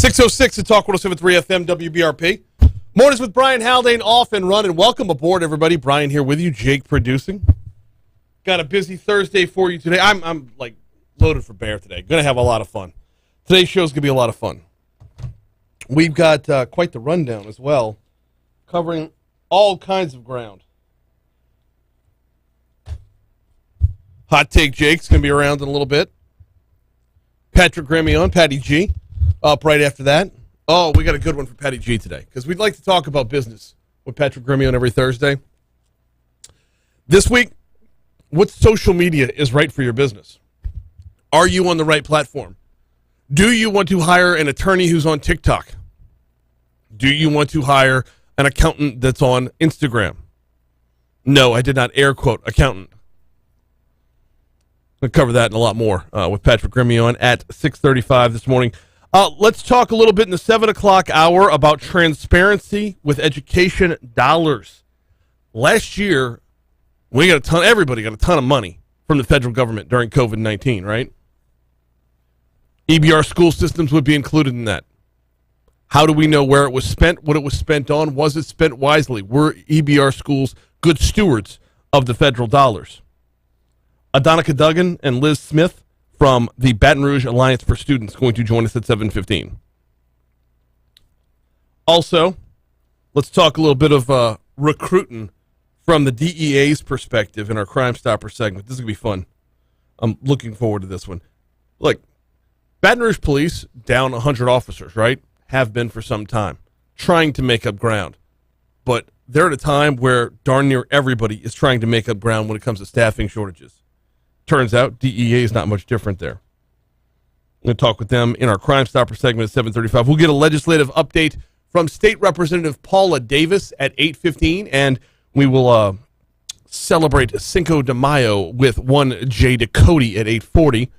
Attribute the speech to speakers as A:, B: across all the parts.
A: 606 at Talk 107.3 FM WBRP. Mornings with Brian Haldane off and running. Welcome aboard, everybody. Brian here with you. Jake producing. Got a busy Thursday for you today. I'm like loaded for bear today. Going to have a lot of fun. Today's show's going to be a lot of fun. We've got quite the rundown as well, covering all kinds of ground. Hot Take Jake's going to be around in a little bit. Patrick Gremion, Patty G, up right after that. Oh, we got a good one for Patty G today, because we'd like to talk about business with Patrick Gremion every Thursday. This week, what social media is right for your business? Are you on the right platform? Do you want to hire an attorney who's on TikTok? Do you want to hire an accountant that's on Instagram? No, I did not air quote accountant. We'll cover that and a lot more with Patrick Gremion at 6:35 this morning. Let's talk a little bit in the 7 o'clock hour about transparency with education dollars. Last year, everybody got a ton of money from the federal government during COVID-19, right? EBR school systems would be included in that. How do we know where it was spent, what it was spent on? Was it spent wisely? Were EBR schools good stewards of the federal dollars? Adonica Duggan and Liz Smith from the Baton Rouge Alliance for Students going to join us at 7:15. Also, let's talk a little bit of recruiting from the DEA's perspective in our Crimestoppers segment. This is going to be fun. I'm looking forward to this one. Look, Baton Rouge police down 100 officers, right? Have been for some time, trying to make up ground. But they're at a time where darn near everybody is trying to make up ground when it comes to staffing shortages. Turns out DEA is not much different there. I'm going to talk with them in our Crimestoppers segment at 7:35. We'll get a legislative update from State Representative Paula Davis at 8:15, and we will celebrate Cinco de Mayo with one J. Ducote at 8:40.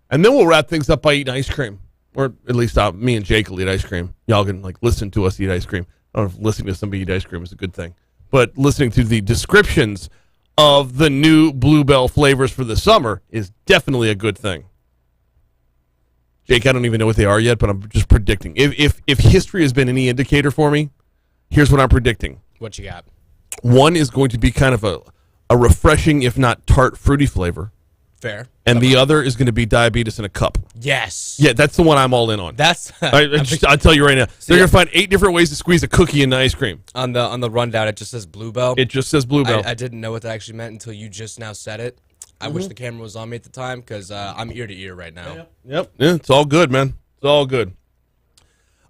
A: And then we'll wrap things up by eating ice cream. Or at least me and Jake will eat ice cream. Y'all can listen to us eat ice cream. I don't know if listening to somebody eat ice cream is a good thing. But listening to the descriptions of the new Bluebell flavors for the summer is definitely a good thing. Jake, I don't even know what they are yet, but I'm just predicting. If history has been any indicator for me, here's what I'm predicting.
B: What you got? One
A: is going to be kind of a refreshing, if not tart, fruity flavor.
B: Fair.
A: And the other is going to be diabetes in a cup.
B: Yes.
A: Yeah, that's the one I'm all in on.
B: That's.
A: I'll tell you right now. They're going to find 8 different ways to squeeze a cookie into ice cream.
B: On the rundown, it just says Bluebell.
A: It just says Bluebell.
B: I didn't know what that actually meant until you just now said it. I wish the camera was on me at the time because I'm ear to ear right now.
A: Yep. Yeah, it's all good, man. It's all good.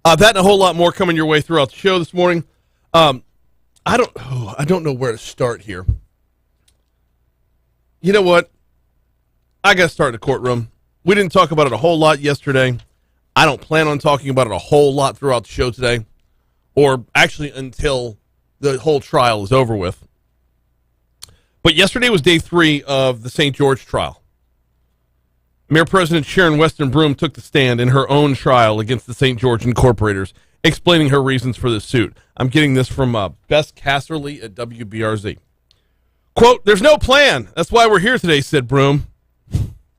A: That and a whole lot more coming your way throughout the show this morning. I don't know where to start here. You know what? I got to start in the courtroom. We didn't talk about it a whole lot yesterday. I don't plan on talking about it a whole lot throughout the show today, or actually until the whole trial is over with. But yesterday was day 3 of the St. George trial. Mayor President Sharon Weston Broome took the stand in her own trial against the St. George Incorporators, explaining her reasons for the suit. I'm getting this from Bess Casserly at WBRZ. Quote, "There's no plan. That's why we're here today," said Broome.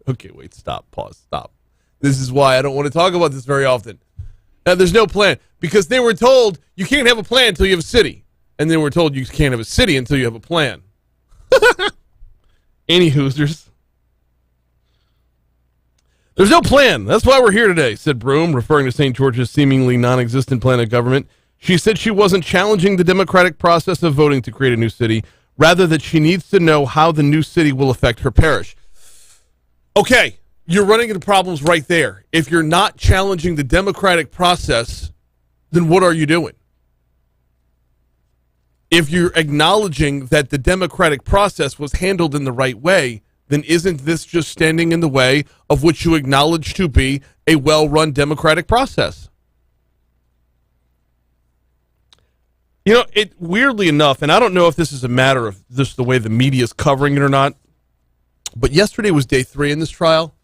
A: Okay, wait, stop, pause, stop. This is why I don't want to talk about this very often. There's no plan, because they were told you can't have a plan until you have a city. And then we're told you can't have a city until you have a plan. Any Hoosers. "There's no plan. That's why we're here today," said Broome, referring to St. George's seemingly non-existent plan of government. She said she wasn't challenging the democratic process of voting to create a new city, rather that she needs to know how the new city will affect her parish. Okay, you're running into problems right there. If you're not challenging the democratic process, then what are you doing? If you're acknowledging that the democratic process was handled in the right way, then isn't this just standing in the way of what you acknowledge to be a well-run democratic process? You know, weirdly enough, and I don't know if this is a matter of just the way the media is covering it or not, but yesterday was day 3 in this trial,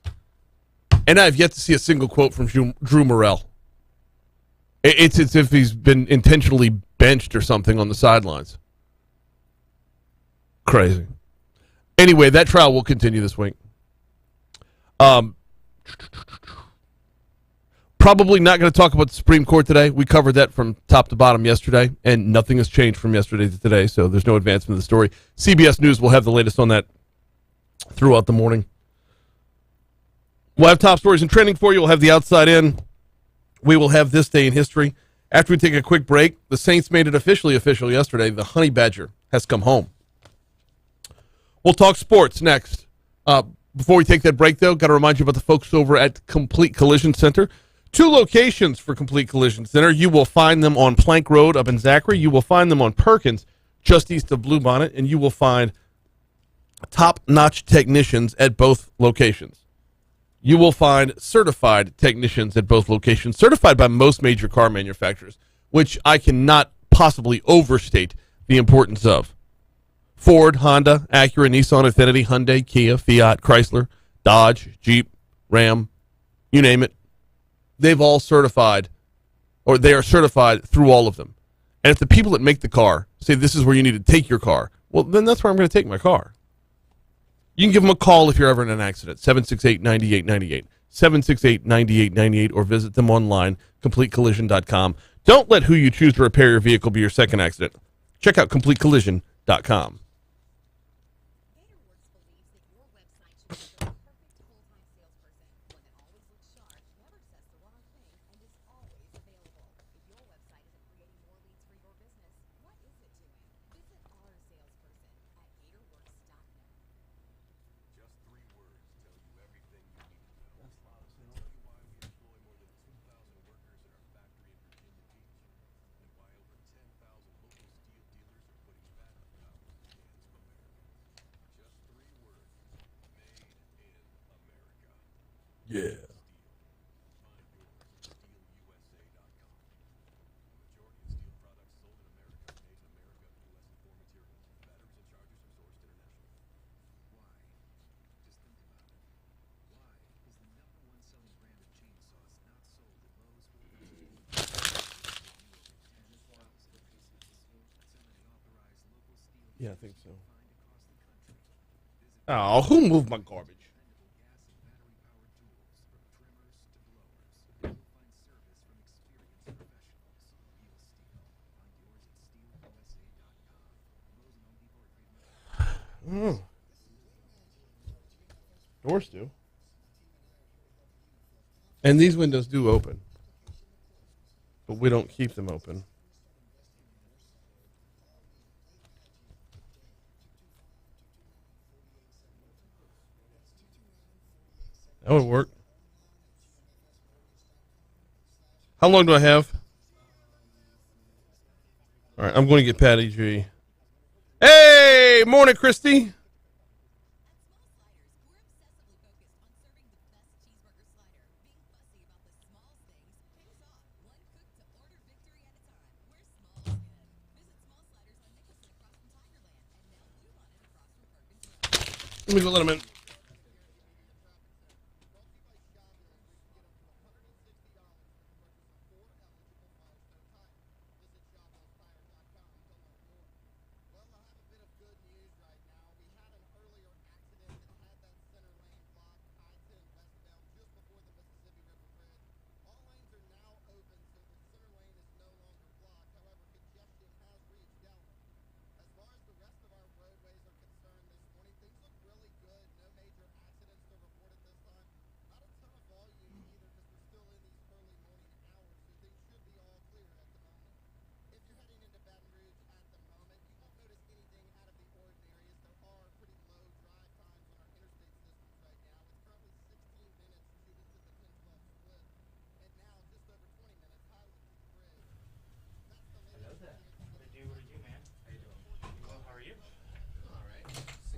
A: and I've yet to see a single quote from Drew Morrell. It's as if he's been intentionally benched or something on the sidelines. Crazy. Anyway, that trial will continue this week. Probably not going to talk about the Supreme Court today. We covered that from top to bottom yesterday, and nothing has changed from yesterday to today, so there's no advancement of the story. CBS News will have the latest on that throughout the morning. We'll have top stories and trending for you. We'll have the outside in. We will have this day in history. After we take a quick break, the Saints made it official yesterday. The Honey Badger has come home. We'll talk sports next. Before we take that break, though, got to remind you about the folks over at Complete Collision Center. 2 locations for Complete Collision Center. You will find them on Plank Road up in Zachary. You will find them on Perkins, just east of Bluebonnet, and you will find top-notch technicians at both locations. You will find certified technicians at both locations, certified by most major car manufacturers, which I cannot possibly overstate the importance of. Ford, Honda, Acura, Nissan, Infiniti, Hyundai, Kia, Fiat, Chrysler, Dodge, Jeep, Ram, you name it. They've all certified, or they are certified through all of them. And if the people that make the car say this is where you need to take your car, well, then that's where I'm going to take my car. You can give them a call if you're ever in an accident, 768-9898, 768-9898, or visit them online, CompleteCollision.com. Don't let who you choose to repair your vehicle be your second accident. Check out CompleteCollision.com. Yeah. Yeah, I think so. Oh, who moved my garbage? Doors do. And these windows do open. But we don't keep them open. That would work. How long do I have? All right, I'm going to get Patty G. Hey, morning, Christy. Let me go let him in.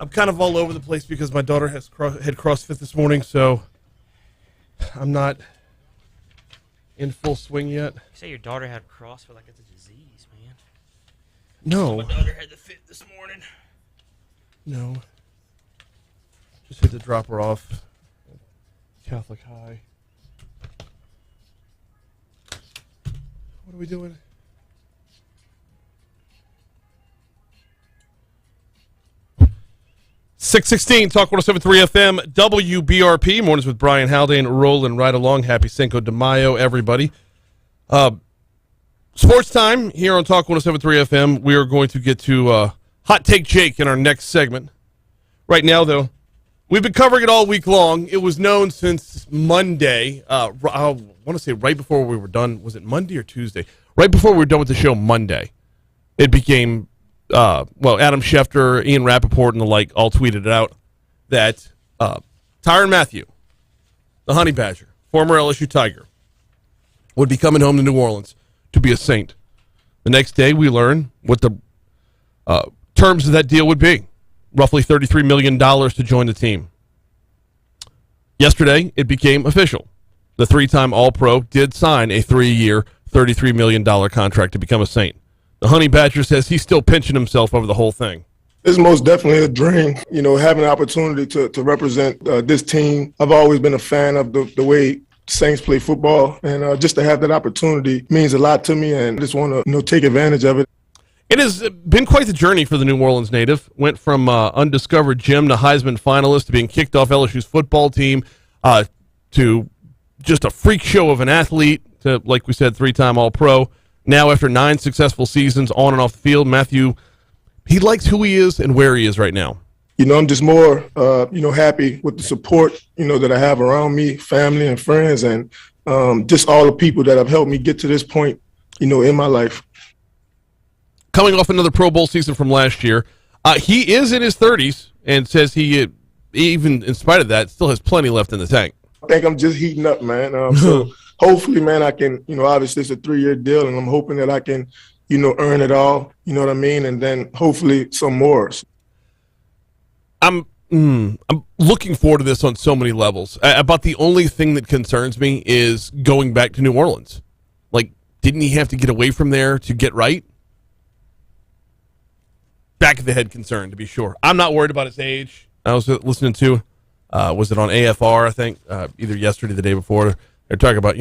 A: I'm kind of all over the place because my daughter had CrossFit this morning, so I'm not in full swing yet.
C: You say your daughter had CrossFit like it's a disease, man.
A: No.
C: My daughter had the fit this morning.
A: No. Just had to drop her off at Catholic High. What are we doing? 616, Talk 107.3 FM, WBRP. Mornings with Brian Haldane, rolling right along. Happy Cinco de Mayo, everybody. Sports time here on Talk 107.3 FM. We are going to get to Hot Take Jake in our next segment. Right now, though, we've been covering it all week long. It was known since Monday. I want to say right before we were done. Was it Monday or Tuesday? Right before we were done with the show Monday. It became, Adam Schefter, Ian Rappaport, and the like all tweeted it out that Tyrann Mathieu, the Honey Badger, former LSU Tiger, would be coming home to New Orleans to be a Saint. The next day, we learn what the terms of that deal would be. Roughly $33 million to join the team. Yesterday, it became official. The three-time All-Pro did sign a 3-year, $33 million contract to become a Saint. The Honey Badger says he's still pinching himself over the whole thing.
D: It's most definitely a dream, having an opportunity to represent this team. I've always been a fan of the way Saints play football, and just to have that opportunity means a lot to me, and I just want to take advantage of it.
A: It has been quite the journey for the New Orleans native. Went from undiscovered gem to Heisman finalist to being kicked off LSU's football team to just a freak show of an athlete to, like we said, 3-time All-Pro. Now, after 9 successful seasons on and off the field, Mathieu, he likes who he is and where he is right now.
D: I'm just more, happy with the support, that I have around me, family and friends, and just all the people that have helped me get to this point, in my life.
A: Coming off another Pro Bowl season from last year, he is in his 30s and says he, even in spite of that, still has plenty left in the tank.
D: I think I'm just heating up, man. So hopefully, man, I can, obviously it's a 3-year deal, and I'm hoping that I can, earn it all, you know what I mean? And then hopefully some more.
A: I'm looking forward to this on so many levels. About the only thing that concerns me is going back to New Orleans. Like, didn't he have to get away from there to get right? Back of the head concern, to be sure. I'm not worried about his age. I was listening to, was it on AFR, I think, either yesterday or the day before. They're talking about,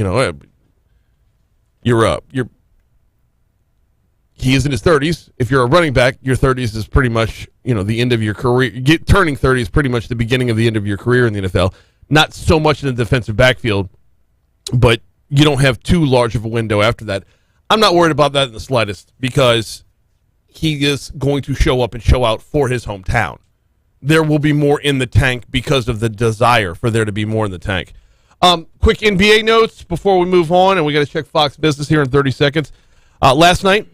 A: he is in his 30s. If you're a running back, your 30s is pretty much, the end of your career. Turning 30 is pretty much the beginning of the end of your career in the NFL. Not so much in the defensive backfield, but you don't have too large of a window after that. I'm not worried about that in the slightest because he is going to show up and show out for his hometown. There will be more in the tank because of the desire for there to be more in the tank. Quick NBA notes before we move on, and we got to check Fox Business here in 30 seconds. Last night,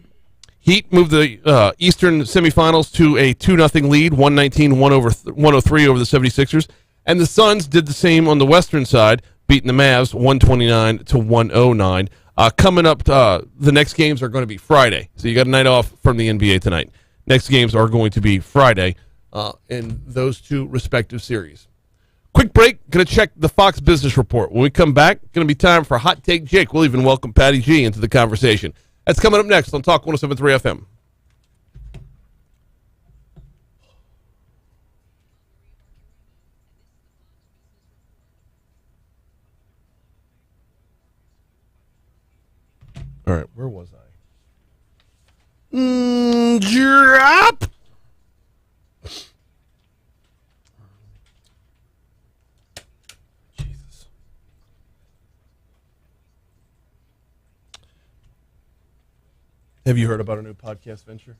A: Heat moved the Eastern semifinals to a 2-0 lead, 119-103 over the 76ers. And the Suns did the same on the Western side, beating the Mavs 129-109. Coming up, the next games are going to be Friday. So you got a night off from the NBA tonight. Next games are going to be Friday in those two respective series. Quick break. Going to check the Fox Business Report. When we come back, going to be time for Hot Take Jake. We'll even welcome Patty G into the conversation. That's coming up next on Talk 107.3 FM. All right, where was I? Drop. Jesus. Have you heard about a new podcast venture?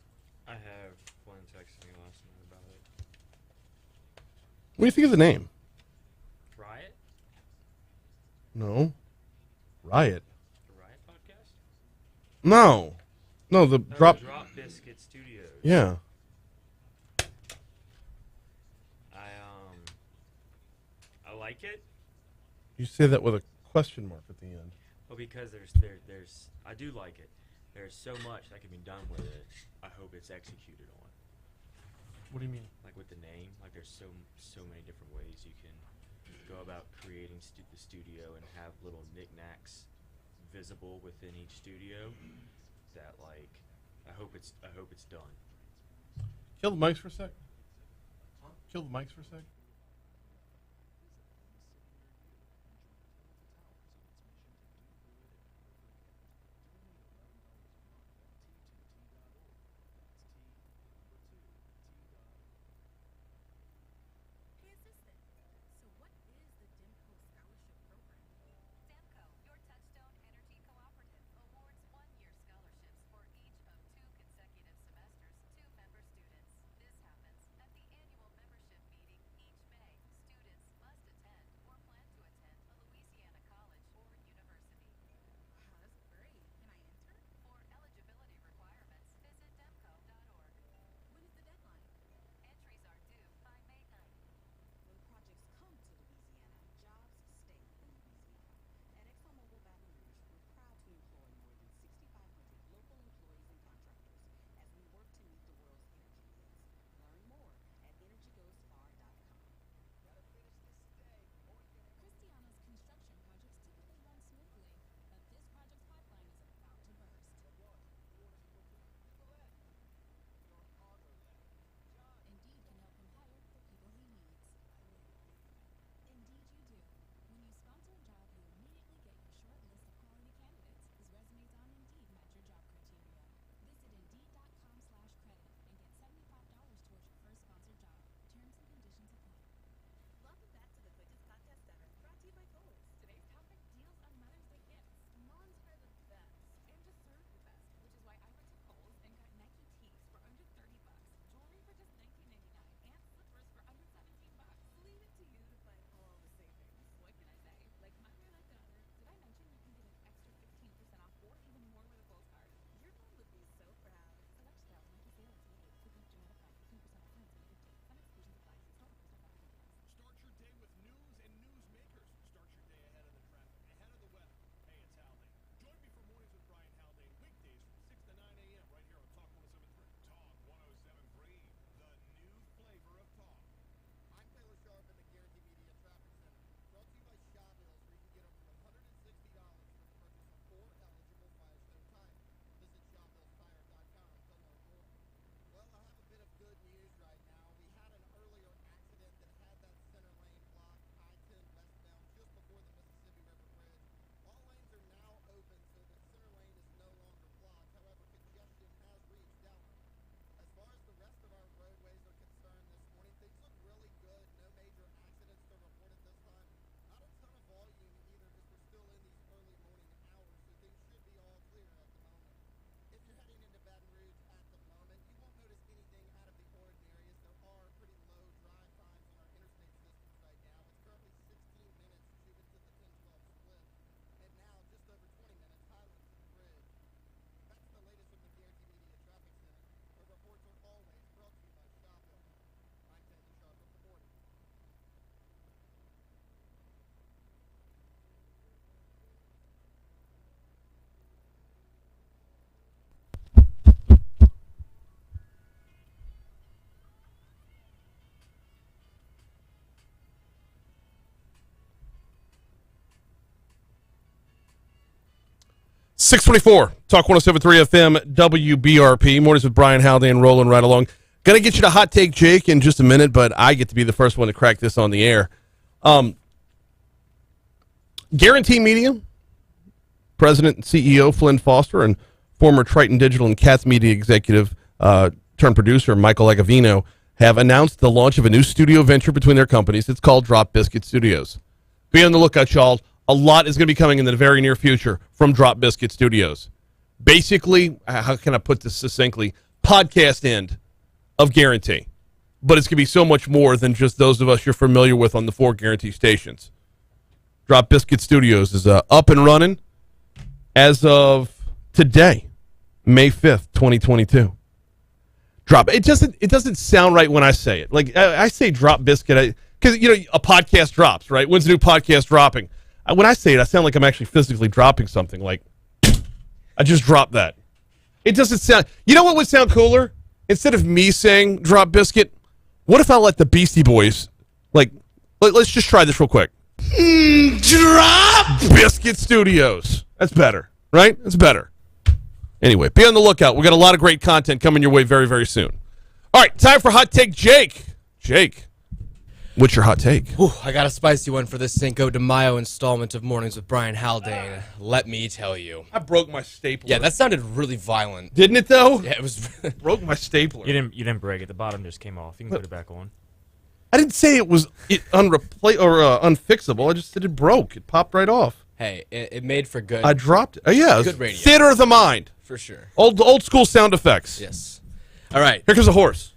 C: I have. One texted me last night about it.
A: What do you think of the name?
C: Riot?
A: No. Riot.
C: The Riot podcast?
A: No. No, the Drop.
C: Drop Biscuit Studios.
A: Yeah.
C: I like it.
A: You say that with a question mark at the end.
C: Well, because there's I do like it. There's so much that can be done with it. I hope it's executed on.
A: What do you mean?
C: Like with the name, like there's so many different ways you can go about creating the studio and have little knickknacks visible within each studio. That like, I hope it's done.
A: Kill the mics for a sec. Huh? Kill the mics for a sec. 624, Talk 107.3 FM, WBRP. Mornings with Brian Haldane rolling right along. Going to get you to Hot Take Jake in just a minute, but I get to be the first one to crack this on the air. Guarantee Media, President and CEO Flynn Foster, and former Triton Digital and Katz Media executive turned producer Michael Agavino have announced the launch of a new studio venture between their companies. It's called Drop Biscuit Studios. Be on the lookout, y'all. A lot is going to be coming in the very near future from Drop Biscuit Studios. Basically, how can I put this succinctly? Podcast end of Guarantee. But it's going to be so much more than just those of us you're familiar with on the 4 Guarantee stations. Drop Biscuit Studios is up and running as of today, May 5th, 2022. Drop. It doesn't sound right when I say it. Like I say Drop Biscuit because a podcast drops, right? When's the new podcast dropping? When I say it, I sound like I'm actually physically dropping something. Like, I just dropped that. It doesn't sound... You know what would sound cooler? Instead of me saying Drop Biscuit, what if I let the Beastie Boys... let's just try this real quick. Drop Biscuit Studios. That's better, right? That's better. Anyway, be on the lookout. We got a lot of great content coming your way very, very soon. All right, time for Hot Take Jake. Jake. What's your hot take?
B: Whew, I got a spicy one for this Cinco de Mayo installment of Mornings with Brian Haldane. Let me tell you.
A: I broke my stapler.
B: Yeah, that sounded really violent.
A: Didn't it, though?
B: Yeah, it was...
A: broke my stapler.
E: You didn't break it. The bottom just came off. You can put it back on.
A: I didn't say it was unfixable. I just said it broke. It popped right off.
B: Hey, it made for good...
A: I dropped it. Oh, yeah.
B: Good radio.
A: Theater of the mind.
B: For sure.
A: Old school sound effects.
B: Yes. All right.
A: Here comes a horse.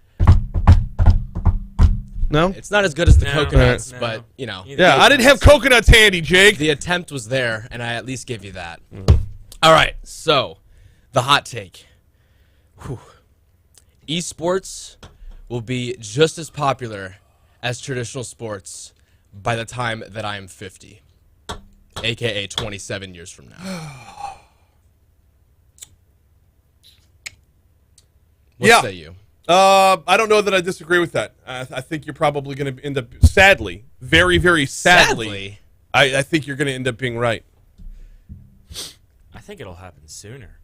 A: No?
B: It's not as good as the coconuts,
E: No.
B: but,
A: Yeah, I didn't have coconuts handy, Jake.
B: The attempt was there, and I at least give you that. Mm-hmm. All right, so the hot take. Whew. Esports will be just as popular as traditional sports by the time that I am 50, a.k.a. 27 years from now. What say you?
A: I don't know that I disagree with that. I think you're probably going to end up, sadly, very, very sadly, I think you're going to end up being right.
E: I think it'll happen sooner.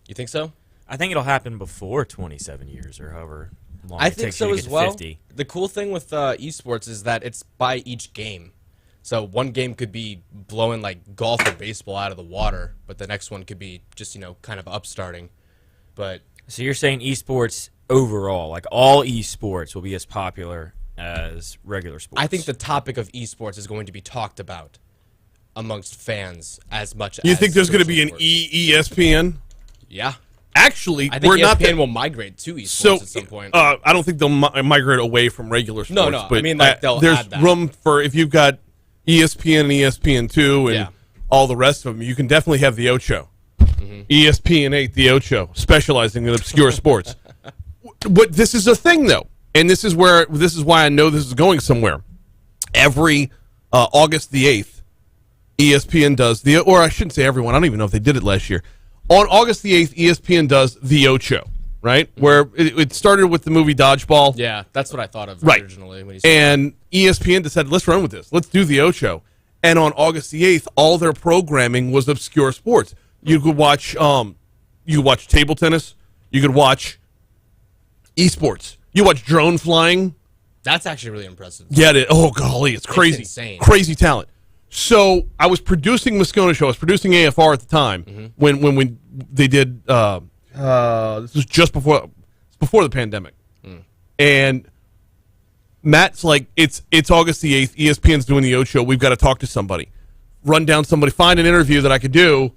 B: You think so?
E: I think it'll happen before 27 years or however long
B: I
E: it
B: think
E: takes
B: so
E: you to
B: as
E: get
B: well.
E: to 50.
B: The cool thing with esports is that it's by each game. So one game could be blowing like golf or baseball out of the water, but the next one could be just, kind of upstarting. But
E: So you're saying esports overall, like all esports, will be as popular as regular sports?
B: I think the topic of esports is going to be talked about amongst fans as much as...
A: You think there's going to be an
B: traditional sports.
A: ESPN?
B: Yeah.
A: Actually,
B: I think
A: we're
B: ESPN
A: not
B: will migrate to esports
A: so,
B: at some point.
A: I don't think they'll migrate away from regular sports.
B: No,
A: but
B: I mean, like, they'll
A: there's
B: add that.
A: room for, if you've got ESPN and ESPN2 and
B: Yeah.
A: all the rest of them, you can definitely have the Ocho.
B: Mm-hmm.
A: ESPN8, the Ocho, specializing in obscure sports. But this is a thing, though, and this is why I know this is going somewhere. Every August the 8th, ESPN does or I shouldn't say everyone. I don't even know if they did it last year. On August the 8th, ESPN does the Ocho, right? Where it started with the movie Dodgeball.
B: Yeah, that's what I thought of
A: Right.
B: originally. When you said
A: And ESPN decided, let's run with this. Let's do the Ocho. And on August the 8th, all their programming was obscure sports. You could watch table tennis. You could watch esports. You watch drone flying.
B: that's actually really impressive.
A: Get it? Oh, golly, it's crazy.
B: insane.
A: Crazy talent. So I was producing Moscona Show. I was producing AFR at the time when they did. This was just before the pandemic, and Matt's like, it's August the 8th. ESPN's doing the Ocho. We've got to talk to somebody. Run down somebody. Find an interview that I could do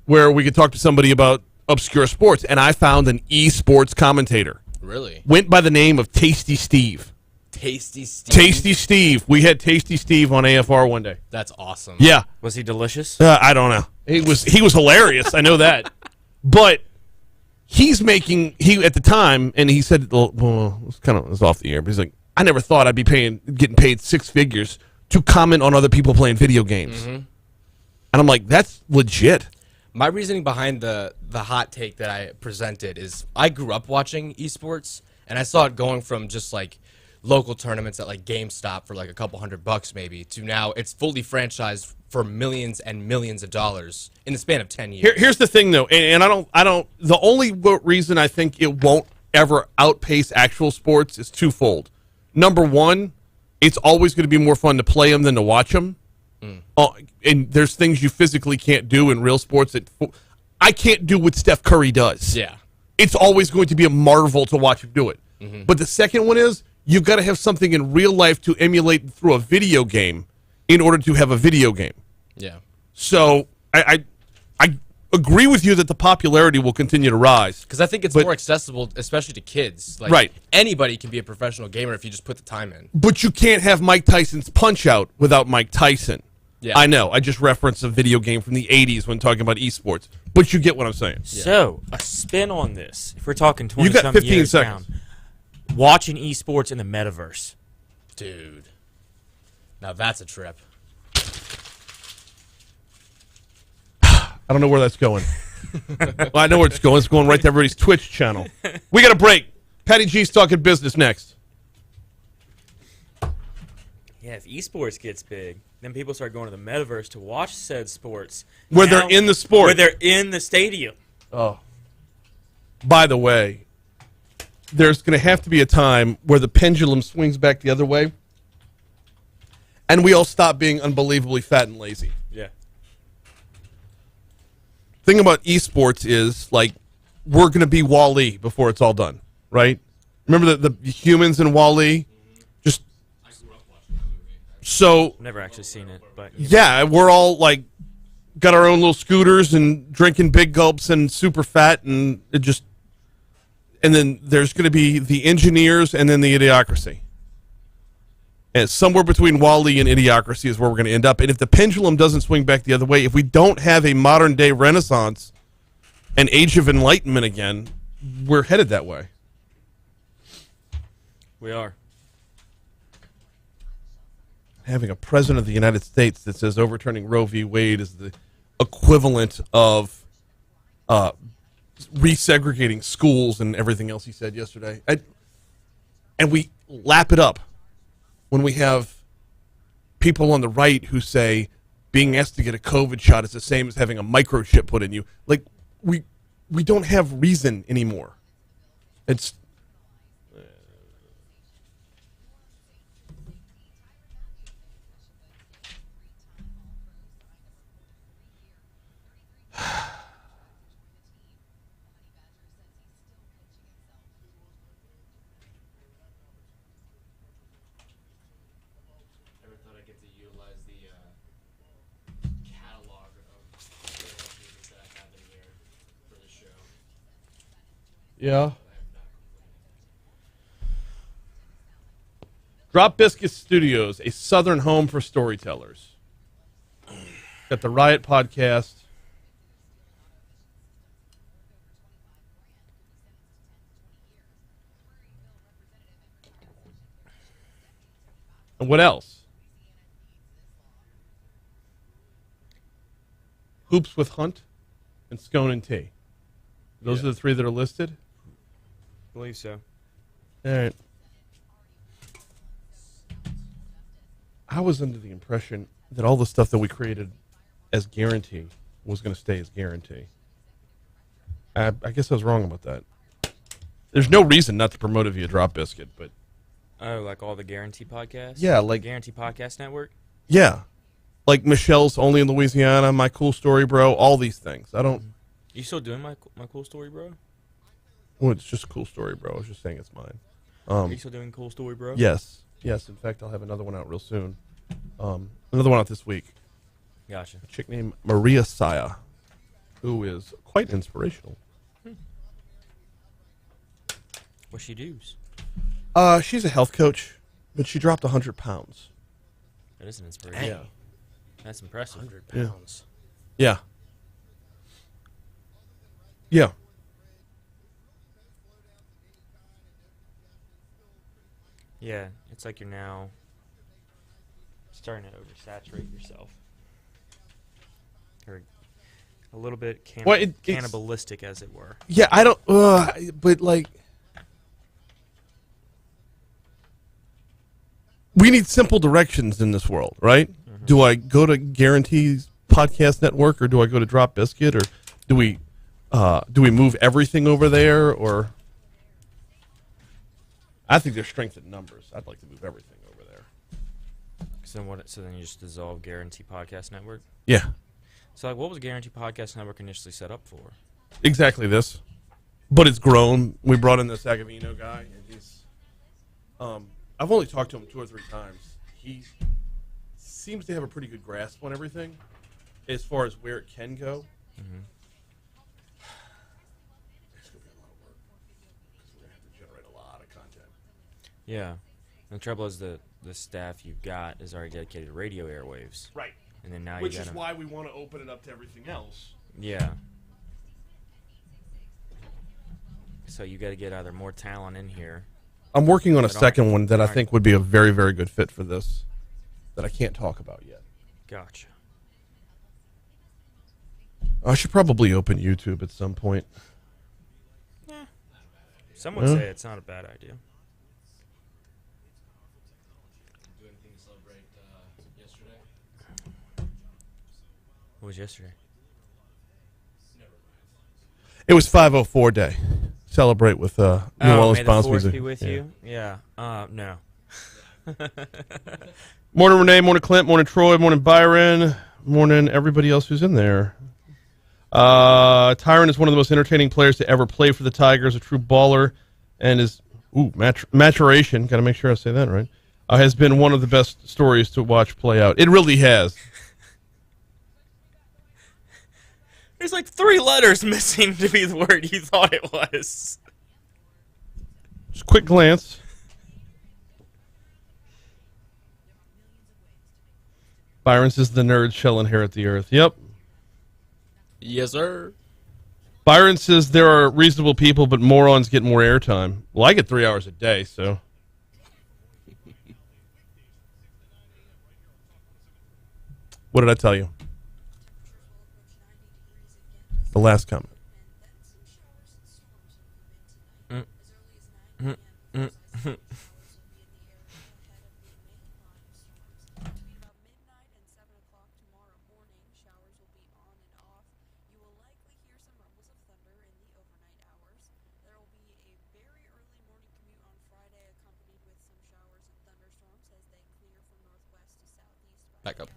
A: where we could talk to somebody about obscure sports. And I found an esports commentator.
B: Really?
A: Went by the name of Tasty Steve.
B: Tasty Steve.
A: Tasty Steve. We had Tasty Steve on AFR one day.
B: That's awesome.
A: Yeah.
E: Was he delicious?
A: I don't know. He was hilarious. I know that. But he's making at the time, and he said, well, it was off the air, but he's like, I never thought I'd be getting paid 6 figures to comment on other people playing video games. And I'm like, that's legit.
B: My reasoning behind the hot take that I presented is I grew up watching esports, and I saw it going from just like local tournaments at like GameStop for like a couple $100 maybe, to now it's fully franchised for millions and millions of dollars in the span of 10 years.
A: Here's the thing, though, and I don't. The only reason I think it won't ever outpace actual sports is twofold. Number one, it's always going to be more fun to play them than to watch them. And there's things you physically can't do in real sports that I can't do what Steph Curry does.
B: Yeah.
A: It's always going to be a marvel to watch him do it. But the second one is you've got to have something in real life to emulate through a video game in order to have a video game.
B: Yeah.
A: So I agree with you that the popularity will continue to rise.
B: Because I think it's more accessible, especially to kids. Like,
A: Right.
B: Anybody can be a professional gamer if you just put the time in.
A: But you can't have Mike Tyson's Punch-Out without Mike Tyson.
B: Yeah.
A: I know. I just referenced a video game from the 80s when talking about esports. But you get what I'm saying.
E: So, a spin on this. If we're talking 20
A: You got
E: some
A: 15
E: years
A: seconds.
E: down, watching esports in the metaverse.
B: Dude. Now that's a trip.
A: I don't know where that's going. Well, I know where it's going. It's going right to everybody's Twitch channel. We got a break. Patty G's talking business next.
E: Yeah, if esports gets big, then people start going to the metaverse to watch said sports.
A: Where
E: Now-
A: they're in the sport.
E: Where they're in the stadium.
A: Oh. By the way, there's going to have to be a time where the pendulum swings back the other way and we all stop being unbelievably fat and lazy.
E: Yeah.
A: Thing about esports is, like, we're going to be Wall-E before it's all done, right? Remember the humans in Wall-E? Just so
E: Never actually seen it, but
A: yeah, we're all like got our own little scooters and drinking big gulps and super fat, and it just, and then there's going to be the engineers and then the idiocracy. And somewhere between Wall-E and idiocracy is where we're going to end up. And if the pendulum doesn't swing back the other way, if we don't have a modern day Renaissance and Age of Enlightenment again, we're headed that way.
E: we are.
A: Having a president of the United States that says overturning Roe v. Wade is the equivalent of resegregating schools and everything else he said yesterday. And we lap it up when we have people on the right who say being asked to get a COVID shot is the same as having a microchip put in you. Like, we don't have reason anymore. It's
B: Never thought I'd get to utilize the catalog of things that I have in here for the show.
A: yeah. Drop Biscuit Studios, a southern home for storytellers. Got the Riot Podcast. And what else? Hoops with Hunt and Scone and Tea. Those are the three that are listed?
E: I believe so.
A: All right. I was under the impression that all the stuff that we created as guarantee was going to stay as guarantee. I guess I was wrong about that. There's no reason not to promote it via Drop Biscuit, but
E: Oh, like all the Guarantee podcasts?
A: Yeah, like-
E: Guarantee Podcast Network?
A: yeah. Like Michelle's Only in Louisiana, My Cool Story Bro, all these things. I don't.
E: You still doing my cool story, bro?
A: Well, it's just a cool story, bro. I was just saying it's mine.
E: Are you still doing cool story, bro?
A: Yes. Yes. In fact, I'll have another one out real soon. Another one out this week.
E: Gotcha.
A: A chick named Maria Saya, who is quite inspirational.
E: What she does?
A: She's a health coach, but she dropped 100 pounds.
E: That is an inspiration.
A: Yeah.
E: That's impressive.
B: 100
A: Yeah.
B: pounds.
A: Yeah. Yeah.
E: Yeah, it's like you're now starting to oversaturate yourself. Or a little bit
A: Well, it's-
E: cannibalistic, as it were.
A: Yeah, I don't. But like, we need simple directions in this world, right? Mm-hmm. Do I go to Guarantee's podcast network, or do I go to Drop Biscuit, or do we move everything over there? Or I think there's strength in numbers. I'd like to move everything over there.
E: So then you just dissolve Guarantee Podcast Network?
A: Yeah.
E: So like, what was Guarantee Podcast Network initially set up for?
A: Exactly this, but it's grown. We brought in this Agavino guy, and he's. I've only talked to him 2 or 3 times. He seems to have a pretty good grasp on everything, as far as where it can go. Mm-hmm. It's gonna be a lot of work because we're gonna have to generate a lot of content.
E: Yeah, and the trouble is the staff you've got is already dedicated to radio airwaves.
A: Right.
E: And then now
A: which is why we want to open it up to everything else.
E: Yeah. So you got to get either more talent in here.
A: I'm working on a second one that I think would be a very, very good fit for this that I can't talk about yet.
E: Gotcha.
A: I should probably open YouTube at some point.
E: Yeah. Some would say it's not a bad idea.
B: Do anything to celebrate yesterday?
E: What was yesterday?
B: Never mind.
A: It was 504 Day. Celebrate with New Orleans
E: may the
A: bounce
E: force
A: music.
E: be with you? Yeah. No.
A: Morning, Renee. Morning, Clint. Morning, Troy. Morning, Byron. Morning, everybody else who's in there. Tyron is one of the most entertaining players to ever play for the Tigers, a true baller, and his maturation, got to make sure I say that right, has been one of the best stories to watch play out. It really has.
E: There's like 3 letters missing to be the word you thought it was.
A: Just a quick glance. Byron says the nerds shall inherit the earth. Yep.
B: Yes, sir.
A: Byron says there are reasonable people, but morons get more airtime. Well, I get 3 hours a day, so. What did I tell you? The last comment.
B: Back up.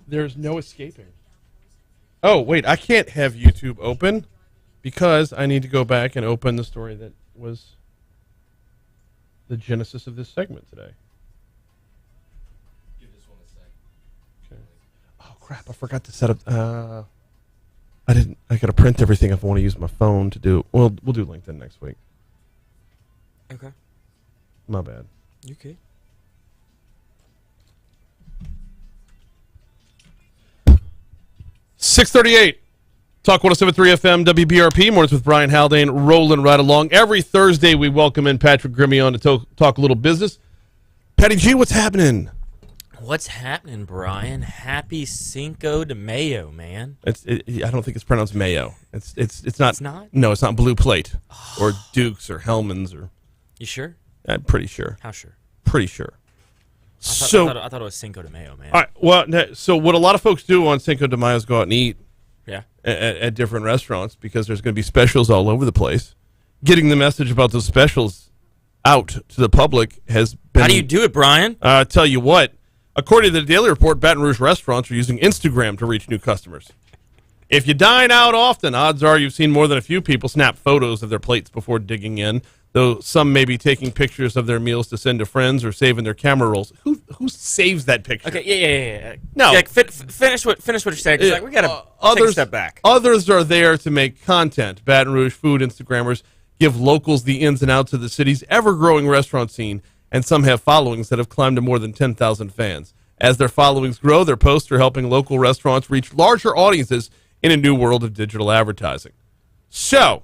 A: There's no escaping. Oh, wait, I can't have YouTube open because I need to go back and open the story that was the genesis of this segment today.
B: Give this one a sec.
A: Okay. Oh, crap, I forgot to set up... I got to print everything if I want to use my phone to do... We'll do LinkedIn next week.
E: Okay.
A: My bad.
E: You okay?
A: .638. Talk 107.3 FM, WBRP. Mornings with Brian Haldane, rolling right along. Every Thursday, we welcome in Patrick Grimmie on to talk a little business. Patty G, what's happening?
E: What's happening, Brian? Happy Cinco de Mayo, man.
A: I don't think it's pronounced Mayo. It's not.
E: It's not?
A: No, it's not Blue Plate or Dukes or Hellman's or.
E: You sure?
A: I'm pretty sure.
E: How sure?
A: Pretty sure.
E: I thought it was Cinco de Mayo, man.
A: All right. Well, so what a lot of folks do on Cinco de Mayo is go out and eat.
E: Yeah.
A: At different restaurants because there's going to be specials all over the place. Getting the message about those specials out to the public has been.
E: How do you do it, Brian?
A: Tell you what. According to the Daily Report, Baton Rouge restaurants are using Instagram to reach new customers. If you dine out often, odds are you've seen more than a few people snap photos of their plates before digging in, though some may be taking pictures of their meals to send to friends or saving their camera rolls. Who saves that picture?
E: Okay, yeah.
A: No.
E: Like, finish what you're saying. 'Cause, like, we got to take a step back.
A: Others are there to make content. Baton Rouge food Instagrammers give locals the ins and outs of the city's ever-growing restaurant scene, and some have followings that have climbed to more than 10,000 fans. As their followings grow, their posts are helping local restaurants reach larger audiences in a new world of digital advertising. So,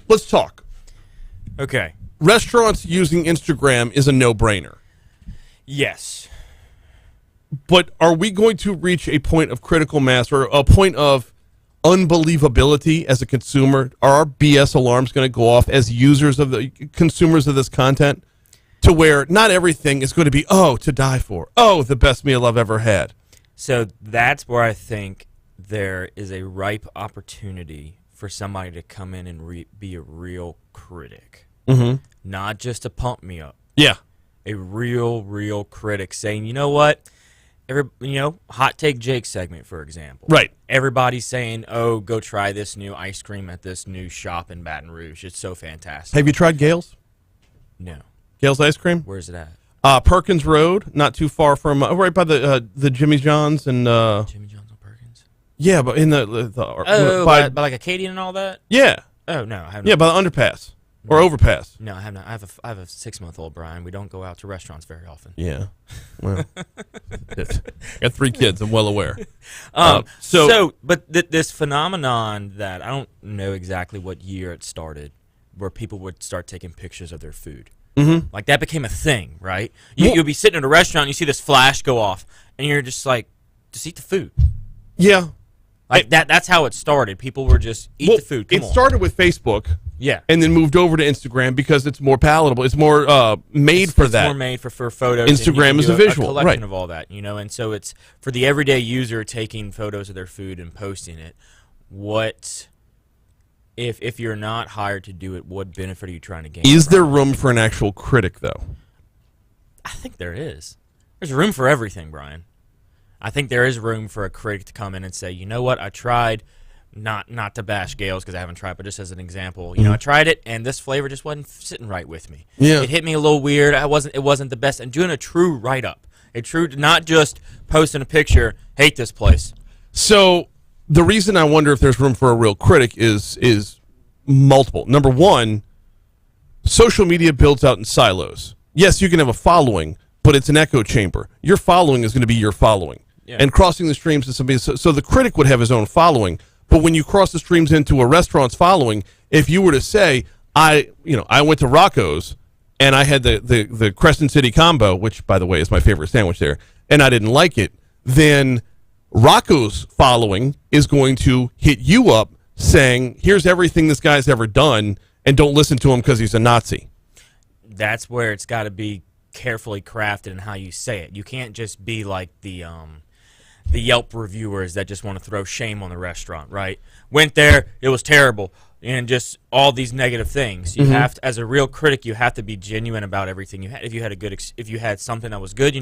A: let's talk.
E: Okay.
A: Restaurants using Instagram is a no-brainer.
E: Yes.
A: But are we going to reach a point of critical mass or a point of unbelievability as a consumer? Are our BS alarms going to go off as users of the consumers of this content, to where not everything is going to be, oh, to die for, oh, the best meal I've ever had?
E: So that's where I think there is a ripe opportunity for somebody to come in and be a real critic, not just to pump me up.
A: Yeah,
E: a real critic saying, you know what, Hot Take Jake segment, for example.
A: right.
E: Everybody's saying, oh, go try this new ice cream at this new shop in Baton Rouge. It's so fantastic.
A: Have you tried Gale's?
E: No.
A: Gale's ice cream?
E: Where's it at?
A: Perkins Road, not too far from, right by the Jimmy John's and
E: Jimmy John's on Perkins?
A: yeah, but in
E: by like Acadian and all that?
A: yeah,
E: Oh, no, I have not.
A: yeah, by the underpass or overpass.
E: No, I have not. I have a 6-month-old, Brian. We don't go out to restaurants very often.
A: Yeah, well, got 3 kids. I'm well aware.
E: But this phenomenon that I don't know exactly what year it started, where people would start taking pictures of their food. Like that became a thing, right? You'll be sitting at a restaurant and you see this flash go off, and you're just like, just eat the food.
A: Yeah,
E: Like that's how it started. People were just eat the food. Come on.
A: Started with Facebook.
E: Yeah.
A: And then moved over to Instagram because it's more palatable. It's more made for that.
E: It's more made for photos.
A: Instagram is a visual,
E: collection
A: right?
E: Of all that, and so it's for the everyday user taking photos of their food and posting it. What if you're not hired to do it? What benefit are you trying to gain?
A: Is there room for an actual critic, though?
E: I think there is. There's room for everything, Brian. I think there is room for a critic to come in and say, you know what, I tried. Not to bash Gale's because I haven't tried, but just as an example, I tried it and this flavor just wasn't sitting right with me.
A: Yeah.
E: It hit me a little weird. It wasn't the best. And doing a true write-up, not just posting a picture. Hate this place.
A: So the reason I wonder if there's room for a real critic is multiple. Number one, social media builds out in silos. Yes, you can have a following, but it's an echo chamber. Your following is going to be your following, and crossing the streams to somebody. So the critic would have his own following. But when you cross the streams into a restaurant's following, if you were to say, I went to Rocco's and I had the Crescent City combo, which, by the way, is my favorite sandwich there, and I didn't like it, then Rocco's following is going to hit you up saying, here's everything this guy's ever done, and don't listen to him because he's a Nazi.
E: That's where it's got to be carefully crafted in how you say it. You can't just be like the Yelp reviewers that just want to throw shame on the restaurant, right? Went there, it was terrible, and just all these negative things. You have to, as a real critic, you have to be genuine about everything you had. If you had if you had something that was good,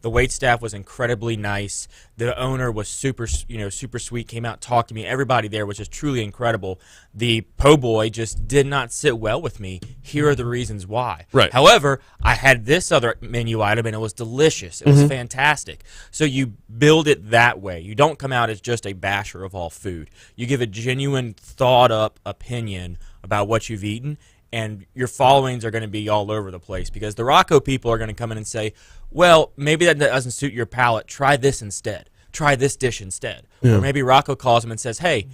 E: the wait staff was incredibly nice. The owner was super sweet. Came out, talked to me. Everybody there was just truly incredible. The po' boy just did not sit well with me. Here are the reasons why.
A: Right.
E: However, I had this other menu item, and it was delicious. It was fantastic. So you build it that way. You don't come out as just a basher of all food. You give a genuine, thought-up opinion about what you've eaten, and your followings are going to be all over the place because the Rocco people are going to come in and say, well, maybe that doesn't suit your palate. Try this instead. Try this dish instead.
A: Yeah.
E: Or maybe Rocco calls them and says, hey,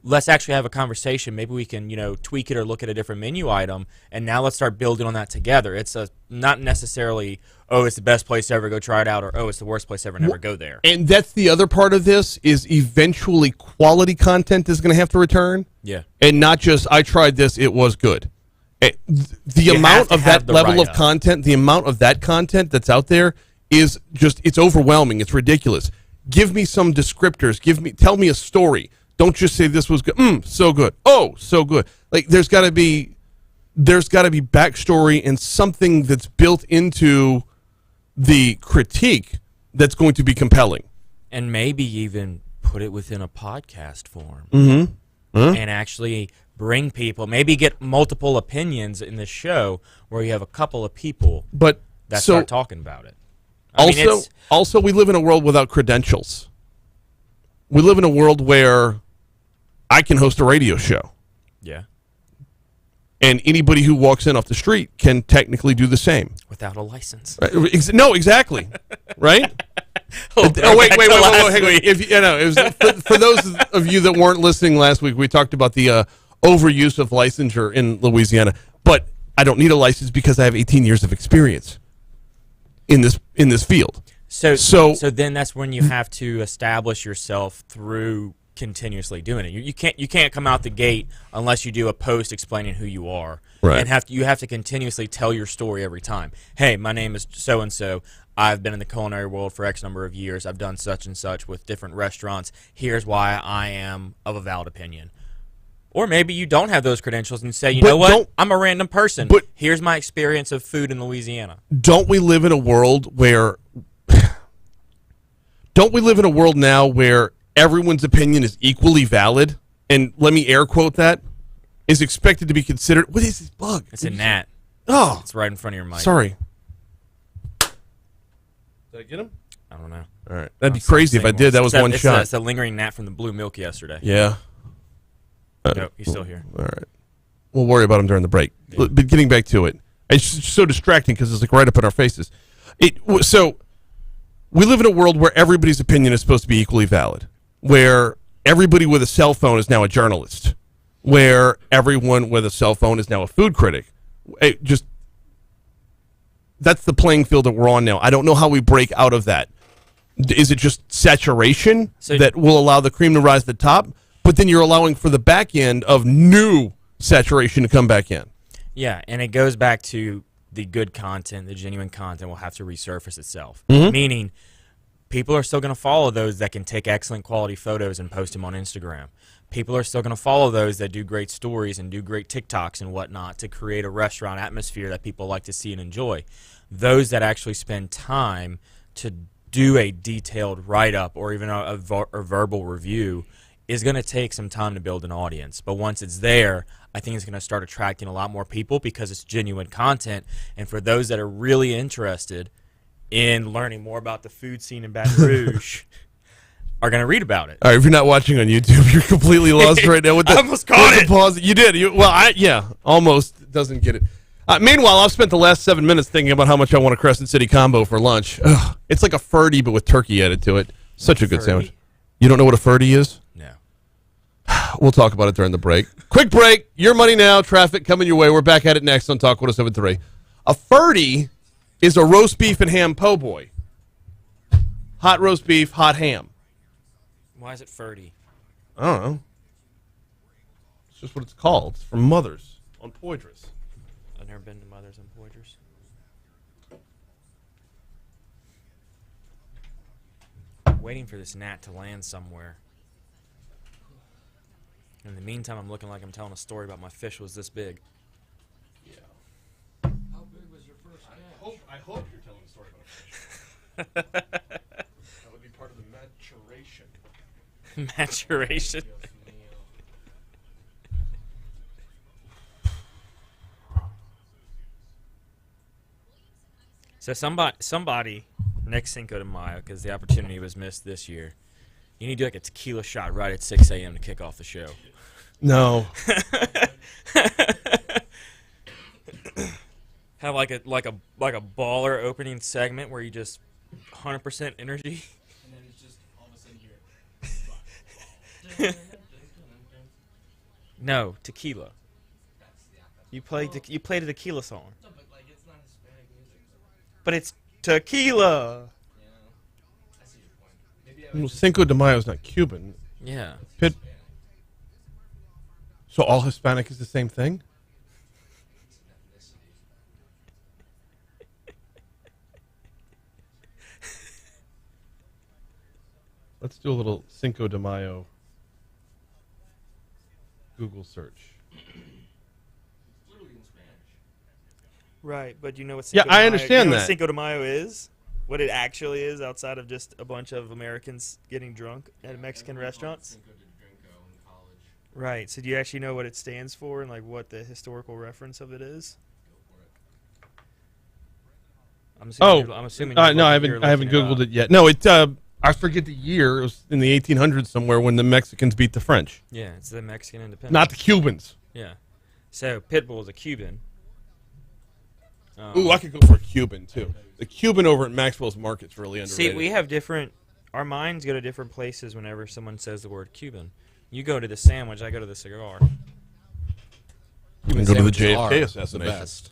E: let's actually have a conversation. Maybe we can, tweak it or look at a different menu item, and now let's start building on that together. It's not necessarily, oh, it's the best place ever, go try it out, or oh, it's the worst place ever, never go there.
A: And that's the other part of this is eventually quality content is going to have to return.
E: Yeah.
A: And not just, I tried this, it was good. The
E: You
A: amount
E: have to
A: of
E: have
A: that
E: the
A: level of
E: write-up.
A: content, the amount of that content that's out there is just, it's overwhelming. It's ridiculous. Give me some descriptors. Tell me a story. Don't just say this was good. So good. Oh, so good. Like there's got to be backstory and something that's built into the critique that's going to be compelling.
E: And maybe even put it within a podcast form. And actually bring people, maybe get multiple opinions in the show where you have a couple of people
A: But
E: that
A: so
E: start talking about it. I mean,
A: also, we live in a world without credentials. We live in a world where I can host a radio show,
E: yeah,
A: and anybody who walks in off the street can technically do the same.
E: without a license.
A: Right? No, exactly. Right?
E: Oh,
A: Wait. Hang on. It was for those of you that weren't listening last week, we talked about the overuse of licensure in Louisiana. But I don't need a license because I have 18 years of experience in this field.
E: So then that's when you have to establish yourself through continuously doing it. You can't come out the gate unless you do a post explaining who you are,
A: Right.
E: and you have to continuously tell your story every time. Hey, my name is so and so. I've been in the culinary world for X number of years. I've done such and such with different restaurants. Here's why I am of a valid opinion. Or maybe you don't have those credentials and say, you know what? I'm a random person.
A: But
E: here's my experience of food in Louisiana.
A: Don't we live in a world where now where everyone's opinion is equally valid, and let me air quote that, is expected to be considered. What is this bug?
E: It's a gnat.
A: Oh,
E: It's right in front of your mic.
A: sorry. Did I get him?
E: I don't know.
A: All right, that'd be crazy if I did. That was one shot.
E: It's a lingering gnat from the blue milk yesterday.
A: Yeah.
E: No, he's still here.
A: All right. We'll worry about him during the break.
E: Yeah.
A: But getting back to it, it's so distracting because it's like right up in our faces. So we live in a world where everybody's opinion is supposed to be equally valid, where everybody with a cell phone is now a journalist, where everyone with a cell phone is now a food critic. That's the playing field that we're on now. I don't know how we break out of that. Is it just saturation that will allow the cream to rise to the top? But then you're allowing for the back end of new saturation to come back in.
E: Yeah, and it goes back to the good content, the genuine content will have to resurface itself.
A: Mm-hmm.
E: Meaning, people are still going to follow those that can take excellent quality photos and post them on Instagram. People are still going to follow those that do great stories and do great TikToks and whatnot to create a restaurant atmosphere that people like to see and enjoy. Those that actually spend time to do a detailed write-up or even a verbal review is going to take some time to build an audience. But once it's there, I think it's going to start attracting a lot more people because it's genuine content. And for those that are really interested in learning more about the food scene in Baton Rouge, are going to read about it.
A: All right, if you're not watching on YouTube, you're completely lost right now. With the,
E: I almost caught it.
A: Pause. You did. Almost doesn't get it. Meanwhile, I've spent the last 7 minutes thinking about how much I want a Crescent City combo for lunch. Ugh, it's like a Ferdy, but with turkey added to it. Such a good sandwich. You don't know what a Ferdy is?
E: No.
A: We'll talk about it during the break. Quick break. Your money now. Traffic coming your way. We're back at it next on Talk 107.3. A Ferdy is a roast beef and ham po' boy. Hot roast beef, hot ham.
E: Why is it Ferdy?
A: I don't know. It's just what it's called. It's from Mother's on Poydras.
E: I've never been to Mother's on Poydras. Waiting for this gnat to land somewhere. In the meantime, I'm looking like I'm telling a story about my fish was this big.
A: Yeah. How big was your first catch? I hope you're telling a story about a fish. That would be part of the maturation.
E: Maturation. So somebody next Cinco de Mayo, because the opportunity was missed this year, you need to do like a tequila shot right at 6 a.m. to kick off the show.
A: No.
E: Have like a baller opening segment where you just 100% energy.
F: And then it's just all of a sudden here.
E: No, tequila. You played a tequila song.
F: No, but like it's not Hispanic music.
E: But it's tequila.
F: Yeah. I see your point. Maybe I would just
A: Cinco de Mayo is not Cuban.
E: Yeah.
A: Pit. So all Hispanic is the same thing?
F: it's an ethnicity.
A: Let's do a little Cinco de Mayo Google search.
F: It's literally in Spanish.
E: Right, but you know what?
A: Yeah,
E: Cinco de
A: I
E: Mayo-
A: understand
E: you know what
A: that.
E: Cinco de Mayo is? What it actually is, outside of just a bunch of Americans getting drunk at Mexican restaurants.
F: Cinco de Drinko in college.
E: Right. So do you actually know what it stands for and like what the historical reference of it is?
F: Go for it.
E: I'm assuming.
A: Oh,
E: I'm assuming.
A: no, I haven't Googled it yet. No, I forget the year. It was in the 1800s somewhere when the Mexicans beat the French.
E: Yeah, it's the Mexican independence.
A: Not the Cubans.
E: Yeah. So Pitbull is a Cuban.
A: Ooh, I could go for a Cuban, too. The Cuban over at Maxwell's Market's really underrated.
E: See, we have different. Our minds go to different places whenever someone says the word Cuban. You go to the sandwich, I go to the cigar.
A: You can go to the JFK assassination.
B: Best.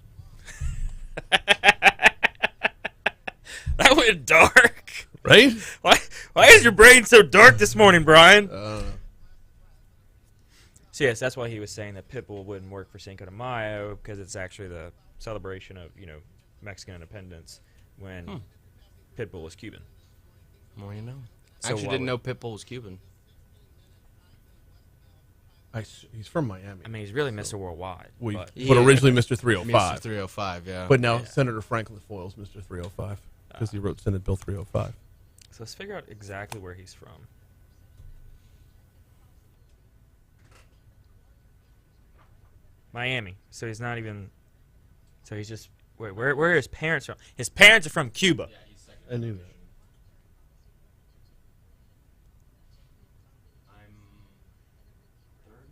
E: That went dark.
A: Right?
E: Why is your brain so dark this morning, Brian? So yes, that's why he was saying that Pitbull wouldn't work for Cinco de Mayo because it's actually the celebration of Mexican independence when Pitbull was Cuban.
G: More you know.
E: So
G: I actually
E: why
G: didn't know
E: would-
G: Pitbull was Cuban.
A: He's from Miami.
E: I mean, he's really Mr. Worldwide.
A: But
G: Yeah.
A: originally Mr.
G: Mr.
A: 305.
G: 305, yeah.
A: But now Senator Franklin Foyle's Mr. 305 because he wrote Senate Bill 305.
E: So let's figure out exactly where he's from. Miami. So he's not even. So he's just. Wait, where are his parents from? His parents are from Cuba.
A: I knew that.
C: I'm third.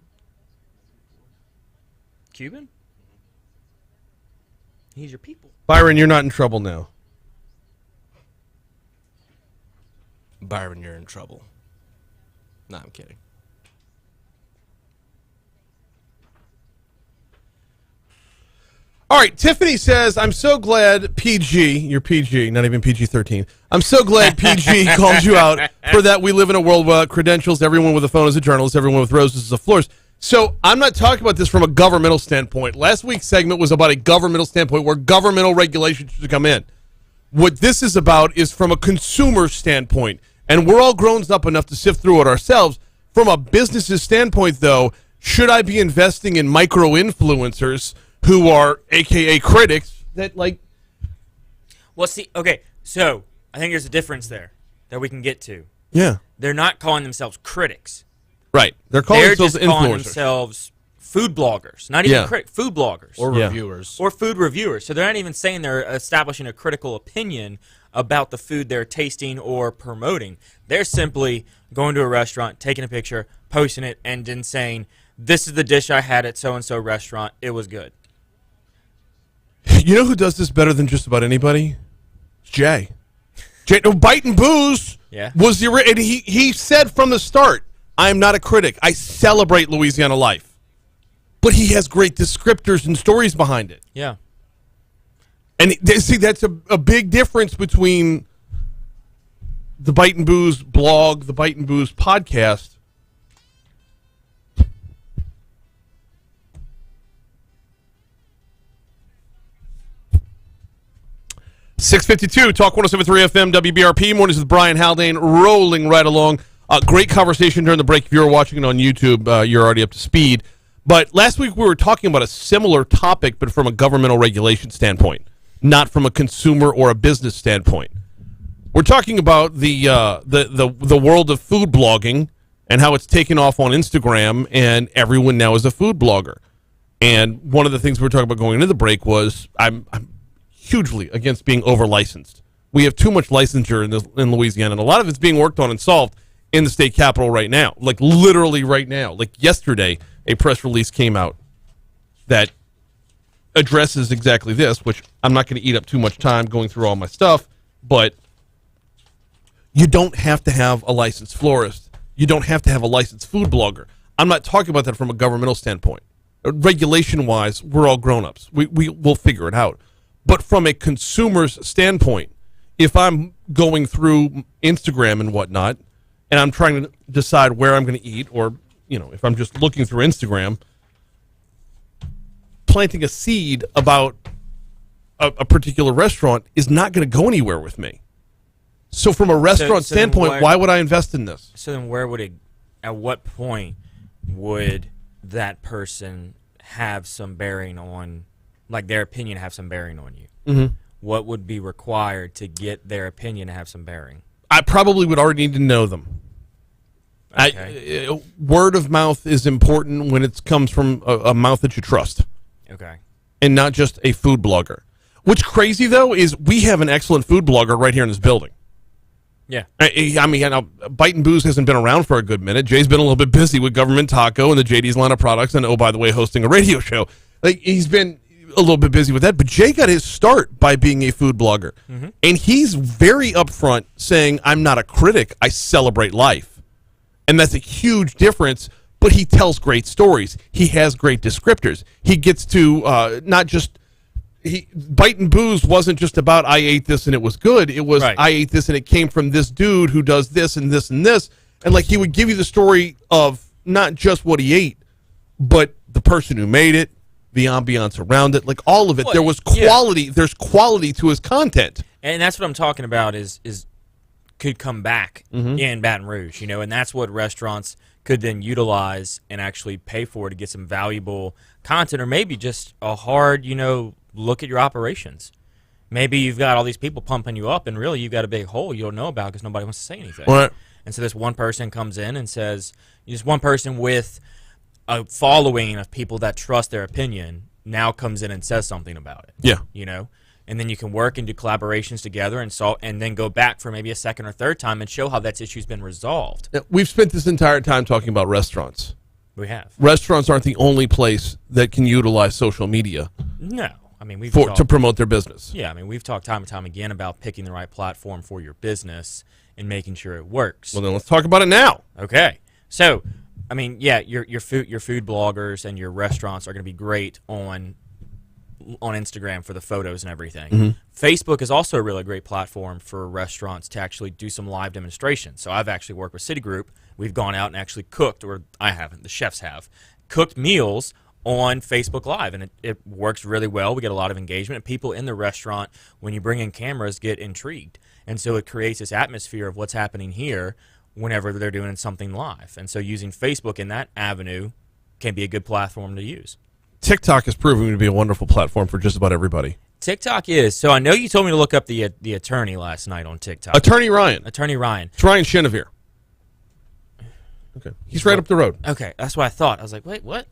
E: Cuban? He's your people.
A: Byron, you're not in trouble now.
G: Byron, you're in trouble. No, I'm kidding.
A: All right, Tiffany says, I'm so glad PG, you're PG, not even PG-13. I'm so glad PG called you out for that. We live in a world without credentials. Everyone with a phone is a journalist. Everyone with roses is a florist. So I'm not talking about this from a governmental standpoint. Last week's segment was about a governmental standpoint where governmental regulations should come in. What this is about is from a consumer standpoint. And we're all grown up enough to sift through it ourselves. From a business's standpoint, though, should I be investing in micro-influencers who are AKA critics that
E: Well, see, okay, so I think there's a difference there that we can get to.
A: yeah,
E: They're not calling themselves critics.
A: right. They're calling
E: They're
A: themselves
E: just calling
A: influencers.
E: themselves food bloggers. Not even
A: Yeah.
E: food bloggers.
G: Or
A: Yeah.
G: reviewers.
E: Or food reviewers. So they're not even saying they're establishing a critical opinion about the food they're tasting or promoting. They're simply going to a restaurant, taking a picture, posting it, and then saying, this is the dish I had at so-and-so restaurant. It was good.
A: You know who does this better than just about anybody? It's Jay. Bite and Booze
E: Yeah.
A: was the and he said from the start, I am not a critic. I celebrate Louisiana life. But he has great descriptors and stories behind it.
E: Yeah.
A: And see, that's a big difference between the Bite and Booze blog, the Bite and Booze podcast. .652, Talk 107.3 FM, WBRP. Mornings with Brian Haldane, rolling right along. Great conversation during the break. If you were watching it on YouTube, you're already up to speed. But last week we were talking about a similar topic, but from a governmental regulation standpoint, not from a consumer or a business standpoint. We're talking about the world of food blogging and how it's taken off on Instagram, and everyone now is a food blogger. And one of the things we were talking about going into the break was I'm hugely against being over-licensed. We have too much licensure in Louisiana, and a lot of it's being worked on and solved in the state capitol right now. Like, literally right now. Like, yesterday, a press release came out that addresses exactly this, which I'm not going to eat up too much time going through all my stuff, but you don't have to have a licensed florist. You don't have to have a licensed food blogger. I'm not talking about that from a governmental standpoint. Regulation-wise, we're all grown-ups. We'll figure it out. But from a consumer's standpoint, if I'm going through Instagram and whatnot, and I'm trying to decide where I'm going to eat, or if I'm just looking through Instagram, planting a seed about a particular restaurant is not going to go anywhere with me. So from a restaurant
E: so then
A: standpoint, why would I invest in this?
E: So then where would it, at what point would that person have some bearing on, like their opinion have some bearing on you?
A: Mm-hmm.
E: What would be required to get their opinion to have some bearing?
A: I probably would already need to know them.
E: Okay.
A: Word of mouth is important when it comes from a mouth that you trust,
E: Okay.
A: and not just a food blogger. What's crazy, though, is we have an excellent food blogger right here in this building.
E: Yeah.
A: I mean, Bite and Booze hasn't been around for a good minute. Jay's been a little bit busy with Government Taco and the JD's line of products, and, oh, by the way, hosting a radio show. Like, he's been a little bit busy with that, but Jay got his start by being a food blogger. Mm-hmm. And he's very upfront saying, I'm not a critic, I celebrate life. And that's a huge difference, but he tells great stories. He has great descriptors. He gets to not just... Bite and Booze wasn't just about I ate this and it was good. It was I ate this and it came from this dude who does this and this and this. And like he would give you the story of not just what he ate, but the person who made it, the ambiance around it, like all of it,
E: Well,
A: there was
E: yeah.
A: quality. There's quality to his content.
E: And that's what I'm talking about is could come back in Baton Rouge, and that's what restaurants could then utilize and actually pay for to get some valuable content, or maybe just a hard, look at your operations. Maybe you've got all these people pumping you up, and really you've got a big hole you don't know about because nobody wants to say anything.
A: Right.
E: And so this one person comes in and says, just one person with a following of people that trust their opinion now comes in and says something about it.
A: Yeah.
E: And then you can work and do collaborations together and then go back for maybe a second or third time and show how that issue's been resolved.
A: We've spent this entire time talking about restaurants.
E: We have.
A: Restaurants aren't the only place that can utilize social media
E: No. I mean,
A: to promote their business.
E: Yeah, I mean, we've talked time and time again about picking the right platform for your business and making sure it works.
A: Well, then let's talk about it now.
E: Okay. So, I mean, yeah, your food bloggers and your restaurants are going to be great on Instagram for the photos and everything. Facebook is also a really great platform for restaurants to actually do some live demonstrations. So I've actually worked with Citigroup. We've gone out and actually cooked, or I haven't, the chefs have, cooked meals on Facebook Live, and it works really well. We get a lot of engagement, and people in the restaurant, when you bring in cameras, get intrigued. And so it creates this atmosphere of what's happening here whenever they're doing something live. And so using Facebook in that avenue can be a good platform to use.
A: TikTok is proving to be a wonderful platform for just about everybody.
E: TikTok is. So I know you told me to look up the attorney last night on TikTok.
A: Attorney Ryan.
E: Attorney Ryan.
A: It's Ryan Chenevere. Okay. He's right up the road.
E: Okay, that's what I thought. I was like, wait, what?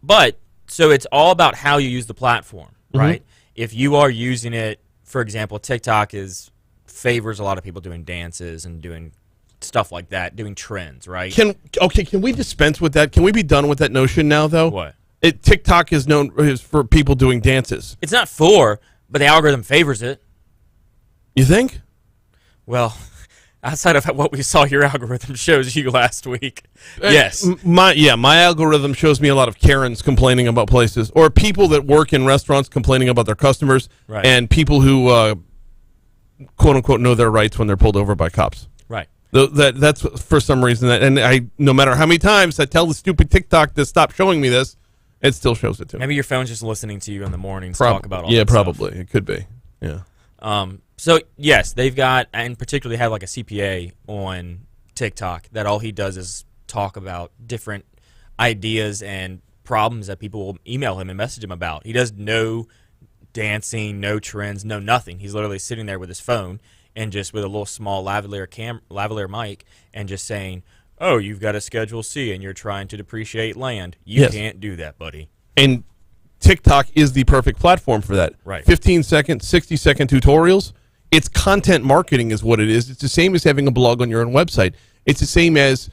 E: But so it's all about how you use the platform, right? If you are using it, for example, TikTok favors a lot of people doing dances and doing stuff like that, doing trends, right?
A: Can we dispense with that? Can we be done with that notion now, though?
E: What?
A: TikTok is for people doing dances.
E: It's not but the algorithm favors it.
A: You think?
E: Well, outside of what we saw your algorithm shows you last week, yes.
A: My algorithm shows me a lot of Karens complaining about places, or people that work in restaurants complaining about their customers,
E: Right.
A: and people who quote unquote know their rights when they're pulled over by cops.
E: Right.
A: That's for some reason no matter how many times I tell the stupid TikTok to stop showing me this, it still shows it to me.
E: Maybe your phone's just listening to you in the mornings talk about all
A: yeah,
E: that stuff.
A: probably. It could be. Yeah.
E: So, yes, they've got, and particularly have like a CPA on TikTok that all he does is talk about different ideas and problems that people will email him and message him about. He does no dancing, no trends, no nothing. He's literally sitting there with his phone and just with a little small lavalier mic and just saying, oh, you've got a Schedule C and you're trying to depreciate land. You
A: Yes.
E: can't do that, buddy.
A: And TikTok is the perfect platform for that.
E: Right.
A: 15-second, 60-second tutorials. It's content marketing is what it is. It's the same as having a blog on your own website. It's the same as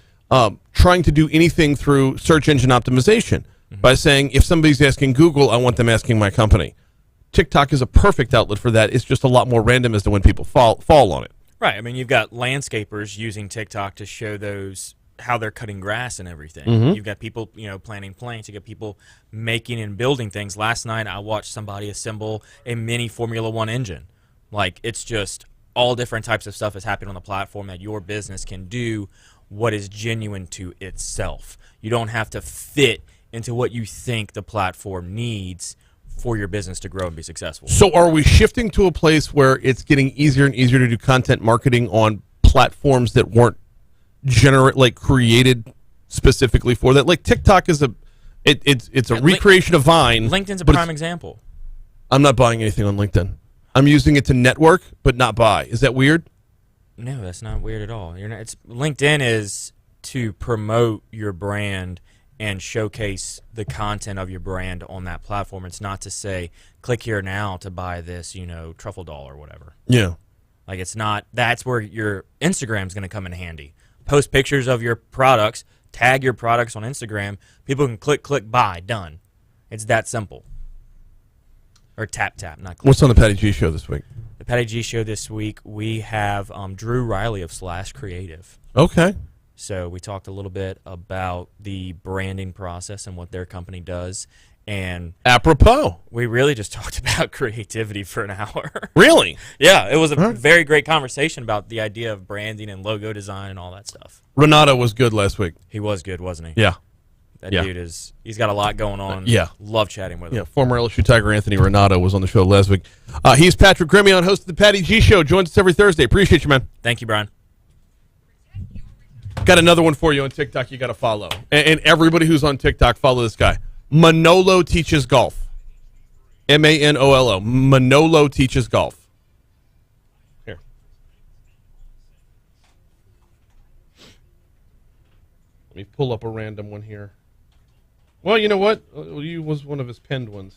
A: trying to do anything through search engine optimization by saying, if somebody's asking Google, I want them asking my company. TikTok is a perfect outlet for that. It's just a lot more random as to when people fall on it.
E: Right. I mean, you've got landscapers using TikTok to show those how they're cutting grass and everything. You've got people, planting plants. You got people making and building things. Last night, I watched somebody assemble a mini Formula One engine. Like, it's just all different types of stuff is happening on the platform that your business can do what is genuine to itself. You don't have to fit into what you think the platform needs for your business to grow and be successful.
A: So are we shifting to a place where it's getting easier and easier to do content marketing on platforms that weren't created specifically for that? Like TikTok is it's a recreation of Vine.
E: LinkedIn's a
A: but
E: prime example.
A: I'm not buying anything on LinkedIn. I'm using it to network, but not buy. Is that weird?
E: No, that's not weird at all. LinkedIn is to promote your brand and showcase the content of your brand on that platform. It's not to say, click here now to buy this, truffle doll or whatever.
A: Yeah.
E: Like, it's not, that's where your Instagram's going to come in handy. Post pictures of your products, tag your products on Instagram. People can click, buy, done. It's that simple. Or tap, not click.
A: What's on the Patty G show this week?
E: The Patty G show this week, we have Drew Riley of Slash Creative.
A: Okay.
E: So we talked a little bit about the branding process and what their company does. And
A: apropos,
E: we really just talked about creativity for an hour.
A: Really?
E: Yeah, it was a very great conversation about the idea of branding and logo design and all that stuff.
A: Renato was good last week.
E: He was good, wasn't he?
A: Yeah.
E: That
A: Yeah.
E: dude he's got a lot going on.
A: Yeah.
E: Love chatting with him.
A: Yeah, former LSU Tiger Anthony Renato was on the show last week. He's Patrick Grimion, host of the Patty G Show. Joins us every Thursday. Appreciate you, man.
E: Thank you, Brian.
A: Got another one for you on TikTok you got to follow. And everybody who's on TikTok, follow this guy. Manolo Teaches Golf. Manolo. Manolo Teaches Golf. Here. Let me pull up a random one here. Well, you know what? You was one of his penned ones.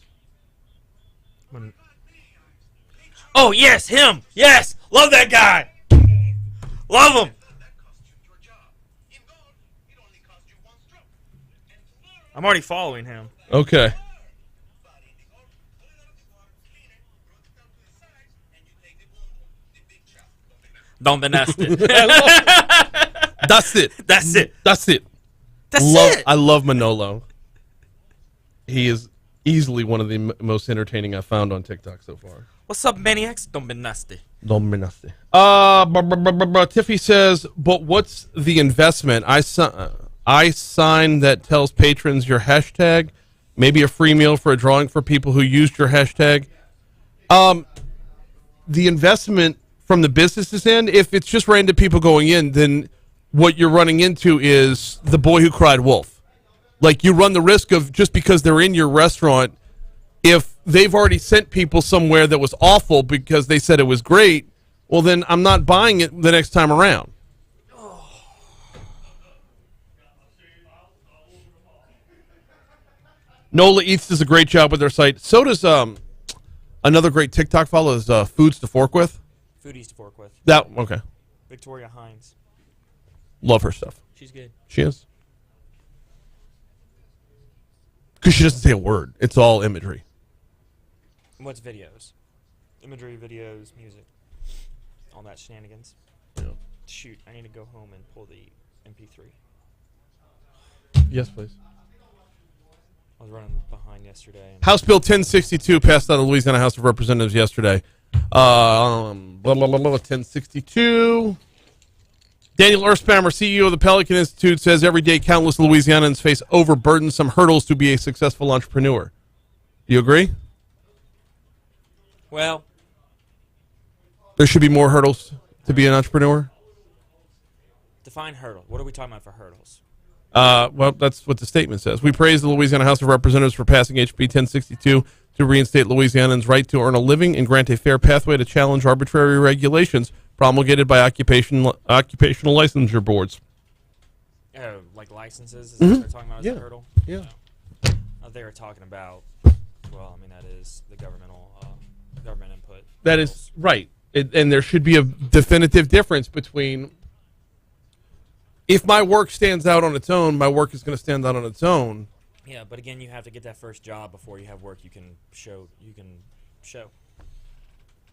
E: Oh, yes, him. Yes. Love that guy. Love him. I'm already following him.
A: Okay.
E: Don't be nasty.
A: That's it.
E: That's it.
A: That's it.
E: That's it.
A: I love Manolo. He is easily one of the most entertaining I've found on TikTok so far.
E: What's up, maniacs? Don't be nasty.
A: Don't be nasty. Tiffy says, but what's the investment? I sign that tells patrons your hashtag. Maybe a free meal for a drawing for people who used your hashtag. The investment from the business's end, if it's just random people going in, then what you're running into is the boy who cried wolf. Like, you run the risk of, just because they're in your restaurant, if they've already sent people somewhere that was awful because they said it was great, well, then I'm not buying it the next time around. Nola Eats does a great job with their site. So does another great TikTok follow is Foods to Fork With.
E: Foodies to fork with.
A: That okay.
E: Victoria Hines.
A: Love her stuff.
E: She's good.
A: She is. Because she doesn't say a word. It's all imagery.
E: And what's videos? Imagery, videos, music. All that shenanigans.
A: Yeah.
E: Shoot, I need to go home and pull the MP3.
A: Yes, please.
E: I was running behind yesterday. And
A: House Bill 1062 passed out of the Louisiana House of Representatives yesterday. 1062. Daniel Erspammer, CEO of the Pelican Institute, says every day countless Louisianans face overburdensome hurdles to be a successful entrepreneur. Do you agree?
E: well,
A: There should be more hurdles to be an entrepreneur?
E: define hurdle. What are we talking about for hurdles?
A: Well, that's what the statement says. We praise the Louisiana House of Representatives for passing HB 1062 to reinstate Louisianans' right to earn a living and grant a fair pathway to challenge arbitrary regulations promulgated by occupational licensure boards.
E: Oh, like licenses? Is that what they're talking about as
A: Yeah.
E: a hurdle?
A: Yeah.
E: They were talking about, well, I mean, that is the governmental government input.
A: That is right. And there should be a definitive difference between, if my work stands out on its own, my work is going to stand out on its own.
E: Yeah, but again, you have to get that first job before you have work you can show.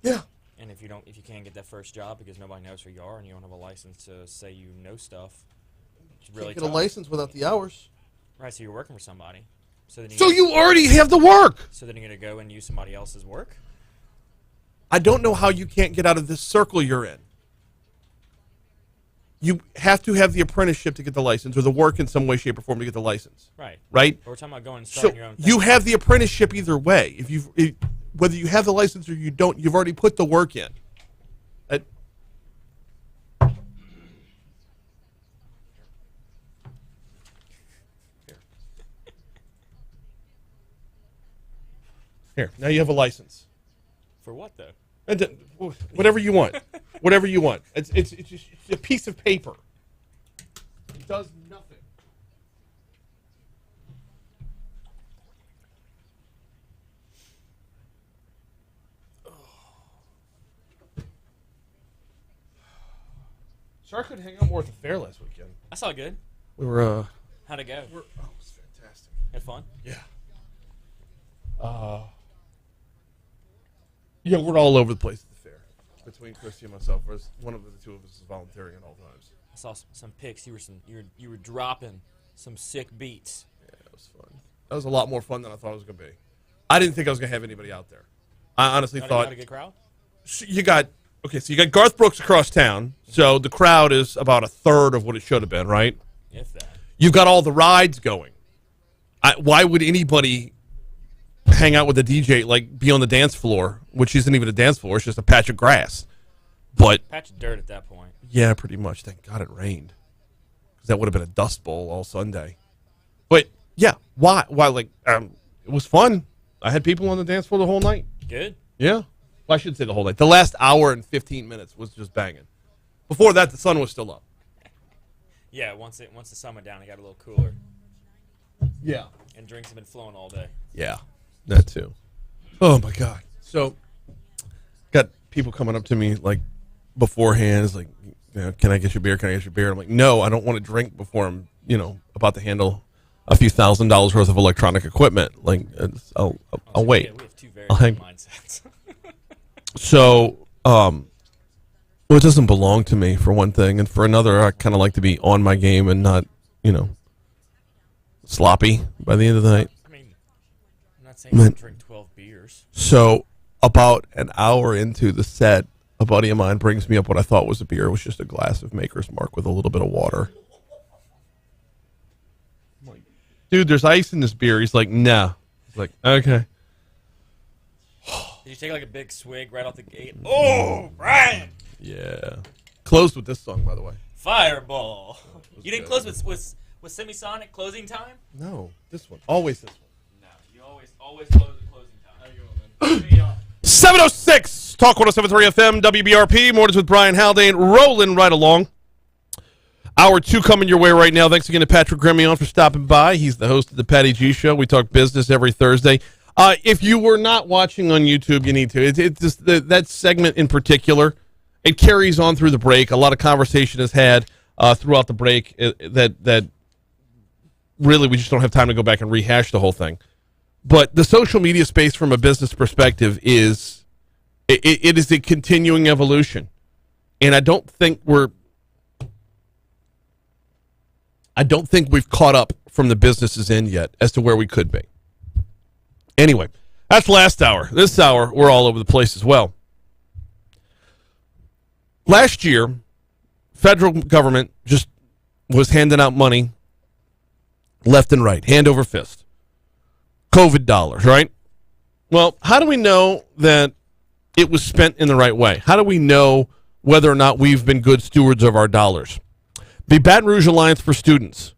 A: Yeah.
E: And if you can't get that first job because nobody knows who you are and you don't have a license to say you know stuff, it's really
A: Get a
E: tough.
A: license without the hours.
E: Right, so you're working for somebody. So then
A: So you already have the work.
E: So then you're gonna go and use somebody else's work.
A: I don't know how you can't get out of this circle you're in. You have to have the apprenticeship to get the license, or the work in some way, shape, or form to get the license.
E: Right.
A: Right?
E: But we're talking about going and
A: So
E: starting your own thing.
A: you have the apprenticeship either way. Whether you have the license or you don't, you've already put the work in. Here, now you have a license.
E: For what though?
A: Whatever you want. Whatever you want. It's just a piece of paper. It does nothing. Sorry I couldn't hang out more at the fair last weekend.
E: I saw good.
A: We were,
E: How'd it go?
A: it was fantastic.
E: Had fun?
A: Yeah. Yeah, we're all over the place at the fair. Between Christy and myself, whereas one of the two of us is volunteering at all times.
E: I saw some pics. You were dropping some sick beats.
A: Yeah, it was fun. That was a lot more fun than I thought it was going to be. I didn't think I was going to have anybody out there. I honestly
E: Not
A: thought
E: a good crowd.
A: you got Garth Brooks across town, so the crowd is about a third of what it should have been, right?
E: If that.
A: You've got all the rides going. Why would anybody hang out with a DJ, like be on the dance floor, which isn't even a dance floor, it's just a patch of grass. But
E: Patch of dirt at that point.
A: yeah, pretty much. Thank God it rained, because that would have been a dust bowl all Sunday. But yeah, why? Like, it was fun. I had people on the dance floor the whole night.
E: Good.
A: Yeah, well, I should say the whole night. The last hour and 15 minutes was just banging. Before that, the sun was still up.
E: Yeah, once the sun went down, it got a little cooler.
A: Yeah.
E: And drinks have been flowing all day.
A: Yeah, that too. Oh my God! So, got people coming up to me like beforehand. It's like, can I get you a beer? Can I get you a beer? I'm like, no, I don't want to drink before I'm, about to handle a few $1,000s worth of electronic equipment. Like, I'll wait.
E: Yeah, we have two very
A: I'll hang-
E: different mindsets.
A: So, it doesn't belong to me for one thing, and for another, I kind of like to be on my game and not, sloppy by the end of the night.
E: I mean, I'm not saying don't drink 12 beers.
A: So about an hour into the set, a buddy of mine brings me up what I thought was a beer. It was just a glass of Maker's Mark with a little bit of water. I'm like, dude, there's ice in this beer. He's like, nah. He's like, okay.
E: Did you take like a big swig right off the gate? Oh, Brian!
A: Yeah. Closed with this song, by the way.
E: Fireball. You didn't
A: good.
E: close with Semisonic closing time?
A: No, this one. Always this one.
E: No, you always close at closing time. How you going, man?
A: 706 Talk 107.3 FM WBRP. Mornings with Brian Haldane, rolling right along. Hour 2 coming your way right now. Thanks again to Patrick Gremion for stopping by. He's the host of the Patty G Show. We talk business every Thursday. If you were not watching on YouTube, you need to. It's just that segment in particular. It carries on through the break. A lot of conversation is had throughout the break that really we just don't have time to go back and rehash the whole thing. But the social media space from a business perspective is it is a continuing evolution. And I don't think we've caught up from the business's end yet as to where we could be. Anyway, that's last hour. This hour, we're all over the place as well. Last year, federal government just was handing out money left and right, hand over fist. COVID dollars, right? Well, how do we know that it was spent in the right way? How do we know whether or not we've been good stewards of our dollars? The Baton Rouge Alliance for Students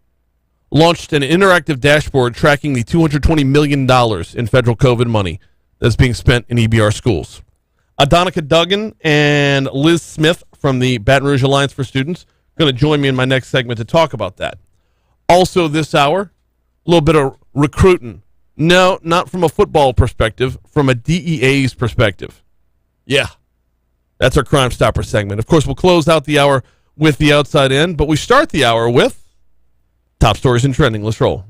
A: launched an interactive dashboard tracking the $220 million in federal COVID money that's being spent in EBR schools. Adonica Duggan and Liz Smith from the Baton Rouge Alliance for Students are going to join me in my next segment to talk about that. Also this hour, a little bit of recruiting. No, not from a football perspective, from a DEA's perspective. Yeah, that's our Crime Stopper segment. Of course, we'll close out the hour with the outside in, but we start the hour with top stories and trending. Let's roll.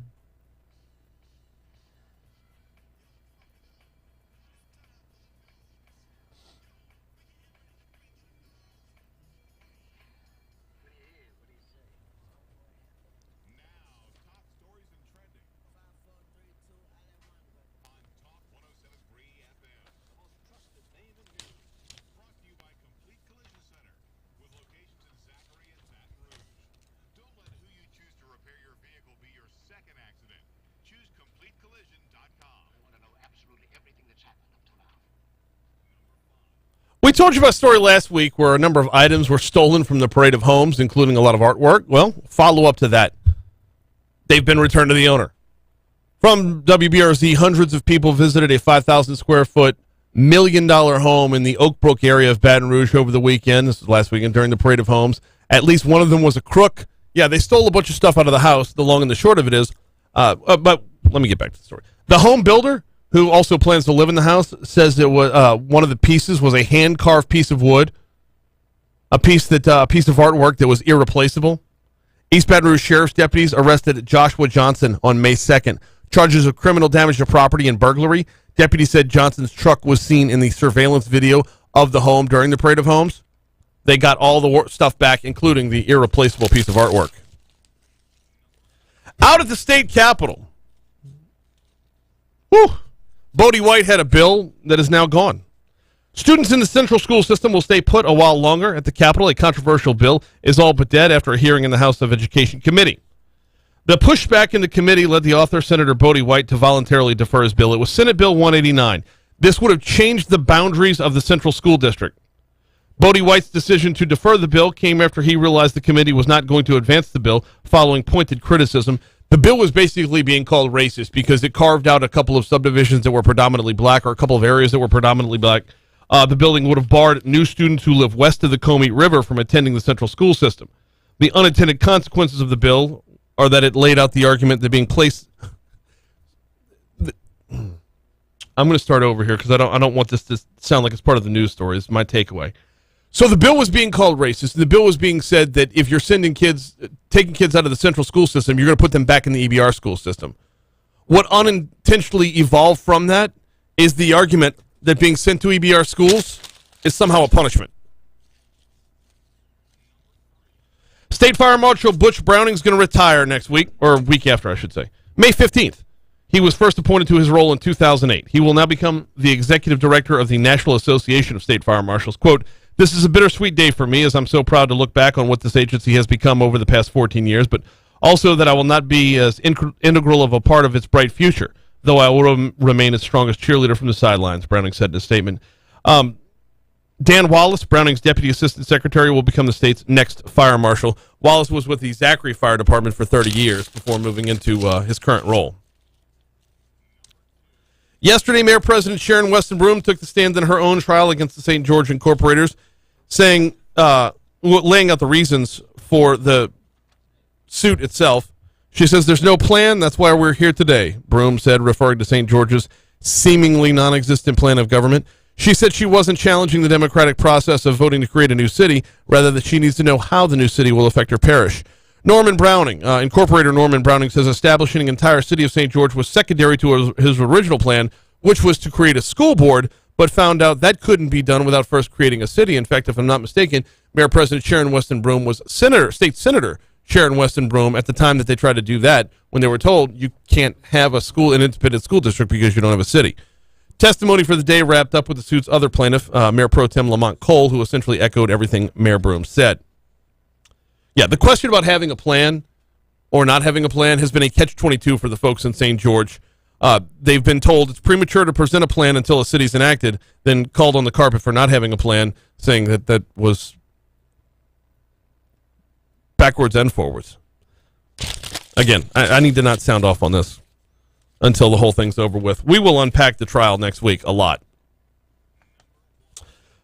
A: We told you about a story last week where a number of items were stolen from the Parade of Homes, including a lot of artwork. Well, follow up to that. They've been returned to the owner. From WBRZ, hundreds of people visited a 5,000 square foot, $1 million home in the Oak Brook area of Baton Rouge over the weekend. This was last weekend during the Parade of Homes. At least one of them was a crook. Yeah, they stole a bunch of stuff out of the house. The long and the short of it is, but let me get back to the story. The home builder, who also plans to live in the house, says it was one of the pieces was a hand-carved piece of wood, a piece of artwork that was irreplaceable. East Baton Rouge Sheriff's deputies arrested Joshua Johnson on May 2nd. Charges of criminal damage to property and burglary. Deputies said Johnson's truck was seen in the surveillance video of the home during the Parade of Homes. They got all the stuff back, including the irreplaceable piece of artwork. Out at the state capitol, Bodie White had a bill that is now gone. Students in the central school system will stay put a while longer at the Capitol. A controversial bill is all but dead after a hearing in the House of Education Committee. The pushback in the committee led the author, Senator Bodie White, to voluntarily defer his bill. It was Senate Bill 189. This would have changed the boundaries of the Central School District. Bodie White's decision to defer the bill came after he realized the committee was not going to advance the bill following pointed criticism. The bill was basically being called racist because it carved out a couple of subdivisions that were predominantly black, or a couple of areas that were predominantly black. The building would have barred new students who live west of the Comeet River from attending the central school system. The unintended consequences of the bill are that it laid out the argument that being placed... I'm going to start over here because I don't want this to sound like it's part of the news story. It's my takeaway. So the bill was being called racist. The bill was being said that if you're taking kids out of the central school system, you're going to put them back in the EBR school system. What unintentionally evolved from that is the argument that being sent to EBR schools is somehow a punishment. State Fire Marshal Butch Browning's going to retire next week, or week after, I should say. May 15th. He was first appointed to his role in 2008. He will now become the executive director of the National Association of State Fire Marshals. Quote, "This is a bittersweet day for me, as I'm so proud to look back on what this agency has become over the past 14 years, but also that I will not be as integral of a part of its bright future, though I will remain its strongest cheerleader from the sidelines," Browning said in a statement. Dan Wallace, Browning's Deputy Assistant Secretary, will become the state's next fire marshal. Wallace was with the Zachary Fire Department for 30 years before moving into his current role. Yesterday, Mayor President Sharon Weston Broome took the stand in her own trial against the St. George Incorporators, saying, laying out the reasons for the suit itself. She says, "There's no plan. That's why we're here today," Broome said, referring to St. George's seemingly non-existent plan of government. She said she wasn't challenging the democratic process of voting to create a new city, rather that she needs to know how the new city will affect her parish. Norman Browning, Incorporator Norman Browning, says establishing an entire city of St. George was secondary to his original plan, which was to create a school board, but found out that couldn't be done without first creating a city. In fact, if I'm not mistaken, Mayor President Sharon Weston Broome was State Senator Sharon Weston Broome at the time that they tried to do that, when they were told you can't have an independent school district because you don't have a city. Testimony for the day wrapped up with the suit's other plaintiff, Mayor Pro Tem Lamont Cole, who essentially echoed everything Mayor Broome said. Yeah, the question about having a plan or not having a plan has been a catch-22 for the folks in St. George. They've been told it's premature to present a plan until a city's enacted, then called on the carpet for not having a plan, saying that was backwards and forwards. Again, I need to not sound off on this until the whole thing's over with. We will unpack the trial next week a lot.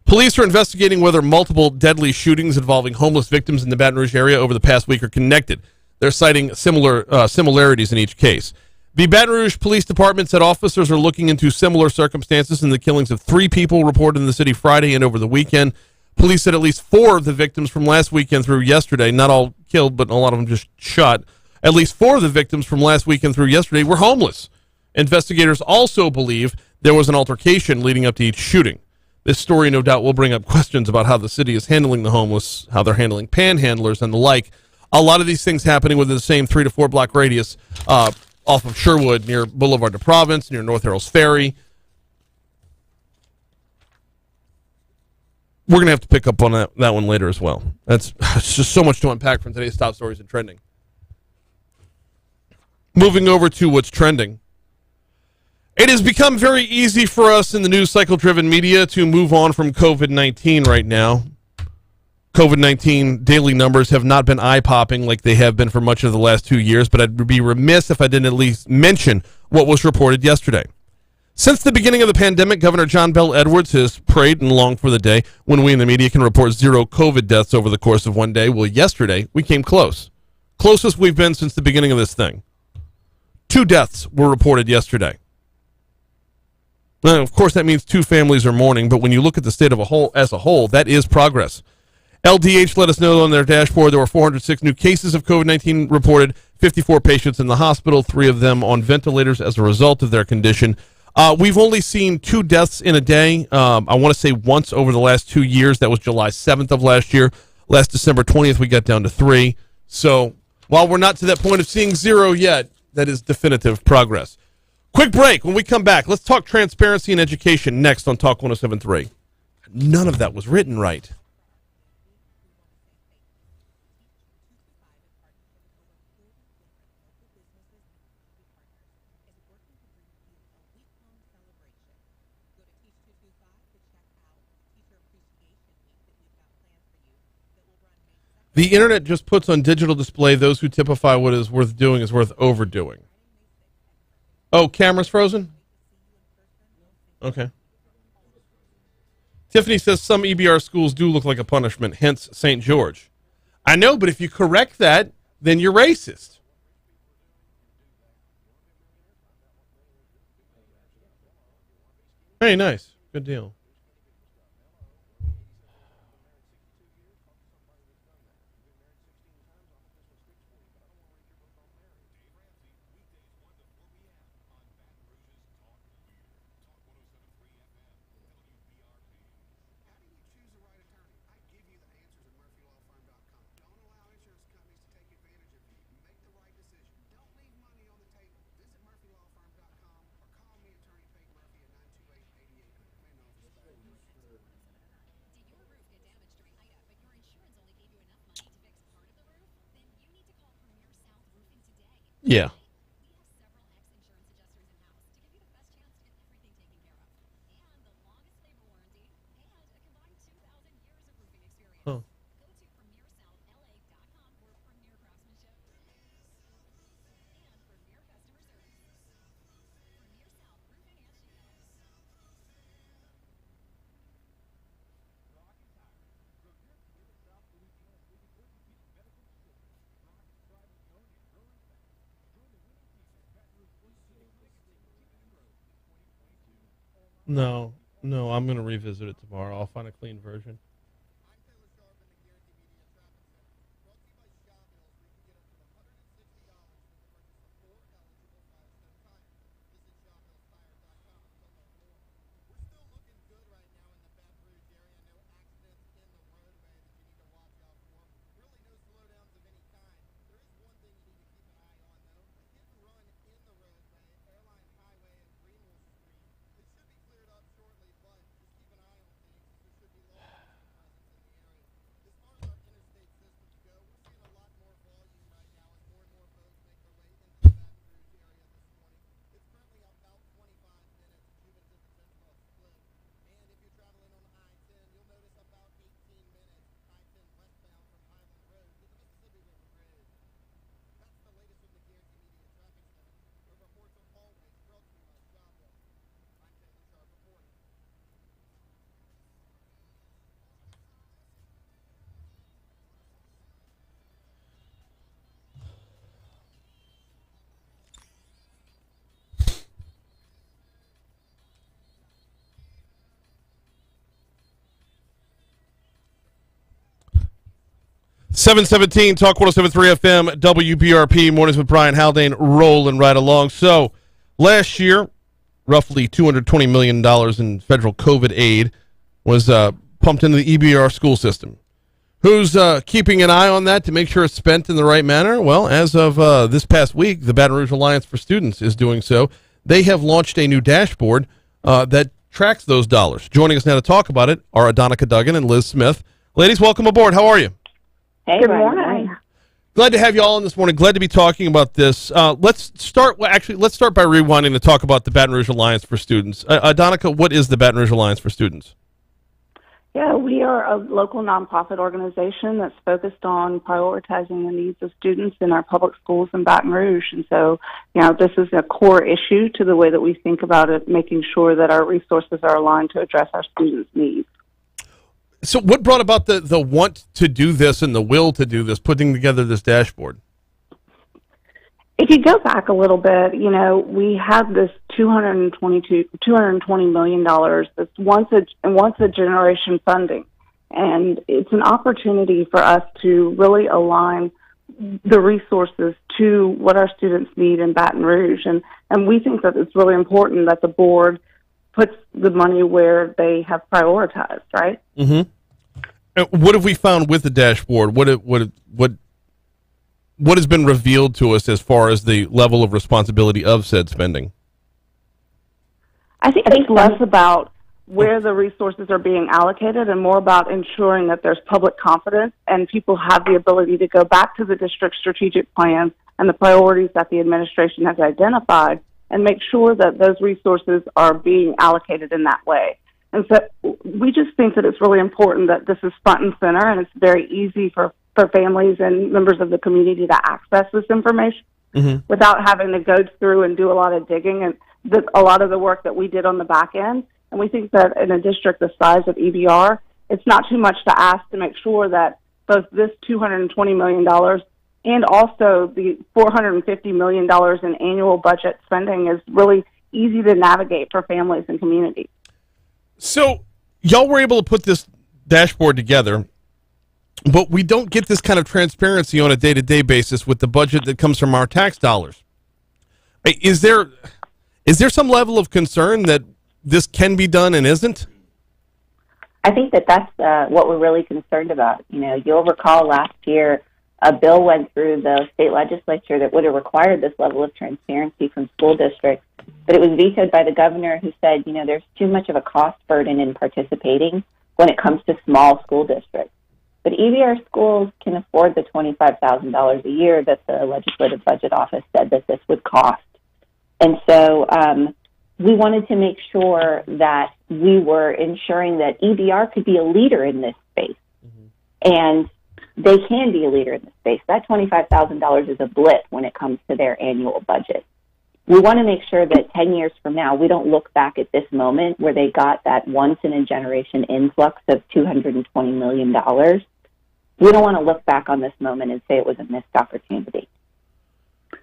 A: Police are investigating whether multiple deadly shootings involving homeless victims in the Baton Rouge area over the past week are connected. They're citing similarities in each case. The Baton Rouge Police Department said officers are looking into similar circumstances in the killings of 3 people reported in the city Friday and over the weekend. Police said at least 4 of the victims from last weekend through yesterday, not all killed, but a lot of them just shot. At least 4 of the victims from last weekend through yesterday were homeless. Investigators also believe there was an altercation leading up to each shooting. This story, no doubt, will bring up questions about how the city is handling the homeless, how they're handling panhandlers and the like. A lot of these things happening within the same 3 to 4 block radius off of Sherwood, near Boulevard de Provence, near North Harrell's Ferry. We're going to have to pick up on that one later as well. It's just so much to unpack from today's top stories and trending. Moving over to what's trending. It has become very easy for us in the news cycle-driven media to move on from COVID-19 right now. COVID-19 daily numbers have not been eye-popping like they have been for much of the last 2 years, but I'd be remiss if I didn't at least mention what was reported yesterday. Since the beginning of the pandemic, Governor John Bel Edwards has prayed and longed for the day when we in the media can report 0 COVID deaths over the course of one day. Well, yesterday, we came close. Closest we've been since the beginning of this thing. 2 deaths were reported yesterday. Now, of course, that means 2 families are mourning, but when you look at the state as a whole, that is progress. LDH let us know on their dashboard there were 406 new cases of COVID-19 reported, 54 patients in the hospital, 3 of them on ventilators as a result of their condition. We've only seen 2 deaths in a day. I want to say once over the last 2 years. That was July 7th of last year. Last December 20th, we got down to 3. So while we're not to that point of seeing 0 yet, that is definitive progress. Quick break. When we come back, let's talk transparency and education next on Talk 107.3. None of that was written right. The internet just puts on digital display those who typify what is worth doing is worth overdoing. Oh, camera's frozen? Okay. Tiffany says some EBR schools do look like a punishment, hence St. George. I know, but if you correct that, then you're racist. Hey, nice. Good deal. Yeah. Huh. No, I'm going to revisit it tomorrow. I'll find a clean version. .717 Talk 107.3 FM WBRP Mornings with Brian Haldane rolling right along. So last year, roughly $220 million in federal COVID aid was pumped into the EBR school system. Who's keeping an eye on that to make sure it's spent in the right manner? Well, as of this past week, the Baton Rouge Alliance for Students is doing so. They have launched a new dashboard that tracks those dollars. Joining us now to talk about it are Adonica Duggan and Liz Smith. Ladies, welcome aboard. How are you?
H: Hey, good morning.
A: Glad to have you all on this morning. Glad to be talking about this. Let's start by rewinding to talk about the Baton Rouge Alliance for Students. Adonica, what is the Baton Rouge Alliance for Students?
H: Yeah, we are a local nonprofit organization that's focused on prioritizing the needs of students in our public schools in Baton Rouge. And so, this is a core issue to the way that we think about it, making sure that our resources are aligned to address our students' needs.
A: So what brought about the want to do this and the will to do this, putting together this dashboard?
H: If you go back a little bit, we have this $220 million that's once a generation funding. And it's an opportunity for us to really align the resources to what our students need in Baton Rouge. And we think that it's really important that the board puts the money where they have prioritized, right?
A: Mm-hmm. What have we found with the dashboard? What has been revealed to us as far as the level of responsibility of said spending?
H: I think it's less about where the resources are being allocated and more about ensuring that there's public confidence and people have the ability to go back to the district strategic plans and the priorities that the administration has identified and make sure that those resources are being allocated in that way. And so we just think that it's really important that this is front and center, and it's very easy for for families and members of the community to access this information without having to go through and do a lot of digging and a lot of the work that we did on the back end. And we think that in a district the size of EBR, it's not too much to ask to make sure that both this $220 million and also the $450 million in annual budget spending is really easy to navigate for families and communities.
A: So y'all were able to put this dashboard together, but we don't get this kind of transparency on a day-to-day basis with the budget that comes from our tax dollars. Is there some level of concern that this can be done and isn't?
I: I think that's what we're really concerned about. You know, you'll recall last year a bill went through the state legislature that would have required this level of transparency from school districts, but it was vetoed by the governor, who said, you know, there's too much of a cost burden in participating when it comes to small school districts. But EBR schools can afford the $25,000 a year that the Legislative Budget Office said that this would cost. And so we wanted to make sure that we were ensuring that EBR could be a leader in this space. And they can be a leader in this space. That $25,000 is a blip when it comes to their annual budget. We want to make sure that 10 years from now, we don't look back at this moment where they got that once-in-a-generation influx of $220 million. We don't want to look back on this moment and say it was a missed opportunity.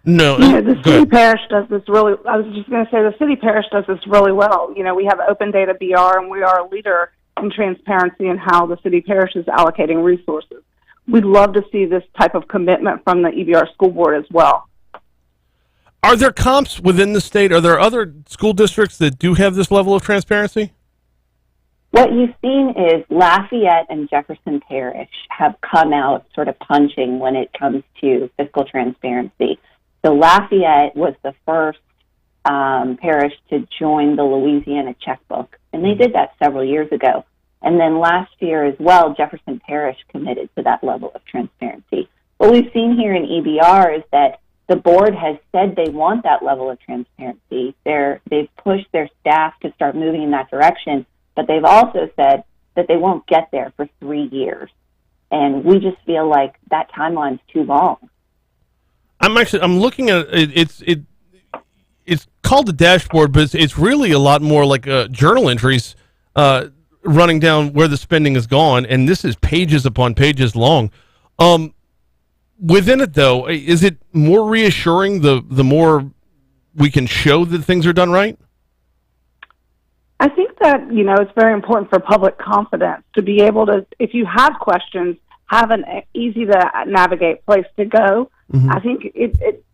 A: No,
H: you know, the city parish does this really. I was just going to say the city parish does this really well. You know, we have Open Data BR, and we are a leader in transparency in how the city parish is allocating resources. We'd love to see this type of commitment from the EBR school board as well.
A: Are there comps within the state? Are there other school districts that do have this level of transparency?
I: What you've seen is Lafayette and Jefferson Parish have come out sort of punching when it comes to fiscal transparency. So Lafayette was the first parish to join the Louisiana checkbook, and they did that several years ago. And then last year as well, Jefferson Parish committed to that level of transparency. What we've seen here in EBR is that the board has said they want that level of transparency. They've pushed their staff to start moving in that direction, but they've also said that they won't get there for 3 years. And we just feel like that timeline's too long.
A: I'm looking at it. It's called the dashboard, but it's really a lot more like journal entries running down where the spending has gone, and this is pages upon pages long. Within it, though, is it more reassuring the more we can show that things are done right?
H: I think that, you know, it's very important for public confidence to be able to, if you have questions, have an easy to navigate place to go. I think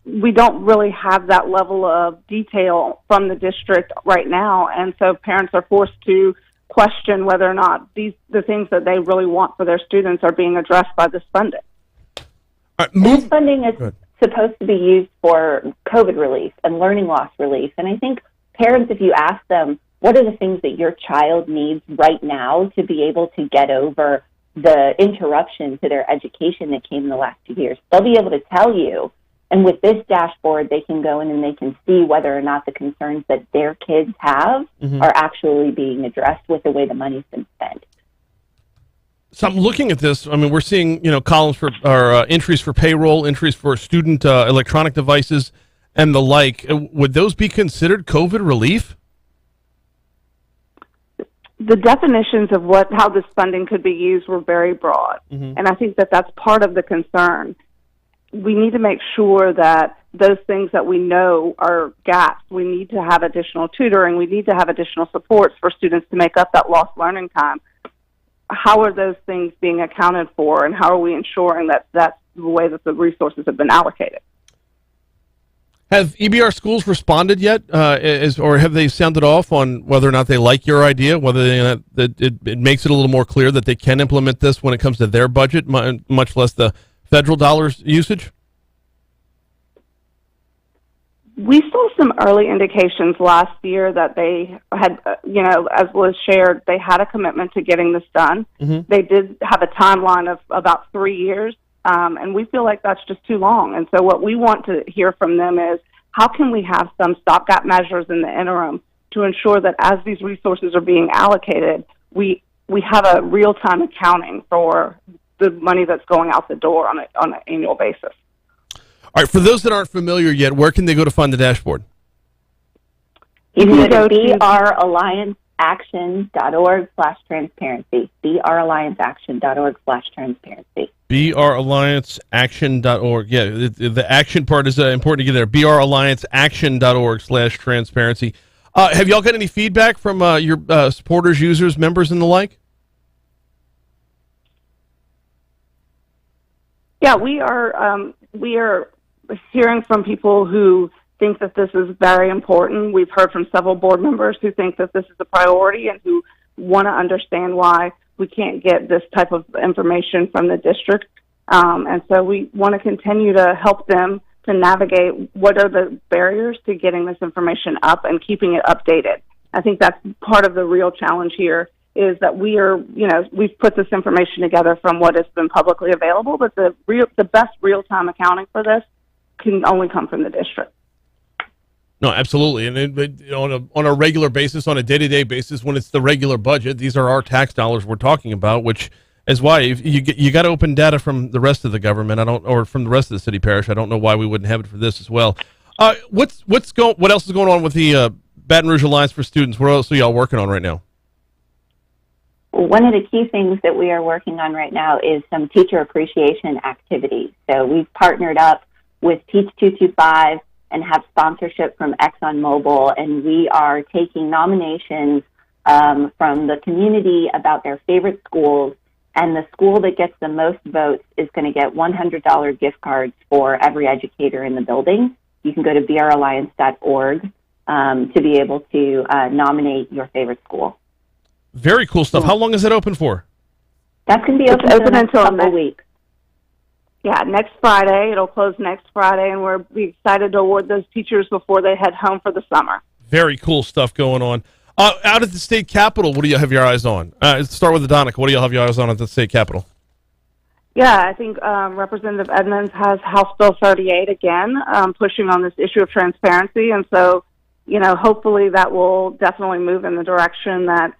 H: we don't really have that level of detail from the district right now, and so parents are forced to question whether or not the things that they really want for their students are being addressed by this funding.
I: This funding is supposed to be used for COVID relief and learning loss relief, and I think parents, if you ask them, what are the things that your child needs right now to be able to get over the interruption to their education that came in the last 2 years, they'll be able to tell you. And with this dashboard, they can go in and they can see whether or not the concerns that their kids have are actually being addressed with the way the money's been spent.
A: So I'm looking at this. I mean, we're seeing, you know, columns for or entries for payroll, entries for student electronic devices, and the like. Would those be considered COVID relief?
H: The definitions of how this funding could be used were very broad, and I think that that's part of the concern. We need to make sure that those things that we know are gaps, we need to have additional tutoring, we need to have additional supports for students to make up that lost learning time. How are those things being accounted for, and how are we ensuring that that's the way that the resources have been allocated?
A: Have EBR schools responded yet, or have they sounded off on whether or not they like your idea, whether it makes it a little more clear that they can implement this when it comes to their budget, much less the federal dollars usage?
H: We saw some early indications last year that they had, you know, as was shared, they had a commitment to getting this done. They did have a timeline of about 3 years. And we feel like that's just too long. And so what we want to hear from them is, how can we have some stopgap measures in the interim to ensure that as these resources are being allocated, we have a real-time accounting for the money that's going out the door on an annual basis.
A: All right, for those that aren't familiar yet, where can they go to find the dashboard?
I: You can go to
H: to-
I: brallianceaction.org/transparency. brallianceaction.org/transparency.
A: brallianceaction.org. Yeah, the action part is important to get there. brallianceaction.org/transparency. Have y'all got any feedback from your supporters, users, members, and the like?
H: Yeah, we are hearing from people who think that this is very important. We've heard from several board members who think that this is a priority and who want to understand why we can't get this type of information from the district. And so we want to continue to help them to navigate what are the barriers to getting this information up and keeping it updated. I think that's part of the real challenge here is that we've put this information together from what has been publicly available, but the best real-time accounting for this can only come from the district.
A: No, absolutely. And on a regular basis, on a day-to-day basis, when it's the regular budget, these are our tax dollars we're talking about, which is why you got to open data from the rest of the government. Or from the rest of the city parish. I don't know why we wouldn't have it for this as well. What else is going on with the Baton Rouge Alliance for Students? What else are y'all working on right now?
I: One of the key things that we are working on right now is some teacher appreciation activities. So we've partnered up with Teach 225 and have sponsorship from ExxonMobil, and we are taking nominations from the community about their favorite schools, and the school that gets the most votes is going to get $100 gift cards for every educator in the building. You can go to bralliance.org to be able to nominate your favorite school.
A: Very cool stuff. How long is it open for?
I: That's going to be open until a couple weeks.
H: Yeah, next Friday. It'll close next Friday, and we're excited to award those teachers before they head home for the summer.
A: Very cool stuff going on. Out at the state capitol, what do you have your eyes on? Let's start with Adonica. What do you have your eyes on at the state capitol?
H: Yeah, I think Representative Edmonds has House Bill 38 again, pushing on this issue of transparency. And so, hopefully that will definitely move in the direction that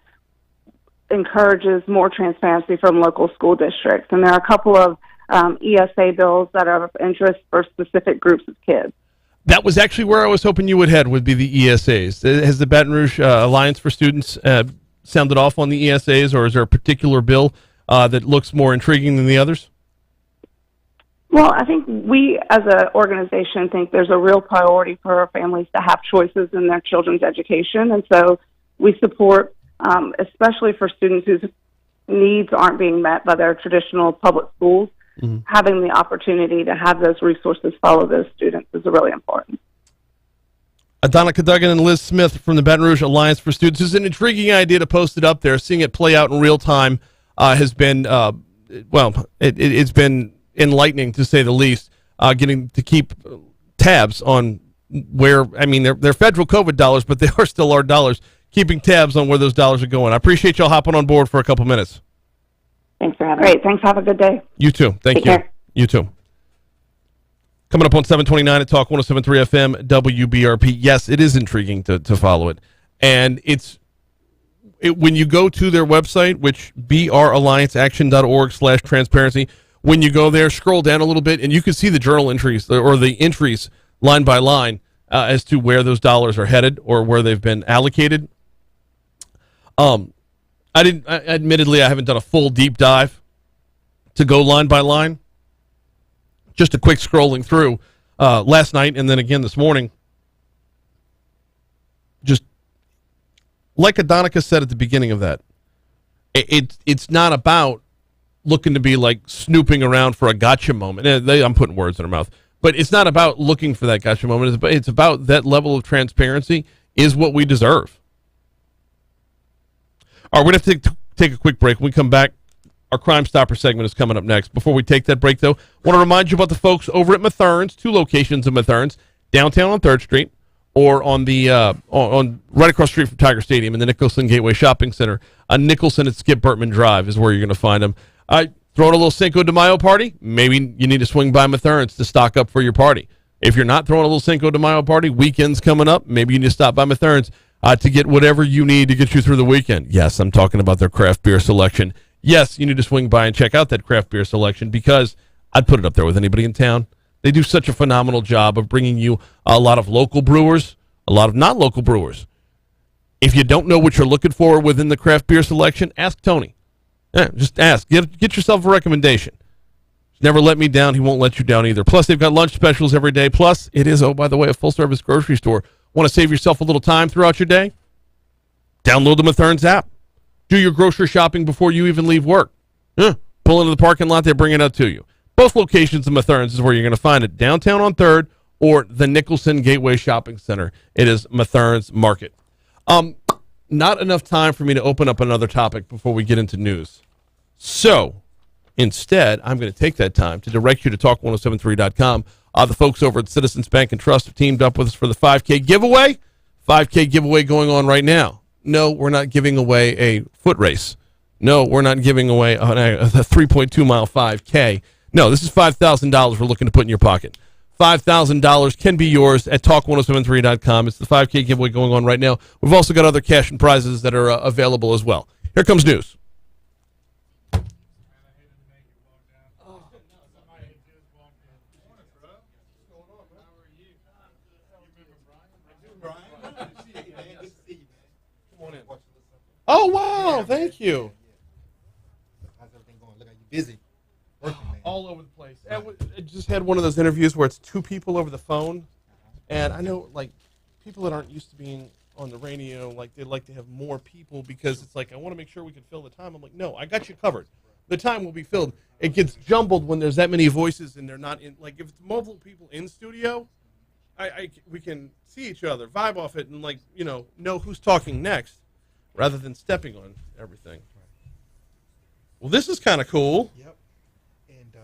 H: encourages more transparency from local school districts. And there are a couple of ESA bills that are of interest for specific groups of kids.
A: That was actually where I was hoping you would be the ESAs. Has the Baton Rouge Alliance for Students sounded off on the ESAs, or is there a particular bill that looks more intriguing than the others?
H: Well, I think we as an organization think there's a real priority for families to have choices in their children's education. And so we support, especially for students whose needs aren't being met by their traditional public schools, having the opportunity to have those resources follow those students is really important.
A: Adonica Duggan and Liz Smith from the Baton Rouge Alliance for Students. It's an intriguing idea to post it up there. Seeing it play out in real time has been, it's been enlightening to say the least. Getting to keep tabs on where, they're federal COVID dollars, but they are still our dollars. Keeping tabs on where those dollars are going. I appreciate y'all hopping on board for a couple minutes.
I: Thanks for having me.
H: Great. Thanks. Have a good day.
A: You too. Thank you.
I: Care.
A: You too. Coming up on 729 at Talk 107.3 FM WBRP. Yes, it is intriguing to follow it. And when you go to their website, which brallianceaction.org/transparency, when you go there, scroll down a little bit, and you can see the journal entries or the entries line by line as to where those dollars are headed or where they've been allocated. Admittedly, I haven't done a full deep dive to go line by line. Just a quick scrolling through last night and then again this morning. Just like Adonica said at the beginning of that, it's not about looking to be like snooping around for a gotcha moment. I'm putting words in her mouth. But it's not about looking for that gotcha moment. It's about that level of transparency is what we deserve. All right, we're going to have to take a quick break. When we come back, our Crime Stopper segment is coming up next. Before we take that break, though, I want to remind you about the folks over at Mathern's, 2 locations of Mathern's, downtown on 3rd Street, or on the on right across the street from Tiger Stadium in the Nicholson Gateway Shopping Center. Nicholson at Skip Burtman Drive is where you're going to find them. Throwing a little Cinco de Mayo party? Maybe you need to swing by Mathern's to stock up for your party. If you're not throwing a little Cinco de Mayo party, weekend's coming up, maybe you need to stop by Mathern's to get whatever you need to get you through the weekend. Yes, I'm talking about their craft beer selection. yes, you need to swing by and check out that craft beer selection because I'd put it up there with anybody in town. They do such a phenomenal job of bringing you a lot of local brewers, a lot of non-local brewers. If you don't know what you're looking for within the craft beer selection, ask Tony. Yeah, just ask. Get yourself a recommendation. He's never let me down. He won't let you down either. Plus, they've got lunch specials every day. Plus, it is, oh, by the way, a full-service grocery store. Want to save yourself a little time throughout your day? Download the Mathern's app. Do your grocery shopping before you even leave work. Pull into the parking lot, they bring it out to you. Both locations of Mathern's is where you're going to find it, downtown on 3rd or the Nicholson Gateway Shopping Center. It is Mathern's Market. Not enough time for me to open up another topic before we get into news. So, instead, I'm going to take that time to direct you to talk1073.com. The folks over at Citizens Bank and Trust have teamed up with us for the 5K giveaway. 5K giveaway going on right now. No, we're not giving away a foot race. No, we're not giving away a 3.2 mile 5K. No, this is $5,000 we're looking to put in your pocket. $5,000 can be yours at talk1073.com. It's the 5K giveaway going on right now. We've also got other cash and prizes that are available as well. Here comes news. Oh, wow. Thank you.
J: How's everything going? Look like you're busy. Working, man.
A: All over the place. I just had one of those interviews where it's two people over the phone. And I know, like, people that aren't used to being on the radio, like, they like to have more people because it's like, I want to make sure we can fill the time. I'm like, no, I got you covered. The time will be filled. It gets jumbled when there's that many voices and they're not in. Like, if it's multiple people in studio, we can see each other, vibe off it, and, like, know who's talking next rather than stepping on everything. Well, this is kind of cool.
J: Yep. And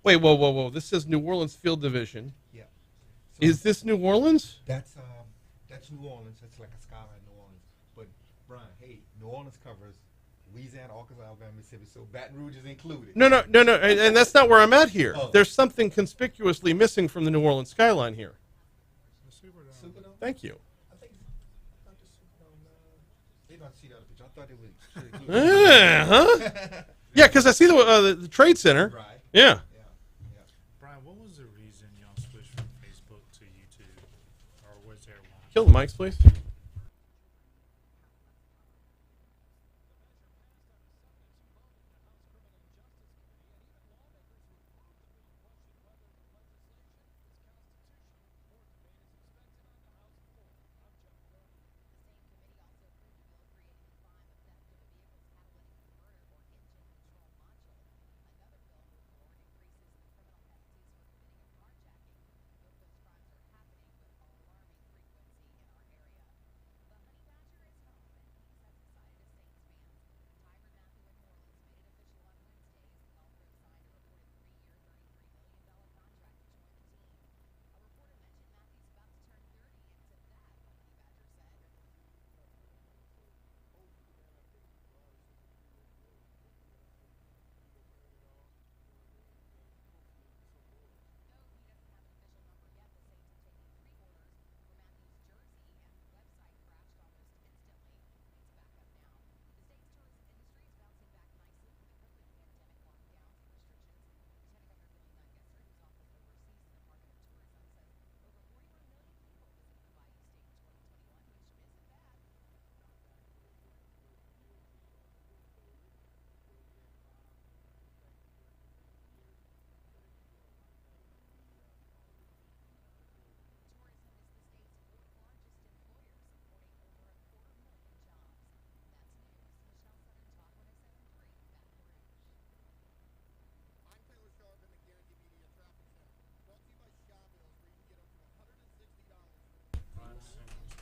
A: wait, whoa! This says New Orleans Field Division.
J: Yeah. So
A: Is this New Orleans?
J: that's New Orleans. That's like a skyline New Orleans. But Brian, hey, New Orleans covers Louisiana, Arkansas, Alabama, Mississippi. So Baton Rouge is included.
A: No, and that's not where I'm at here.
J: Oh.
A: There's something conspicuously missing from the New Orleans skyline here.
J: Superdome?
A: Thank you.
J: I think not the Superdome. They don't see the other picture. I thought they would.
A: Huh? Yeah, because I see the Trade Center.
J: Right.
A: Yeah.
F: Brian, what was the reason y'all switched from Facebook to YouTube? Or was there one?
A: Kill the mics, please.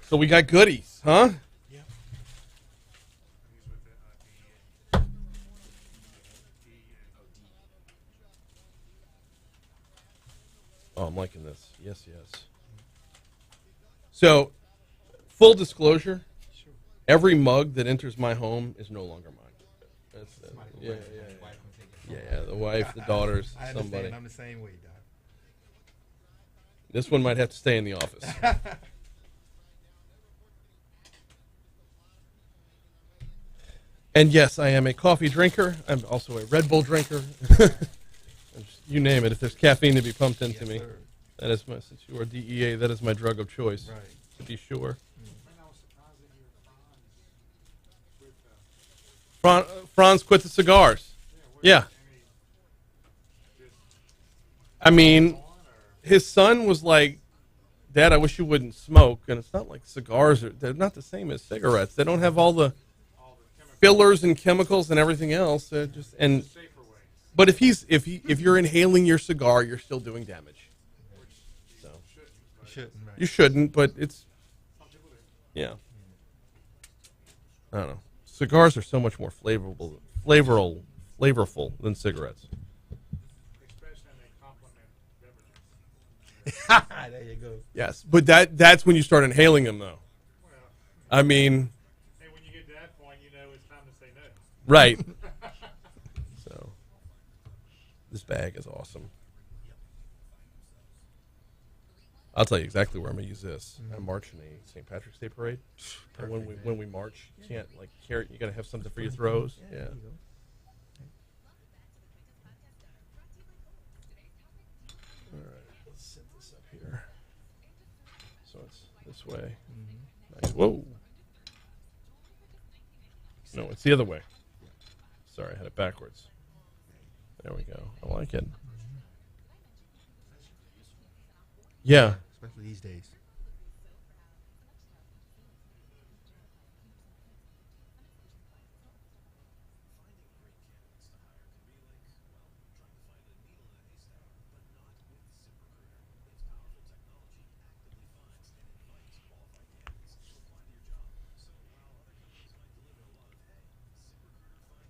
A: So we got goodies, huh?
F: Yep.
A: Oh, I'm liking this. Yes. So, full disclosure, every mug that enters my home is no longer mine. That's, yeah, the wife, the daughters,
J: I understand.
A: somebody.
J: I'm the same way, Doc.
A: This one might have to stay in the office. And yes, I am a coffee drinker. I'm also a Red Bull drinker. You name it. If there's caffeine to be pumped into me, that is my, since you are DEA, that is my drug of choice, to be sure. Franz quit the cigars. Yeah. I mean, his son was like, Dad, I wish you wouldn't smoke. And it's not like cigars, they're not the same as cigarettes. They don't have all the fillers and chemicals and everything else. But if you're inhaling your cigar, you're still doing damage. So you shouldn't, but it's yeah. I don't know. Cigars are so much more flavorful than cigarettes.
J: There you go.
A: Yes, but that's when you start inhaling them, though. I mean,
F: when you get to that point, you know it's time to say no.
A: Right. So, this bag is awesome. I'll tell you exactly where I'm gonna use this. I'm marching a St. Patrick's Day parade. And when we march, you can't like carry. You gotta have something for your throws. Yeah. All right, let's set this up here. So it's this way. Nice. Whoa. No, it's the other way. Sorry, I had it backwards. There we go. I like it. Yeah.
J: Especially these days.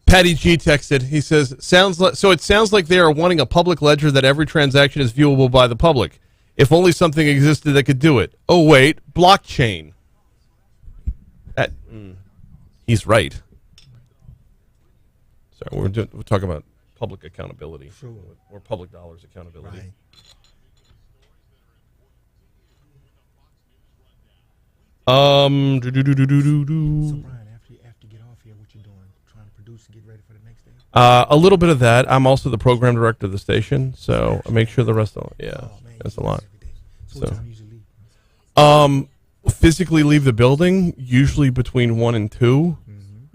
A: Patty G texted. He says, it sounds like they are wanting a public ledger that every transaction is viewable by the public. If only something existed that could do it. Oh, wait, blockchain. He's right. Sorry, we're talking about public accountability.
J: Sure.
A: Or public dollars accountability.
J: Right.
A: So,
J: Brian, after you get off here, what you doing? Trying to produce and get ready for the next day?
A: A little bit of that. I'm also the program director of the station, so I make sure the rest of that's a lot.
J: So what time you usually leave?
A: Physically leave the building usually between 1 and 2.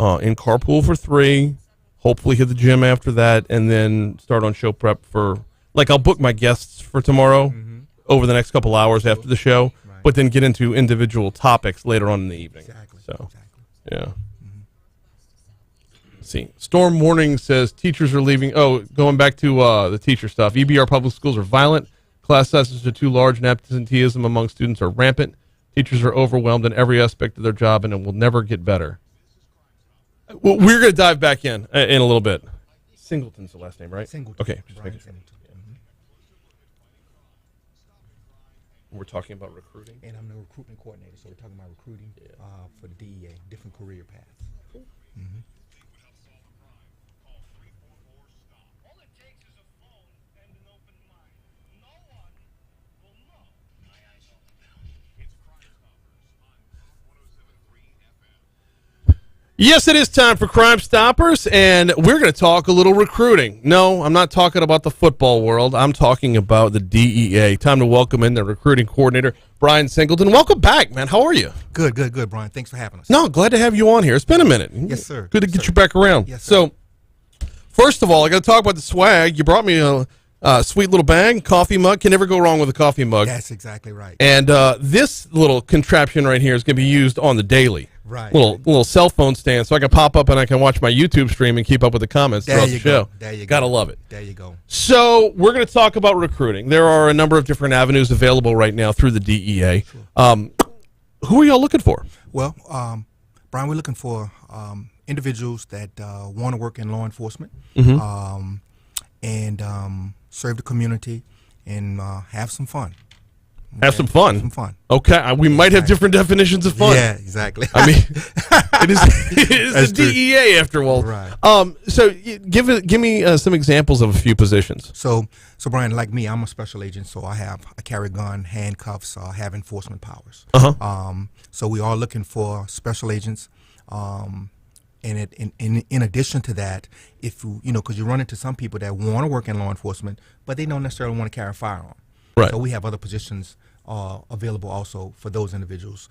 A: In carpool for 3. Hopefully hit the gym after that, and then start on show prep for I'll book my guests for tomorrow over the next couple hours after the show, but then get into individual topics later on in the evening.
J: Exactly.
A: So, yeah. Let's see, Storm Warning says teachers are leaving. Oh, going back to the teacher stuff. EBR public schools are violent. Class sizes are too large, and absenteeism among students are rampant. Teachers are overwhelmed in every aspect of their job, and it will never get better. Well, we're going to dive back in a little bit. Singleton's the last name, right?
J: Singleton.
A: Okay. Just
J: Brian
A: making sure.
J: Singleton.
A: We're talking about recruiting.
J: And I'm the recruitment coordinator, so we're talking about recruiting for the DEA, different career paths.
A: Yes, it is time for Crimestoppers, and we're going to talk a little recruiting. No, I'm not talking about the football world. I'm talking about the DEA. Time to welcome in the recruiting coordinator, Brian Singleton. Welcome back, man. How are you?
J: Good, Brian. Thanks for having us.
A: No, glad to have you on here. It's been a minute.
J: Yes, sir.
A: Good to get you back around.
J: Yes, sir.
A: So, first of all, I got to talk about the swag. You brought me a sweet little bag, coffee mug. Can never go wrong with a coffee mug.
J: That's exactly right.
A: And this little contraption right here is going to be used on the daily.
J: Right.
A: Little cell phone stand, so I can pop up and I can watch my YouTube stream and keep up with the comments throughout the show.
J: There you go.
A: Gotta love it.
J: There you go.
A: So we're going to talk about recruiting. There are a number of different avenues available right now through the DEA. Sure. Who are y'all looking for?
J: Well, Brian, we're looking for individuals that want to work in law enforcement and serve the community and have some fun.
A: Have some fun.
J: Have some fun.
A: Okay, we might have different definitions of fun.
J: Yeah, exactly.
A: I mean, it is the DEA after all.
J: Right.
A: So give me some examples of a few positions.
J: So Brian, like me, I'm a special agent, so I carry a gun, handcuffs, have enforcement powers. So we are looking for special agents, and in addition to that, if because you run into some people that want to work in law enforcement, but they don't necessarily want to carry a firearm.
A: Right.
J: So we have other positions available also for those individuals.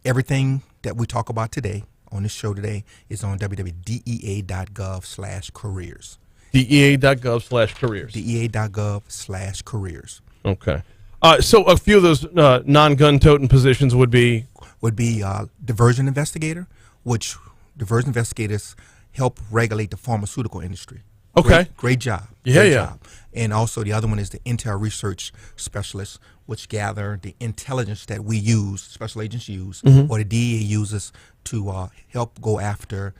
J: Everything that we talk about today on this show today is on www.dea.gov/careers.
A: DEA.gov/careers.
J: DEA.gov/careers.
A: Okay. So a few of those non-gun toting positions would be
J: diversion investigator, which diversion investigators help regulate the pharmaceutical industry.
A: Okay.
J: Great job.
A: Yeah,
J: Great
A: yeah.
J: job. And also the other one is the intel research specialist, which gather the intelligence that we use, special agents use, or the DEA uses to help go after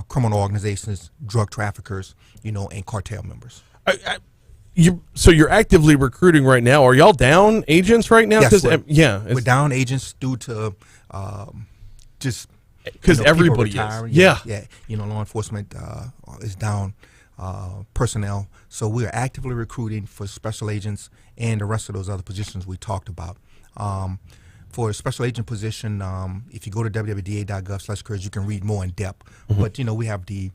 J: criminal organizations, drug traffickers, and cartel members.
A: So you're actively recruiting right now. Are y'all down agents right now?
J: Yes,
A: We're
J: we're down agents due to just
A: because everybody
J: people retiring.
A: is. Yeah.
J: Law enforcement is down personnel. So we are actively recruiting for special agents and the rest of those other positions we talked about. For a special agent position, if you go to www.da.gov/careers, you can read more in depth. But we have the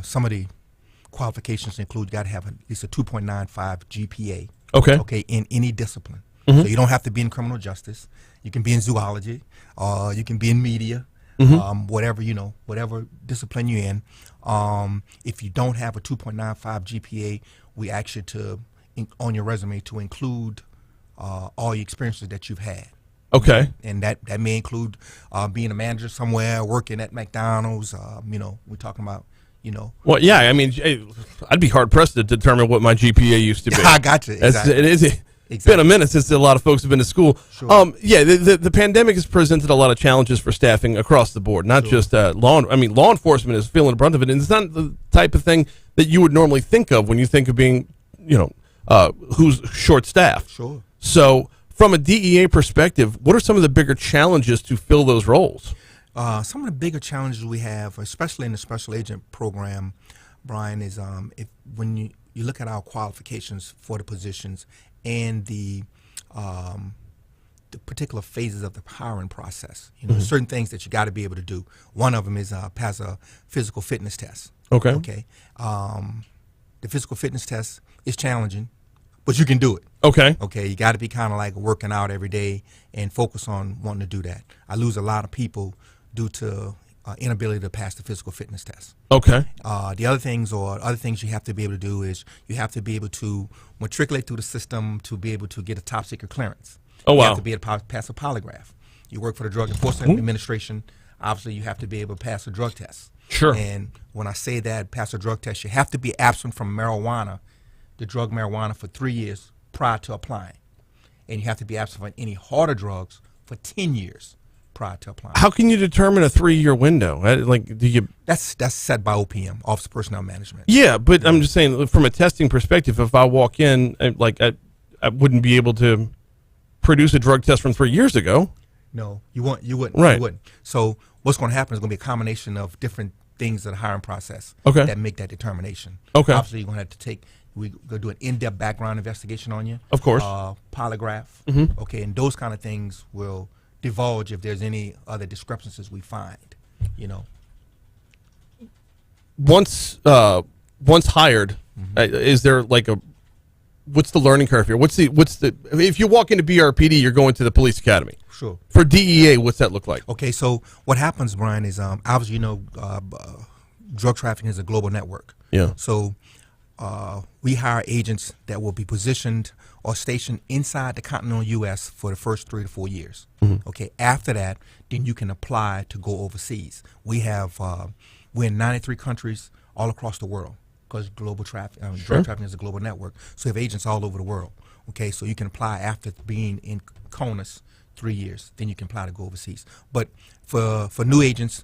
J: some of the qualifications include got to have at least a 2.95 GPA. Okay, in any discipline. So you don't have to be in criminal justice. You can be in zoology, you can be in media, whatever whatever discipline you're in. If you don't have a 2.95 GPA, we ask you to on your resume to include all your experiences that you've had.
A: Okay.
J: And that may include being a manager somewhere, working at McDonald's. We're talking about.
A: Well, yeah. I mean, I'd be hard pressed to determine what my GPA used to be.
J: I got you. Exactly.
A: It is. It's been a minute since a lot of folks have been to school.
J: Sure.
A: Yeah, the pandemic has presented a lot of challenges for staffing across the board, not just law. I mean, law enforcement is feeling the brunt of it, and it's not the type of thing that you would normally think of when you think of being, who's short-staffed.
J: Sure.
A: So, from a DEA perspective, what are some of the bigger challenges to fill those roles?
J: Some of the bigger challenges we have, especially in the special agent program, Brian, is when you look at our qualifications for the positions and the particular phases of the hiring process. Certain things that you got to be able to do. One of them is pass a physical fitness test.
A: Okay.
J: Okay. The physical fitness test is challenging, but you can do it.
A: Okay.
J: Okay. You got to be kind of like working out every day and focus on wanting to do that. I lose a lot of people due to inability to pass the physical fitness test.
A: Okay.
J: The other things you have to be able to do is you have to be able to matriculate through the system to be able to get a top secret clearance.
A: Oh, wow.
J: You have to be able to pass a polygraph. You work for the Drug Enforcement Administration. Obviously, you have to be able to pass a drug test.
A: Sure.
J: And when I say that, pass a drug test, you have to be absent from marijuana, the drug marijuana, for 3 years prior to applying. And you have to be absent from any harder drugs for 10 years prior to applying.
A: How can you determine a 3-year window?
J: That's set by OPM, Office of Personnel Management.
A: Yeah, but I'm just saying from a testing perspective, if I walk in, I wouldn't be able to produce a drug test from 3 years ago.
J: No, you wouldn't.
A: Right.
J: You wouldn't. So what's going to happen is going to be a combination of different things in the hiring process that make that determination.
A: Okay.
J: Obviously, you're going to have to we're going to do an in-depth background investigation on you.
A: Of course.
J: Polygraph. Okay, and those kind of things will divulge if there's any other discrepancies we find,
A: Once hired, is there what's the learning curve here? If you walk into BRPD, you're going to the police academy.
J: Sure.
A: For DEA, what's that look like?
J: Okay, so what happens, Brian, is obviously drug trafficking is a global network.
A: Yeah.
J: So we hire agents that will be positioned or stationed inside the continental U.S. for the first 3 to 4 years. Okay, after that, then you can apply to go overseas. We're in 93 countries all across the world because drug trafficking is a global network. So we have agents all over the world. Okay, so you can apply after being in CONUS 3 years, then you can apply to go overseas. But for new agents,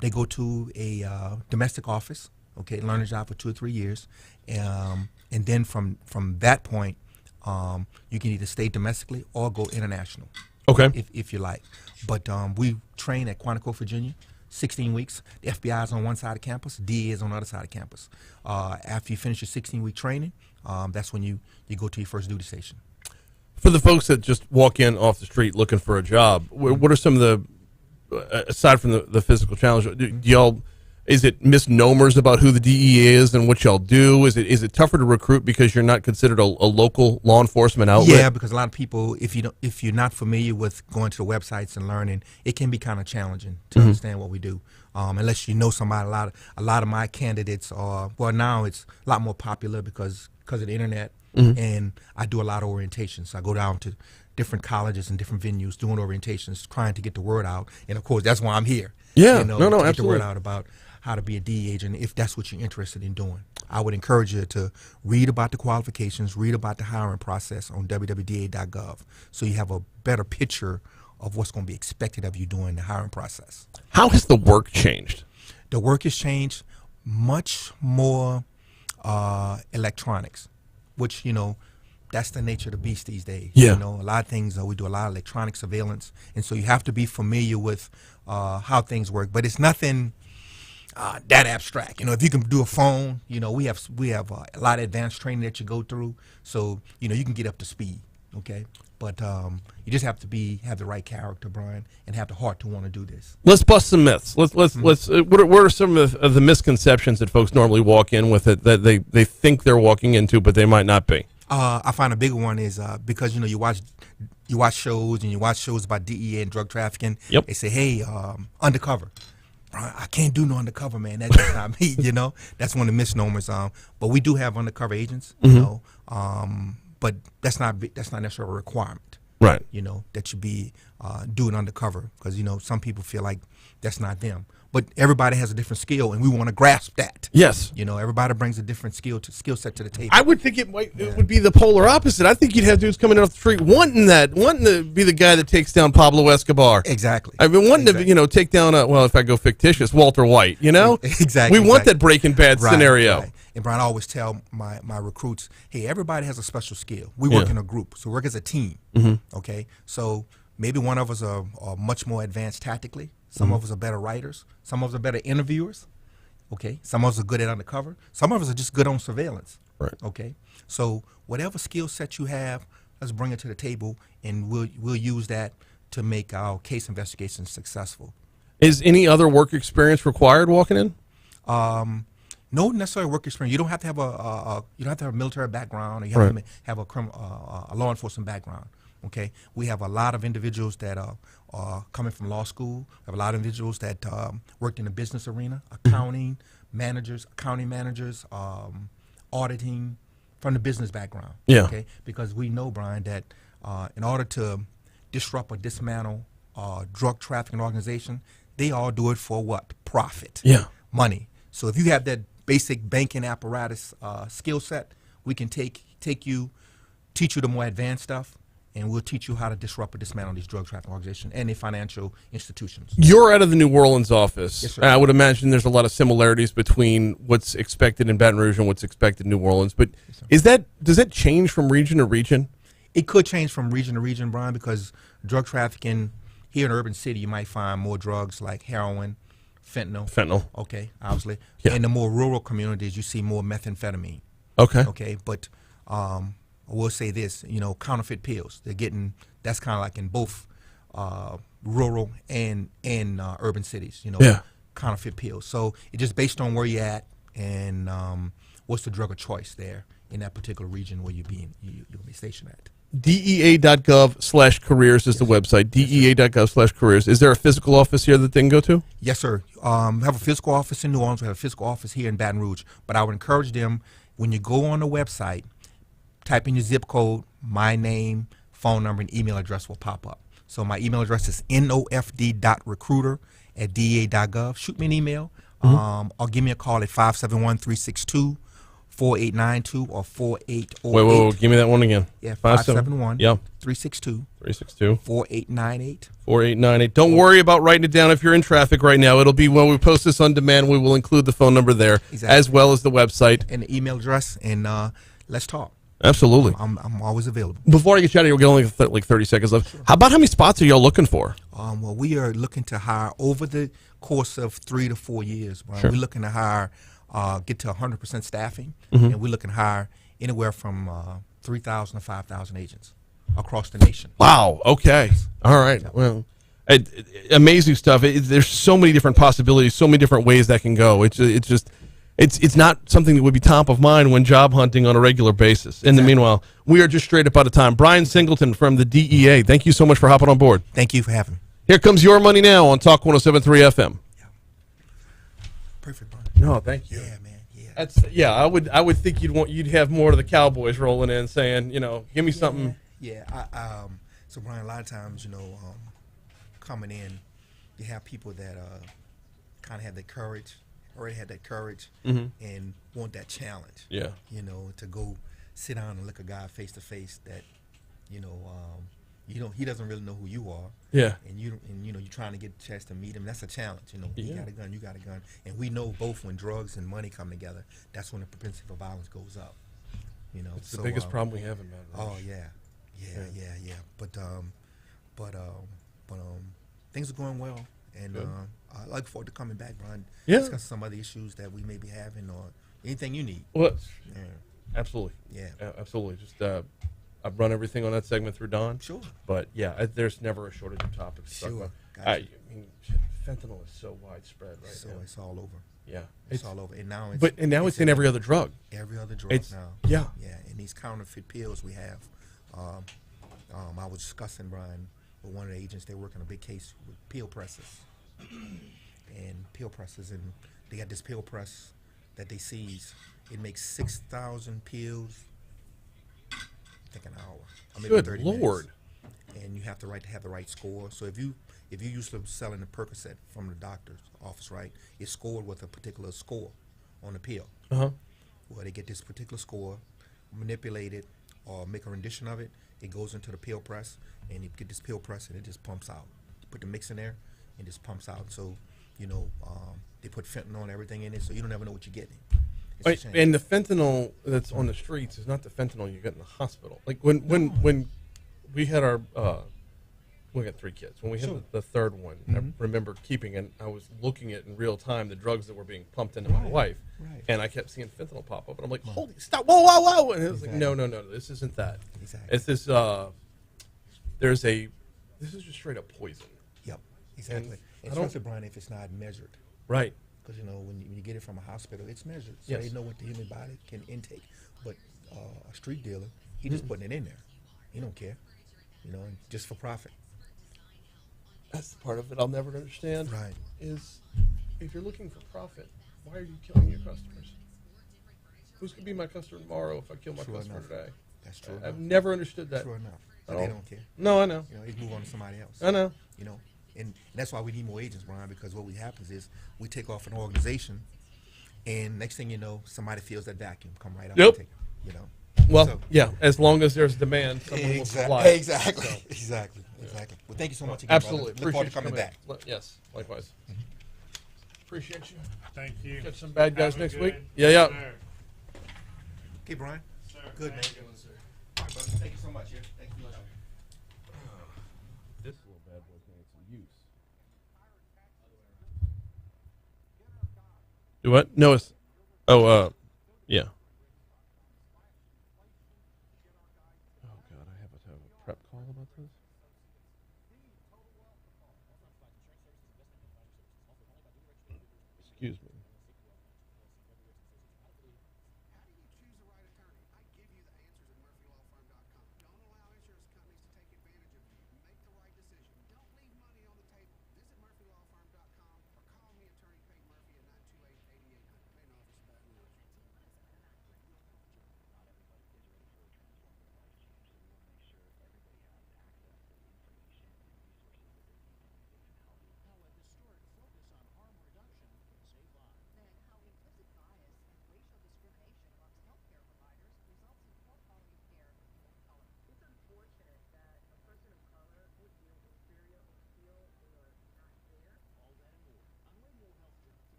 J: they go to a domestic office, okay, learn a job for 2 or 3 years, and then from that point, you can either stay domestically or go international.
A: Okay.
J: If you like. But we train at Quantico, Virginia, 16 weeks. The FBI is on one side of campus, DEA is on the other side of campus. After you finish your 16-week training, that's when you go to your first duty station.
A: For the folks that just walk in off the street looking for a job, what are some of the aside from the physical challenge, do y'all, is it misnomers about who the DEA is and what y'all do? Is it tougher to recruit because you're not considered a local law enforcement outlet?
J: Yeah, because a lot of people, if you're not familiar with going to the websites and learning, it can be kind of challenging to understand what we do. Unless you know somebody, a lot of my candidates are, well, now it's a lot more popular because of the internet, and I do a lot of orientations. So I go down to different colleges and different venues doing orientations, trying to get the word out. And of course, that's why I'm here.
A: Yeah,
J: to get
A: absolutely.
J: the word out about how to be a DE agent, if that's what you're interested in doing. I would encourage you to read about the qualifications, read about the hiring process on www.da.gov, so you have a better picture of what's going to be expected of you during the hiring process.
A: How has the work changed?
J: The work has changed, much more electronics, which, that's the nature of the beast these days.
A: Yeah.
J: A lot of things, we do a lot of electronic surveillance, and so you have to be familiar with how things work. But it's nothing that abstract. If you can do a phone, we have a lot of advanced training that you go through, so you can get up to speed. Okay, but you just have to have the right character, Brian, and have the heart to want to do this.
A: Let's bust some myths. Let's what are some of the misconceptions that folks normally walk in with it that they think they're walking into, but they might not be?
J: I find a bigger one is because you watch shows and you watch shows about DEA and drug trafficking.
A: Yep.
J: They say, hey, undercover. I can't do no undercover, man. That's just not me. That's one of the misnomers. But we do have undercover agents. But that's not necessarily a requirement.
A: Right.
J: That you be doing undercover, because some people feel like that's not them. But everybody has a different skill, and we want to grasp that.
A: Yes.
J: Everybody brings a different skill set to the table.
A: I would think it would be the polar opposite. I think you'd have dudes coming off the street wanting to be the guy that takes down Pablo Escobar.
J: Exactly.
A: I've been wanting to take down if I go fictitious, Walter White.
J: Exactly.
A: We want that Breaking Bad scenario.
J: Right. And Brian, I always tell my recruits, hey, everybody has a special skill. We work in a group, so we work as a team. Okay, so maybe one of us are much more advanced tactically. Some of us are better writers. Some of us are better interviewers. Okay, some of us are good at undercover. Some of us are just good on surveillance.
A: Right.
J: Okay, so whatever skill set you have, let's bring it to the table, and we'll use that to make our case investigation successful.
A: Is any other work experience required walking in?
J: No necessary work experience. You don't have to have a military background, or you have to have a law enforcement background. Okay, we have a lot of individuals that are coming from law school. We have a lot of individuals that worked in the business arena, accounting managers, auditing, from the business background.
A: Yeah.
J: Okay, because we know, Brian, that in order to disrupt or dismantle drug trafficking organization, they all do it for what? Profit.
A: Yeah.
J: Money. So if you have that basic banking apparatus skill set, we can teach you the more advanced stuff, and we'll teach you how to disrupt or dismantle these drug trafficking organizations and the financial institutions.
A: You're out of the New Orleans office.
J: Yes, sir.
A: I would imagine there's a lot of similarities between what's expected in Baton Rouge and what's expected in New Orleans. But does that change from region to region?
J: It could change from region to region, Brian, because drug trafficking here in urban city, you might find more drugs like heroin, fentanyl. Okay, obviously.
A: Yeah.
J: In the more rural communities, you see more methamphetamine.
A: Okay.
J: Okay, but I will say this, counterfeit pills. That's kind of like in both rural and urban cities, counterfeit pills. So it's just based on where you're at and what's the drug of choice there in that particular region where you'll be stationed at.
A: DEA.gov/careers is the website. DEA.gov/careers. Is there a physical office here that they can go to?
J: Yes, sir. We have a physical office in New Orleans. We have a physical office here in Baton Rouge. But I would encourage them, when you go on the website, type in your zip code, my name, phone number, and email address will pop up. So my email address is nofd.recruiter@dea.gov. Shoot me an email or give me a call at 571-362-4892 or 4808.
A: Wait, give me that one again.
J: Yeah, 571-362.
A: 4898.
J: 4898.
A: 4898. Don't worry about writing it down if you're in traffic right now. It'll be when we post this on demand. We will include the phone number there as well as the website
J: and the email address, and let's talk.
A: Absolutely.
J: I'm always available.
A: Before I get you out of here, we'll get only like 30 seconds left. Sure. How many spots are y'all looking for?
J: Well, we are looking to hire over the course of 3 to 4 years. Sure. We're looking to hire, get to 100% staffing, and we're looking to hire anywhere from 3,000 to 5,000 agents across the nation.
A: Wow. Okay. All right. Well, Amazing stuff. There's so many different possibilities, so many different ways that can go. It's not something that would be top of mind when job hunting on a regular basis. In the meanwhile, we are just straight up out of time. Brian Singleton from the DEA, thank you so much for hopping on board.
J: Thank you for having me.
A: Here comes Your Money Now on Talk 107.3 FM.
J: Yeah. Perfect, Brian.
A: No, thank you.
J: Yeah, man. Yeah.
A: I would think you'd have more of the Cowboys rolling in saying, give me something.
J: Yeah. So Brian, a lot of times, coming in, you have people that kind of have that courage, already had that courage, and want that challenge.
A: Yeah.
J: To go sit down and look a guy face to face that, he doesn't really know who you are.
A: Yeah.
J: And you're trying to get a chance to meet him. That's a challenge. He got a gun, you got a gun, and we know both when drugs and money come together, that's when the propensity for violence goes up.
A: It's the biggest problem we have in Baton Rouge.
J: Oh yeah. But things are going well, and I look forward to coming back, Brian.
A: Yeah.
J: Discuss some other issues that we may be having, or anything you need.
A: Well,
J: Yeah.
A: absolutely.
J: Yeah.
A: Absolutely. Just I've run everything on that segment through Don.
J: Sure.
A: But yeah, there's never a shortage of topics to talk
J: Sure.
A: about.
J: Gotcha.
A: I mean, fentanyl is so widespread right
J: So
A: now.
J: it's all over.
A: Yeah.
J: It's all over, and now
A: it's in every other drug.
J: Every other drug
A: It's
J: now.
A: yeah.
J: Yeah, and these counterfeit pills we have. I was discussing, Brian, with one of the agents. They're working a big case with pill presses, and they got this pill press that they seize. It makes 6,000 pills, I think, an hour. Or maybe
A: Good
J: 30
A: Lord.
J: minutes. And you have to have the right score. So if you used to selling the Percocet from the doctor's office, right, it's scored with a particular score on the pill.
A: Uh-huh.
J: Well, they get this particular score, manipulate it, or make a rendition of it. It goes into the pill press, and you get this pill press, and it just pumps out. You put the mix in there, and it just pumps out. So, they put fentanyl and everything in it, so you don't ever know what you're getting. It's a shame.
A: And the fentanyl that's on the streets is not the fentanyl you get in the hospital. Like when we had our we got 3 kids. When we had the third one, I remember keeping it. I was looking at in real time the drugs that were being pumped into my wife, and I kept seeing fentanyl pop up, and I'm like, "Holy stop! Whoa, whoa, whoa!" And it was like, "No, this isn't that.
J: Exactly.
A: It's this. This is just straight up poison."
J: Yep, exactly.
A: And
J: especially, Brian, if it's not measured.
A: Right.
J: Because, when you get it from a hospital, it's measured. So
A: Yes.
J: they know what the human body can intake. But a street dealer, he just putting it in there. He don't care, and just for profit.
A: That's the part of it I'll never understand.
J: Right.
A: Is if you're looking for profit, why are you killing your customers? Who's going to be my customer tomorrow if I kill my
J: True
A: customer
J: enough.
A: today?
J: That's true.
A: I've never understood that.
J: True enough.
A: at
J: But they
A: all.
J: don't care.
A: No, I know.
J: They move on to somebody else.
A: I know.
J: And that's why we need more agents, Brian, because what happens is we take off an organization, and next thing you know, somebody feels that vacuum, come right up
A: Yep.
J: and take it.
A: Well,
J: So-
A: yeah, as long as there's demand, someone will supply.
J: Exactly.
A: So,
J: Exactly. Well, thank you so much again,
A: absolutely.
J: brother. Look forward to
A: Appreciate
J: coming
A: you
J: back.
A: Yes, likewise. Appreciate you.
F: Thank you.
A: Catch some bad guys
F: Have a
A: next
F: good-
A: week. Yeah.
F: Sir.
J: Okay, Brian.
F: Sir,
J: Good,
F: thank
J: man.
F: you, sir.
J: All right, brother. Thank you so much. Yeah. Thank you.
A: This little bad boy can get some use. Do what? No, it's. Oh, yeah. Oh God, I have to have a prep call about this. Excuse me.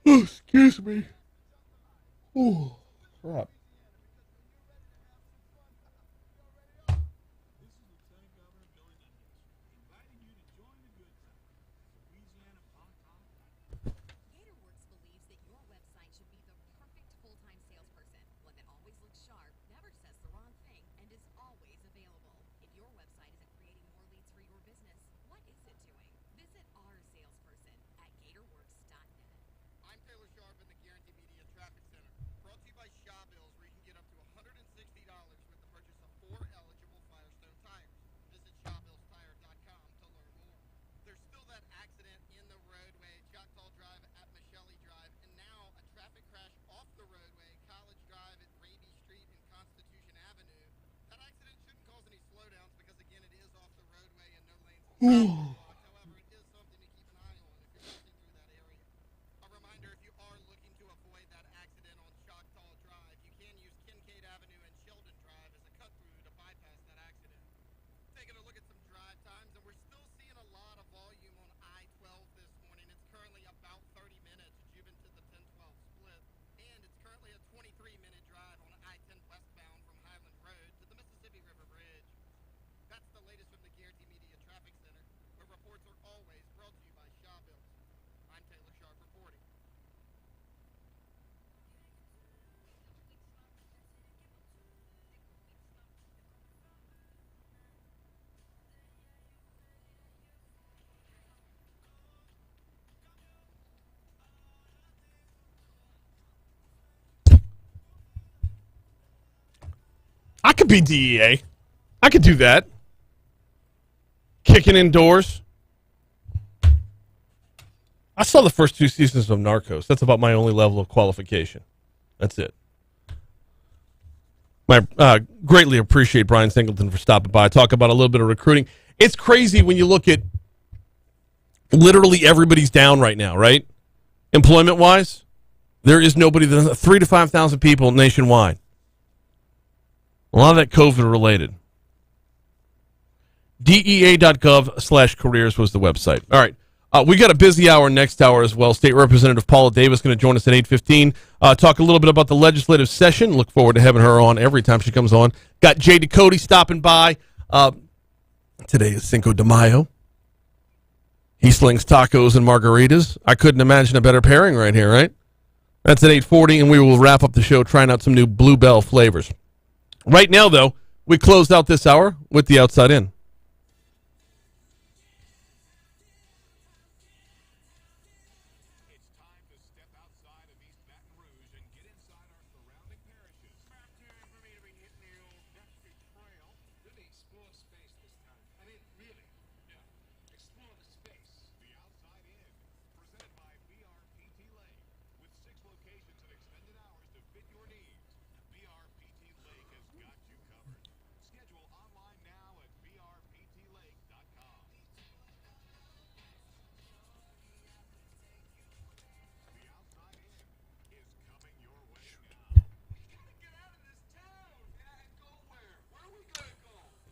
A: Oh, excuse me. Oh, crap. I could be DEA. I could do that. Kicking indoors. I saw the first 2 seasons of Narcos. That's about my only level of qualification. That's it. I greatly appreciate Brian Singleton for stopping by. Talk about a little bit of recruiting. It's crazy when you look at literally everybody's down right now, right? Employment-wise, there is nobody. 3,000 to 5,000 people nationwide. A lot of that COVID-related. DEA.gov/careers was the website. All right. We got a busy hour next hour as well. State Representative Paula Davis going to join us at 8:15. Talk a little bit about the legislative session. Look forward to having her on every time she comes on. Got Jay Ducote stopping by. Today is Cinco de Mayo. He slings tacos and margaritas. I couldn't imagine a better pairing right here, right? That's at 8:40, and we will wrap up the show trying out some new Bluebell flavors. Right now, though, we closed out this hour with the Outside In.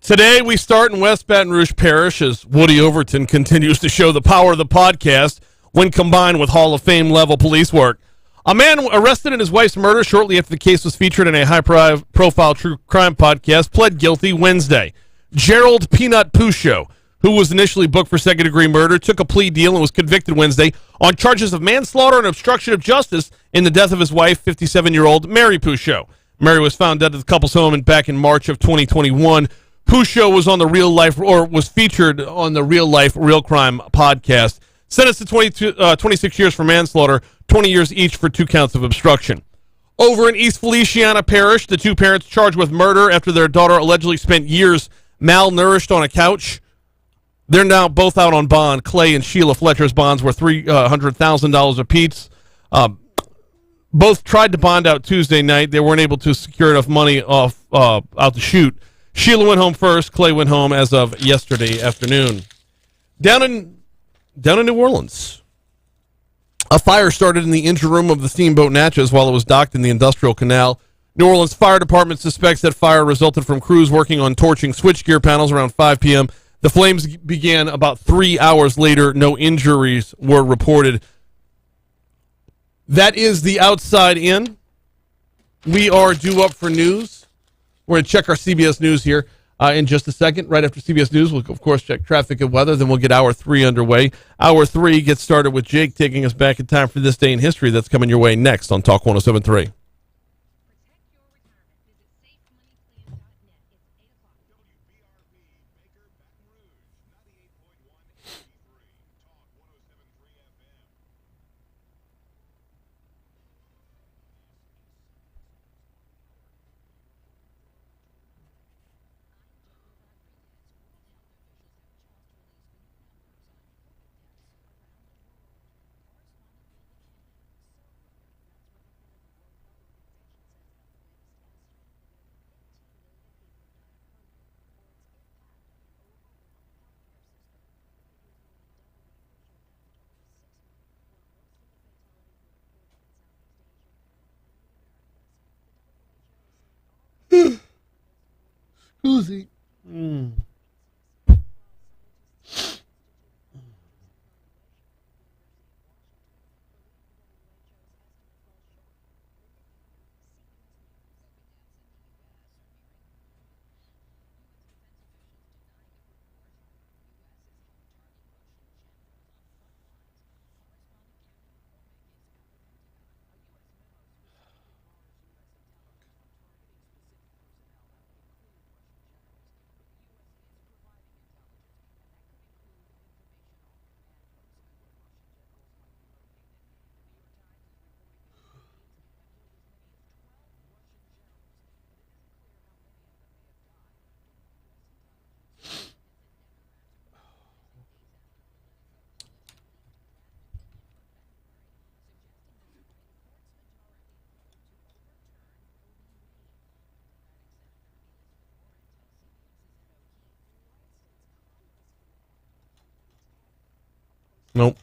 A: Today, we start in West Baton Rouge Parish as Woody Overton continues to show the power of the podcast when combined with Hall of Fame level police work. A man arrested in his wife's murder shortly after the case was featured in a high-profile true crime podcast pled guilty Wednesday. Gerald Peanut Pusho, who was initially booked for second-degree murder, took a plea deal and was convicted Wednesday on charges of manslaughter and obstruction of justice in the death of his wife, 57-year-old Mary Pusho. Mary was found dead at the couple's home back in March of 2021. Pusho was on the was featured on the Real Life, Real Crime podcast. Sentenced to 26 years for manslaughter, 20 years each for 2 counts of obstruction. Over in East Feliciana Parish, the 2 parents charged with murder after their daughter allegedly spent years malnourished on a couch. They're now both out on bond. Clay and Sheila Fletcher's bonds were $300,000 apiece. Both tried to bond out Tuesday night. They weren't able to secure enough money out to shoot. Sheila went home first. Clay went home as of yesterday afternoon. Down in New Orleans, a fire started in the engine room of the steamboat Natchez while it was docked in the Industrial Canal. New Orleans Fire Department suspects that fire resulted from crews working on torching switchgear panels around 5 p.m. The flames began about 3 hours later. No injuries were reported. That is the Outside In. We are due up for news. We're going to check our CBS News here in just a second. Right after CBS News, we'll, of course, check traffic and weather. Then we'll get Hour 3 underway. Hour 3 gets started with Jake taking us back in time for this day in history. That's coming your way next on Talk 107.3. Koozie. Mm. Nope.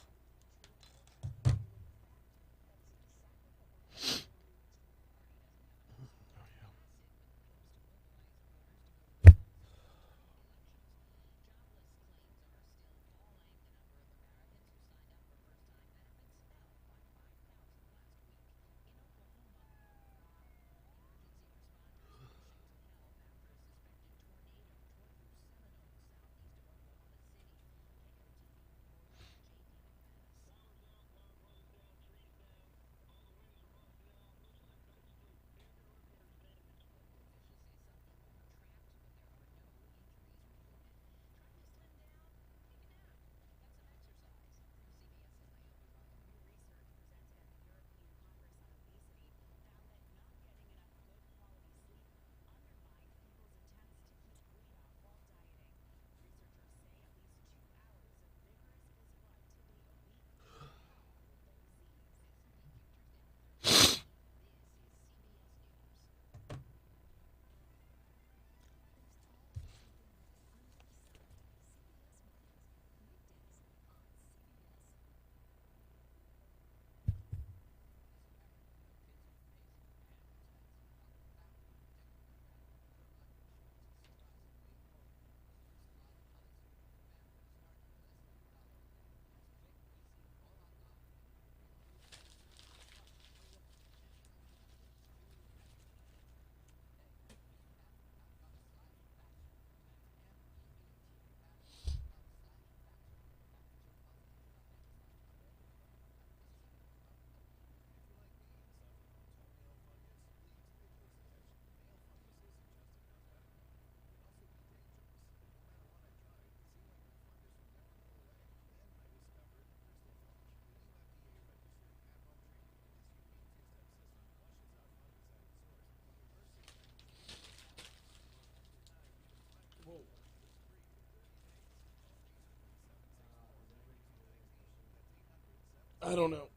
A: I don't know.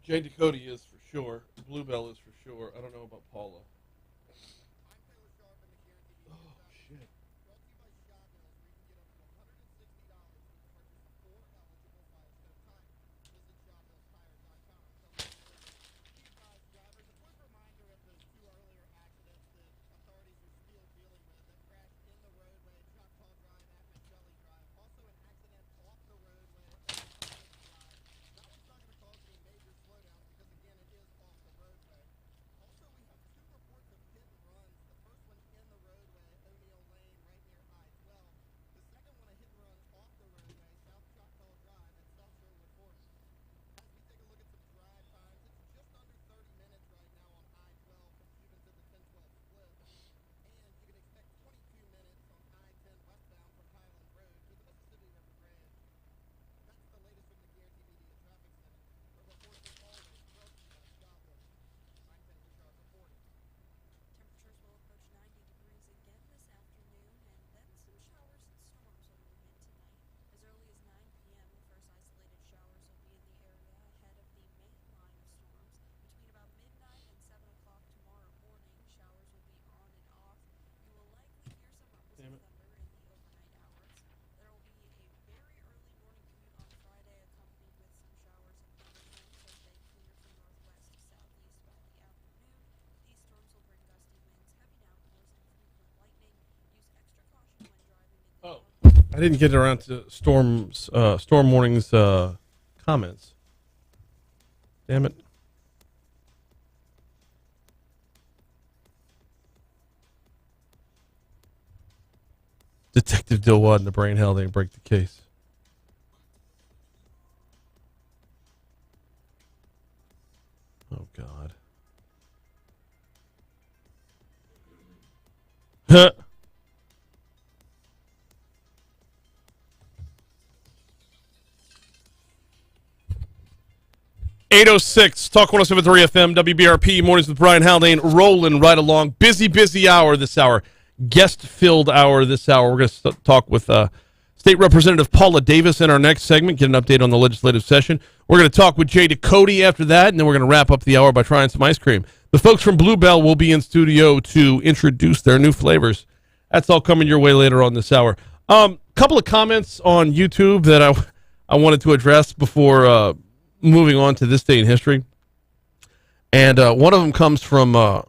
A: Jay Ducote is for sure. Bluebell is for sure. I don't know about Paula. Oh, shit. I didn't get around to Storm Warning's comments. Damn it. Detective Dilwad and the brain Haldane break the case. Oh, God. Huh. .806 Talk 107.3 FM WBRP Mornings with Brian Haldane, rolling right along. Busy hour this hour. Guest-filled hour this hour. We're going to talk with State Representative Paula Davis in our next segment, get an update on the legislative session. We're going to talk with Jay Ducote after that, and then we're going to wrap up the hour by trying some ice cream. The folks from Bluebell will be in studio to introduce their new flavors. That's all coming your way later on this hour. Couple of comments on YouTube that I wanted to address before moving on to this day in history. And one of them comes from a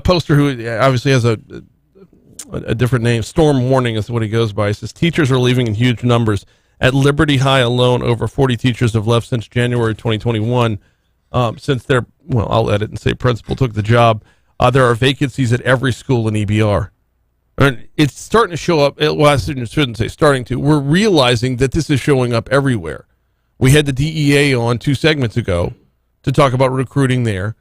A: poster who obviously has a different name. Storm Warning is what he goes by. He says, teachers are leaving in huge numbers. At Liberty High alone, over 40 teachers have left since January 2021. Since their, well, I'll edit and say principal took the job. There are vacancies at every school in EBR. And it's starting to show up. Well, I shouldn't say starting to. We're realizing that this is showing up everywhere. We had the DEA on 2 segments ago to talk about recruiting there.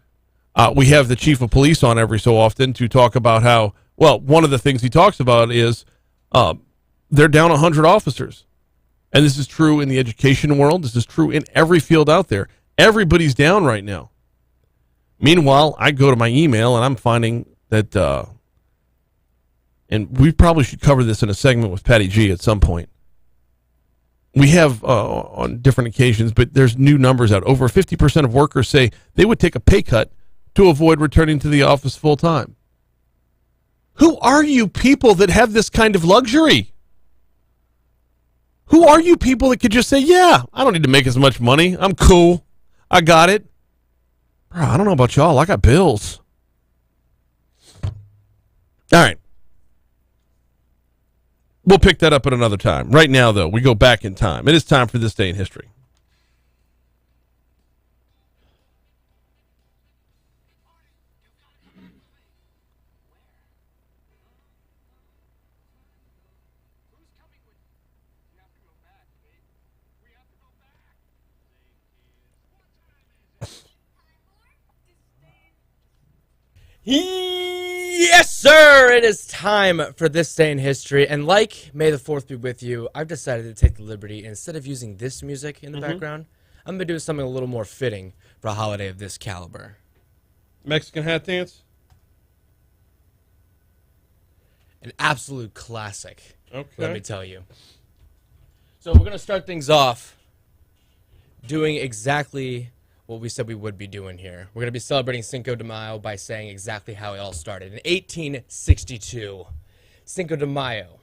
A: We have the chief of police on every so often to talk about how, well, one of the things he talks about is they're down 100 officers. And this is true in the education world. This is true in every field out there. Everybody's down right now. Meanwhile, I go to my email and I'm finding that, and we probably should cover this in a segment with Patty G at some point. We have on different occasions, but there's new numbers out. Over 50% of workers say they would take a pay cut to avoid returning to the office full time. Who are you people that have this kind of luxury? Who are you people that could just say, yeah, I don't need to make as much money. I'm cool. I got it. Bro, I don't know about y'all. I got bills. All right. We'll pick that up at another time. Right now, though, we go back in time. It is time for this day in history.
B: Yes, sir! It is time for this day in history. And like May the 4th be with you, I've decided to take the liberty, instead of using this music in the background, I'm going to do something a little more fitting for a holiday of this caliber.
A: Mexican hat dance?
B: An absolute classic,
A: Okay.
B: let me tell you. So we're going to start things off doing exactly what we said we would be doing here. We're going to be celebrating Cinco de Mayo by saying exactly how it all started. In 1862, Cinco de Mayo.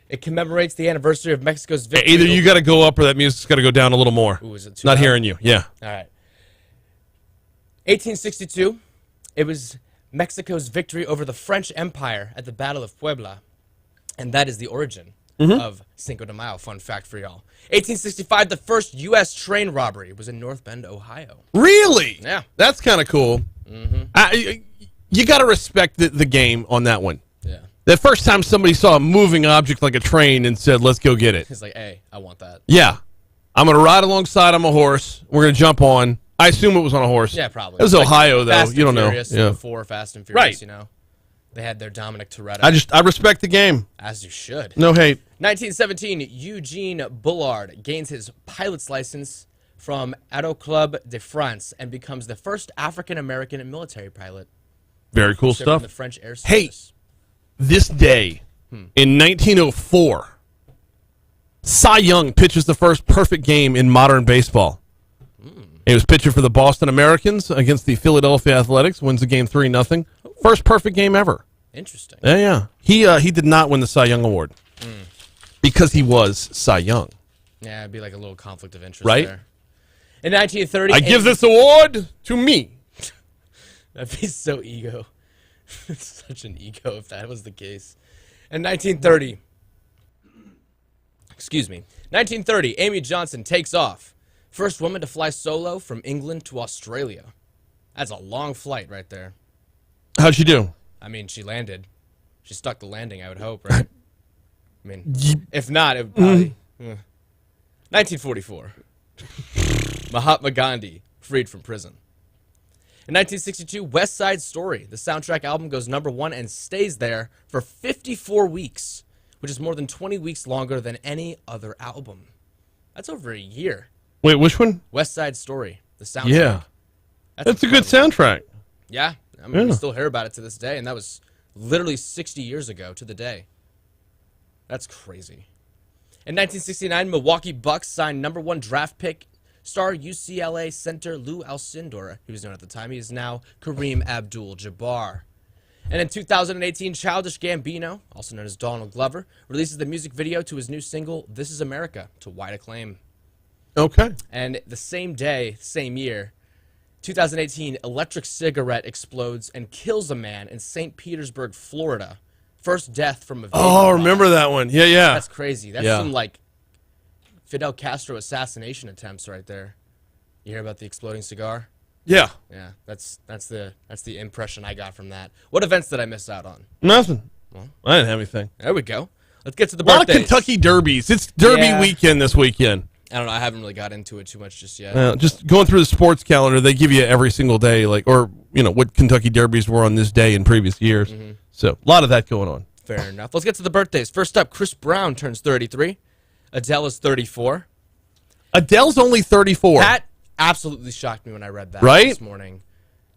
B: It commemorates the anniversary of Mexico's victory.
A: Either you got to go up or that music's got to go down a little more.
B: Ooh, is it too
A: Not
B: loud?
A: hearing you. Yeah.
B: All right. 1862, it was Mexico's victory over the French Empire at the Battle of Puebla. And that is the origin of Cinco de Mayo. Fun fact for y'all. 1865, the first U.S. train robbery was in North Bend, Ohio.
A: Really?
B: Yeah.
A: That's kind of cool. You got to respect the game on that one.
B: Yeah.
A: The first time somebody saw a moving object like a train and said, let's go get it.
B: He's like, hey, I want that.
A: Yeah. I'm going to ride alongside on a horse. We're going to jump on. I assume it was on a horse.
B: Yeah, probably.
A: It was
B: Like
A: Ohio, though.
B: Fast
A: You don't
B: and
A: know.
B: Furious,
A: Yeah.
B: Before Fast and Furious,
A: Right.
B: you know. They had their Dominic Toretto.
A: I respect the game.
B: As you should.
A: No hate.
B: 1917, Eugene Bullard gains his pilot's license from Aero Club de France and becomes the first African-American military pilot.
A: Very cool
B: Serving
A: stuff.
B: The French Air
A: Hey,
B: Service.
A: this day in 1904, Cy Young pitches the first perfect game in modern baseball. He was pitching for the Boston Americans against the Philadelphia Athletics, wins the game 3-0. First perfect game ever.
B: Interesting.
A: Yeah. He did not win the Cy Young Award because he was Cy Young.
B: Yeah, it'd be like a little conflict of interest
A: Right?
B: there. In 1930,
A: I give this award to me.
B: That'd be so ego. It's such an ego if that was the case. In 1930, 1930, Amy Johnson takes off. First woman to fly solo from England to Australia. That's a long flight right there.
A: How'd she do?
B: I mean, she landed. She stuck the landing, I would hope, right? I mean, if not, it would probably... 1944. Mahatma Gandhi, freed from prison. In 1962, West Side Story. The soundtrack album goes #1 and stays there for 54 weeks, which is more than 20 weeks longer than any other album. That's over a year.
A: Wait, which one?
B: West Side Story, the soundtrack.
A: Yeah. That's a good soundtrack.
B: Yeah. I mean, we still hear about it to this day, and that was literally 60 years ago to the day. That's crazy. In 1969, Milwaukee Bucks signed #1 draft pick star UCLA center Lou Alcindor. He was known at the time. He is now Kareem Abdul-Jabbar. And in 2018, Childish Gambino, also known as Donald Glover, releases the music video to his new single, This Is America, to wide acclaim.
A: Okay.
B: And the same day, same year, 2018, electric cigarette explodes and kills a man in St. Petersburg, Florida. First death from a vape
A: Oh,
B: bomb.
A: remember that one. Yeah, yeah.
B: That's crazy. That's some, like, Fidel Castro assassination attempts right there. You hear about the exploding cigar?
A: Yeah.
B: Yeah, that's the impression I got from that. What events did I miss out on?
A: Nothing. Well, I didn't have anything.
B: There we go. Let's get to the
A: A lot of
B: birthdays.
A: Kentucky derbies. It's Derby weekend this weekend.
B: I don't know. I haven't really got into it too much just yet.
A: Just going through the sports calendar, they give you every single day, like, or what Kentucky derbies were on this day in previous years.
B: Mm-hmm.
A: So a lot of that going on.
B: Fair enough. Let's get to the birthdays. First up, Chris Brown turns 33. Adele is 34.
A: Adele's only 34.
B: That absolutely shocked me when I read that this morning.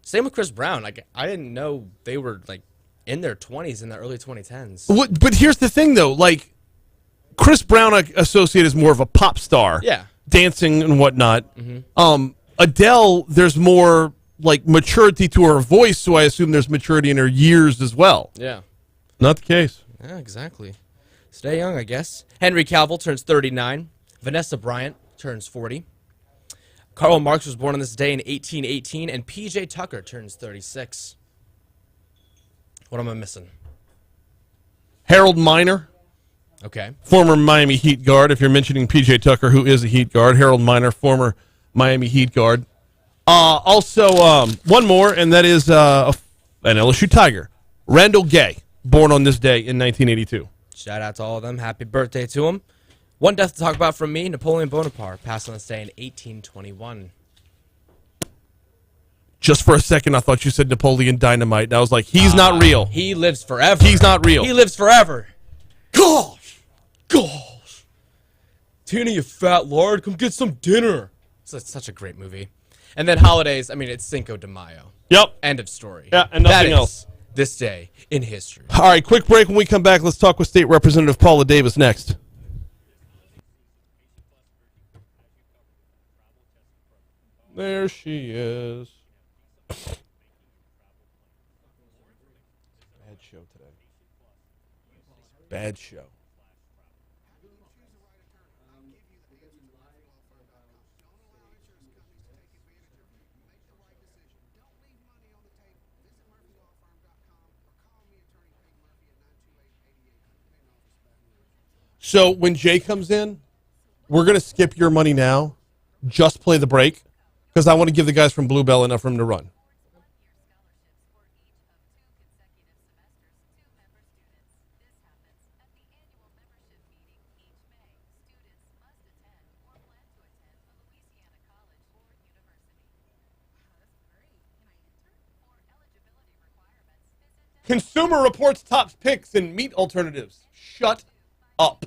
B: Same with Chris Brown. Like, I didn't know they were like in their 20s in the early 2010s.
A: But here's the thing, though. Like, Chris Brown I associate as more of a pop star.
B: Yeah.
A: Dancing and whatnot. Adele, there's more like maturity to her voice, so I assume there's maturity in her years as well.
B: Yeah.
A: Not the case.
B: Yeah, exactly. Stay young, I guess. Henry Cavill turns 39. Vanessa Bryant turns 40. Karl Marx was born on this day in 1818, and P.J. Tucker turns 36. What am I missing?
A: Harold Miner,
B: Okay.
A: former Miami Heat guard. If you're mentioning P.J. Tucker, who is a Heat guard. Harold Miner, former Miami Heat guard. Also, one more, and that is an LSU Tiger. Randall Gay, born on this day in 1982.
B: Shout out to all of them. Happy birthday to them. One death to talk about from me, Napoleon Bonaparte, passed on this day in 1821.
A: Just for a second, I thought you said Napoleon Dynamite. And I was like, he's not real.
B: He lives forever.
A: He's not real.
B: He lives forever. Gosh. Tina, you fat lard, come get some dinner. It's such a great movie. And then holidays, I mean, it's Cinco de Mayo.
A: Yep.
B: End of story.
A: Yeah, and nothing else.
B: This day in history.
A: All right, quick break. When we come back, let's talk with State Representative Paula Davis next. There she is. Bad show today. Bad show. So when Jay comes in, we're going to skip your money now. Just play the break because I want to give the guys from Bluebell enough room to run. Consumer Reports top picks in meat alternatives. Shut up.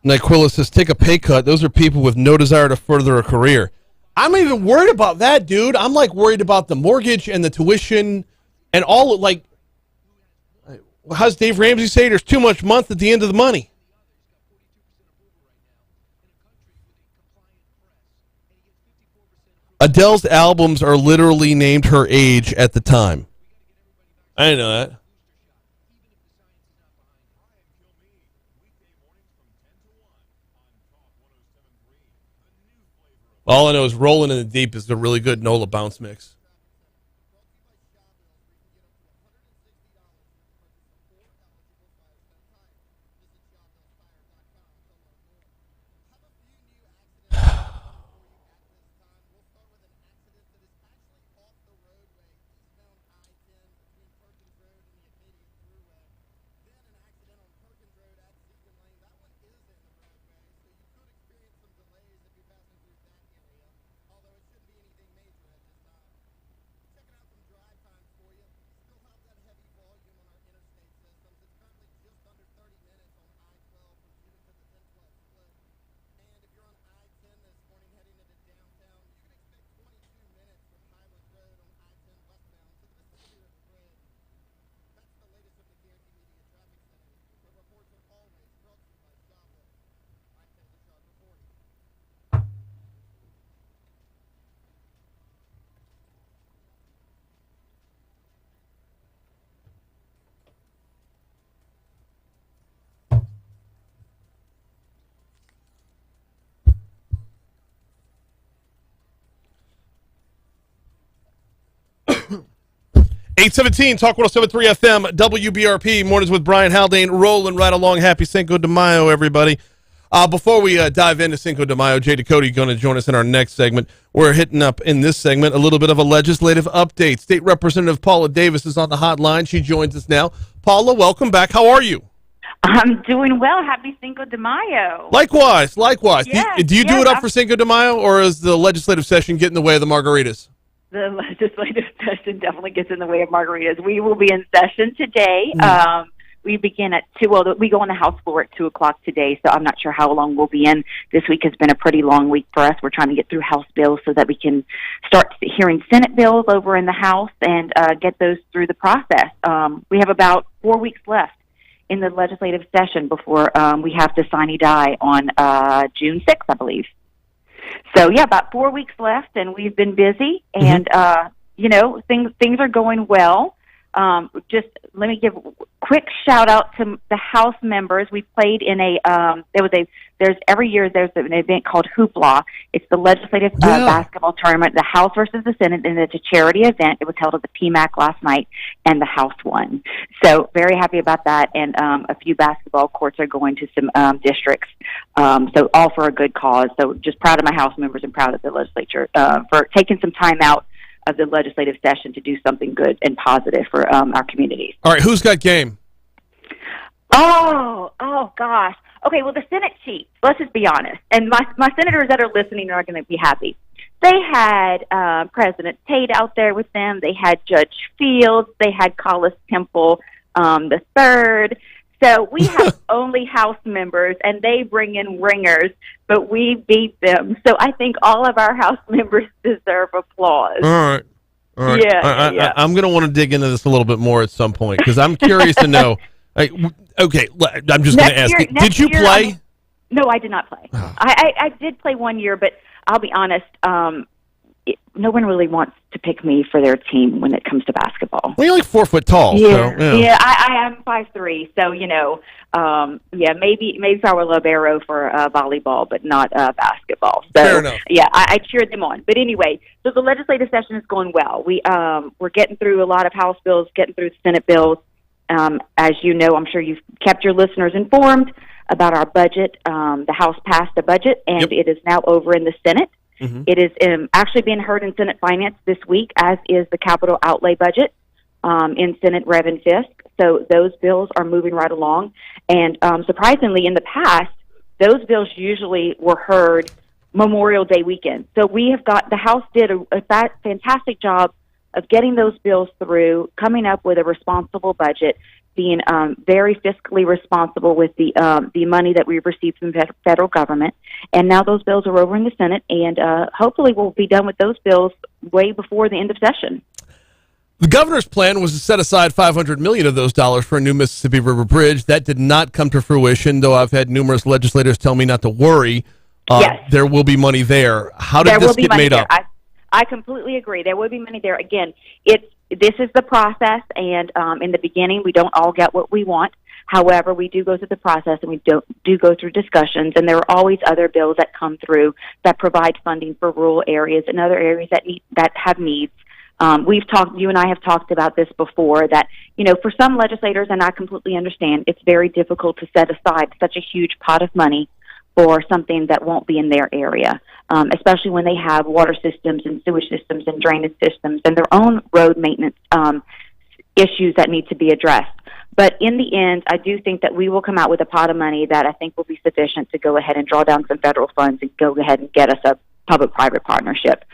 A: Nyquilla says, take a pay cut. Those are people with no desire to further a career. I'm not even worried about that, dude. I'm like worried about the mortgage and the tuition and all. Like, how's Dave Ramsey say? There's too much month at the end of the money. Adele's albums are literally named her age at the time. I didn't know that. All I know is Rolling in the Deep is a really good NOLA bounce mix. .817 Talk 107.3 FM WBRP Mornings with Brian Haldane, rolling right along. Happy Cinco de Mayo, everybody. Before we dive into Cinco de Mayo, Jay Ducote going to join us in our next segment. We're hitting up in this segment a little bit of a legislative update. State Representative Paula Davis is on the hotline. She joins us now. Paula, welcome back. How are you?
K: I'm doing well. Happy Cinco de Mayo.
A: Likewise.
K: Yes,
A: do you do it up for Cinco de Mayo, or is the legislative session get in the way of the margaritas?
K: The legislative session definitely gets in the way of margaritas. We will be in session today. We begin at 2. Well, we go on the House floor at 2 o'clock today, so I'm not sure how long we'll be in. This week has been a pretty long week for us. We're trying to get through House bills so that we can start hearing Senate bills over in the House and get those through the process. We have about 4 weeks left in the legislative session before we have to sine die on June 6th, I believe. So, yeah, about 4 weeks left, and we've been busy, and, things are going well. Just let me give a quick shout-out to the House members. We played in every year there's an event called Hoopla. It's the legislative basketball tournament, the House versus the Senate, and it's a charity event. It was held at the PMAC last night, and the House won. So very happy about that, and a few basketball courts are going to some districts. So all for a good cause. So just proud of my House members and proud of the legislature for taking some time out of the legislative session to do something good and positive for our communities.
A: All right, who's got game?
K: Oh, gosh. Okay, well, the Senate chiefs, let's just be honest, and my senators that are listening are going to be happy. They had President Tate out there with them. They had Judge Fields. They had Collis Temple the third. So we have only House members, and they bring in ringers, but we beat them. So I think all of our House members deserve applause.
A: All right.
K: Yeah.
A: I'm going to want to dig into this a little bit more at some point because I'm curious to know. Okay, I'm just going to ask you. Did you play?
K: No, I did not play.
A: Oh.
K: I did play 1 year, but I'll be honest, no one really wants to pick me for their team when it comes to basketball.
A: Well, you're like 4 foot tall.
K: Yeah,
A: so,
K: yeah. I am 5'3", so maybe if I were libero for volleyball, but not basketball. So,
A: fair enough.
K: Yeah, I cheered them on. But anyway, so the legislative session is going well. We're getting through a lot of House bills, getting through Senate bills. As you know, I'm sure you've kept your listeners informed about our budget. The House passed a budget, and It is now over in the Senate. Mm-hmm. It is actually being heard in Senate Finance this week, as is the capital outlay budget in Senate Rev and Fisk. So those bills are moving right along. And surprisingly, in the past, those bills usually were heard Memorial Day weekend. So the House did a fantastic job of getting those bills through, coming up with a responsible budget, being very fiscally responsible with the money that we've received from the federal government. And now those bills are over in the Senate, and hopefully we'll be done with those bills way before the end of session.
A: The governor's plan was to set aside $500 million of those dollars for a new Mississippi River Bridge. That did not come to fruition, though I've had numerous legislators tell me not to worry.
K: Yes.
A: There will be money there. How did this get made up?
K: I completely agree. There would be money there. Again, this is the process, and in the beginning, we don't all get what we want. However, we do go through the process, and we do go through discussions, and there are always other bills that come through that provide funding for rural areas and other areas that have needs. You and I have talked about this before, that, for some legislators, and I completely understand, it's very difficult to set aside such a huge pot of money for something that won't be in their area, especially when they have water systems and sewage systems and drainage systems and their own road maintenance issues that need to be addressed. But in the end, I do think that we will come out with a pot of money that I think will be sufficient to go ahead and draw down some federal funds and go ahead and get us a public-private partnership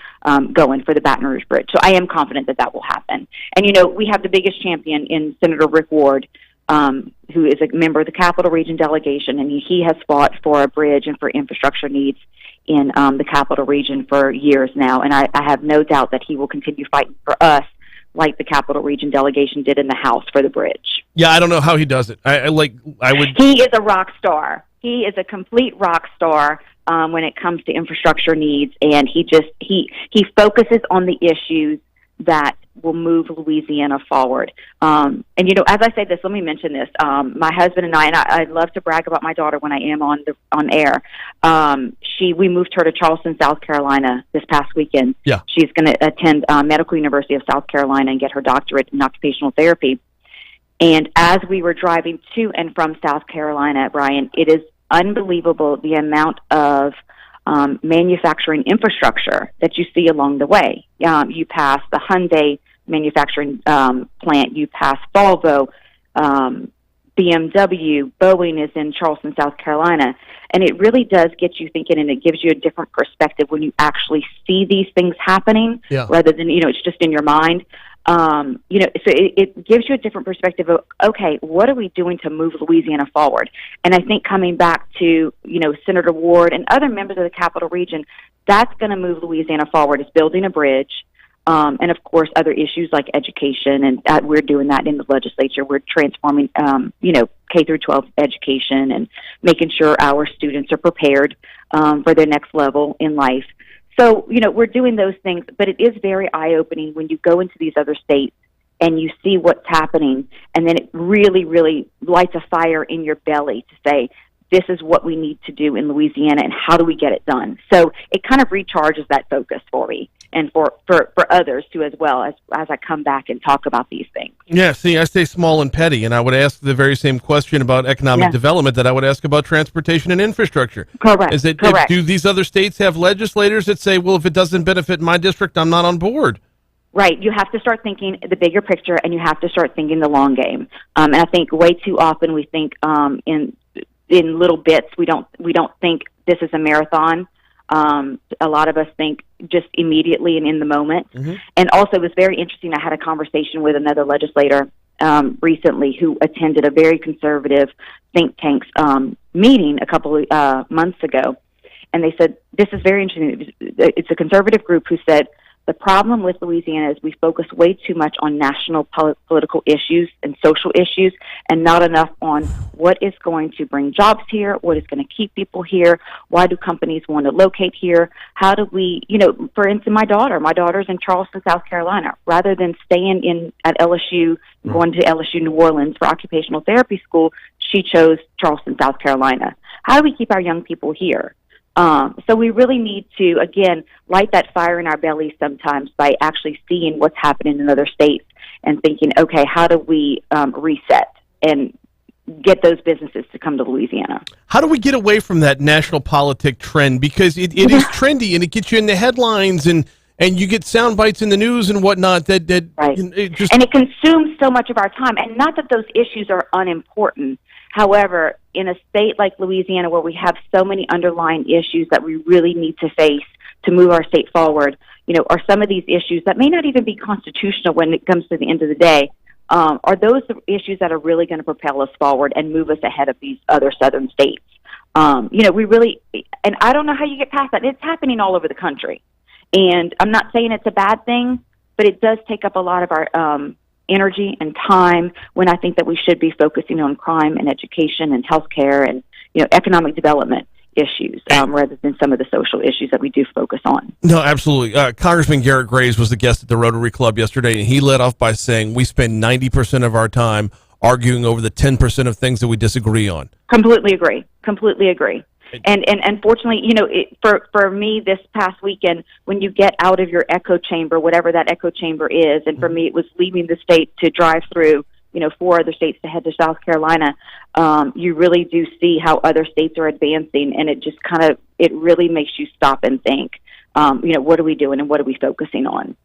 K: going for the Baton Rouge Bridge. So I am confident that will happen. And, we have the biggest champion in Senator Rick Ward, who is a member of the Capital Region delegation, and he has fought for a bridge and for infrastructure needs in the Capital Region for years now. And I have no doubt that he will continue fighting for us like the Capital Region delegation did in the House for the bridge.
A: Yeah, I don't know how he does it.
K: He is a rock star. He is a complete rock star when it comes to infrastructure needs, and he focuses on the issues that will move Louisiana forward. And as I say this, let me mention this. My husband and I love to brag about my daughter when I am on air. We moved her to Charleston, South Carolina this past weekend.
A: Yeah.
K: She's going to attend Medical University of South Carolina and get her doctorate in occupational therapy. And as we were driving to and from South Carolina, Brian, it is unbelievable the amount of manufacturing infrastructure that you see along the way. You pass the Hyundai manufacturing plant, you pass Volvo, BMW, Boeing is in Charleston, South Carolina. And it really does get you thinking, and it gives you a different perspective when you actually see these things happening, rather than, it's just in your mind. So it gives you a different perspective of, okay, what are we doing to move Louisiana forward? And I think coming back to, Senator Ward and other members of the Capital Region, that's going to move Louisiana forward, is building a bridge. And of course, other issues like education, and we're doing that in the legislature. We're transforming, K through 12 education and making sure our students are prepared for their next level in life. So, we're doing those things, but it is very eye-opening when you go into these other states and you see what's happening, and then it really, really lights a fire in your belly to say, this is what we need to do in Louisiana, and how do we get it done? So it kind of recharges that focus for me and for others, too, as well, as I come back and talk about these things.
A: Yeah, see, I stay small and petty, and I would ask the very same question about economic development that I would ask about transportation and infrastructure.
K: Correct. Correct.
A: Do these other states have legislators that say, well, if it doesn't benefit my district, I'm not on board?
K: Right. You have to start thinking the bigger picture, and you have to start thinking the long game. And I think way too often we think in little bits. We don't think this is a marathon. A lot of us think just immediately and in the moment. Mm-hmm. And also, it was very interesting. I had a conversation with another legislator recently who attended a very conservative think tank's meeting a couple of months ago. And they said, this is very interesting. It's a conservative group who said, the problem with Louisiana is we focus way too much on national political issues and social issues, and not enough on what is going to bring jobs here, what is going to keep people here, why do companies want to locate here, how do we, for instance, my daughter's in Charleston, South Carolina. Rather than staying at LSU, going to LSU New Orleans for occupational therapy school, she chose Charleston, South Carolina. How do we keep our young people here? So we really need to, again, light that fire in our bellies sometimes by actually seeing what's happening in other states and thinking, okay, how do we reset and get those businesses to come to Louisiana?
A: How do we get away from that national politic trend? Because it is trendy, and it gets you in the headlines, and you get sound bites in the news and whatnot.
K: Right. And it consumes so much of our time. And not that those issues are unimportant. However, in a state like Louisiana, where we have so many underlying issues that we really need to face to move our state forward, are some of these issues that may not even be constitutional when it comes to the end of the day, are those the issues that are really going to propel us forward and move us ahead of these other southern states? We really, and I don't know how you get past that. It's happening all over the country. And I'm not saying it's a bad thing, but it does take up a lot of our energy and time, when I think that we should be focusing on crime and education and healthcare and economic development. issues rather than some of the social issues that we do focus on.
A: No, absolutely. Congressman Garrett Graves was the guest at the Rotary Club yesterday, and he led off by saying we spend 90% of our time arguing over the 10% of things that we disagree on.
K: Completely agree. And unfortunately, for me this past weekend, when you get out of your echo chamber, whatever that echo chamber is, and for me it was leaving the state to drive through, 4 other states to head to South Carolina, you really do see how other states are advancing, and it just it really makes you stop and think, what are we doing and what are we focusing on?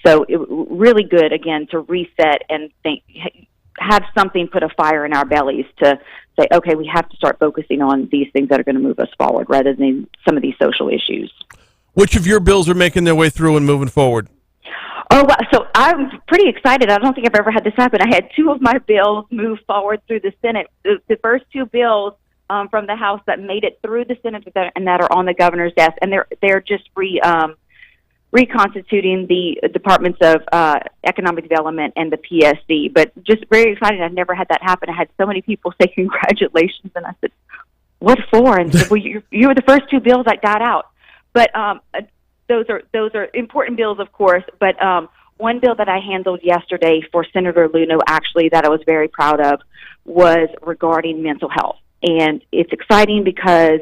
K: So it really good, again, to reset and think, have something put a fire in our bellies to say, okay, we have to start focusing on these things that are going to move us forward rather than some of these social issues.
A: Which of your bills are making their way through and moving forward?
K: Oh, well, so I'm pretty excited. I don't think I've ever had this happen. I had 2 of my bills move forward through the Senate. The first 2 bills from the House that made it through the Senate and that are on the governor's desk, and they're just reconstituting the departments of economic development and the PSC. But just very excited. I've never had that happen. I had so many people say congratulations, and I said, "What for?" And said, "Well, you were the first 2 bills that got out." But those are important bills, of course. But one bill that I handled yesterday for Senator Luno, actually, that I was very proud of, was regarding mental health, and it's exciting because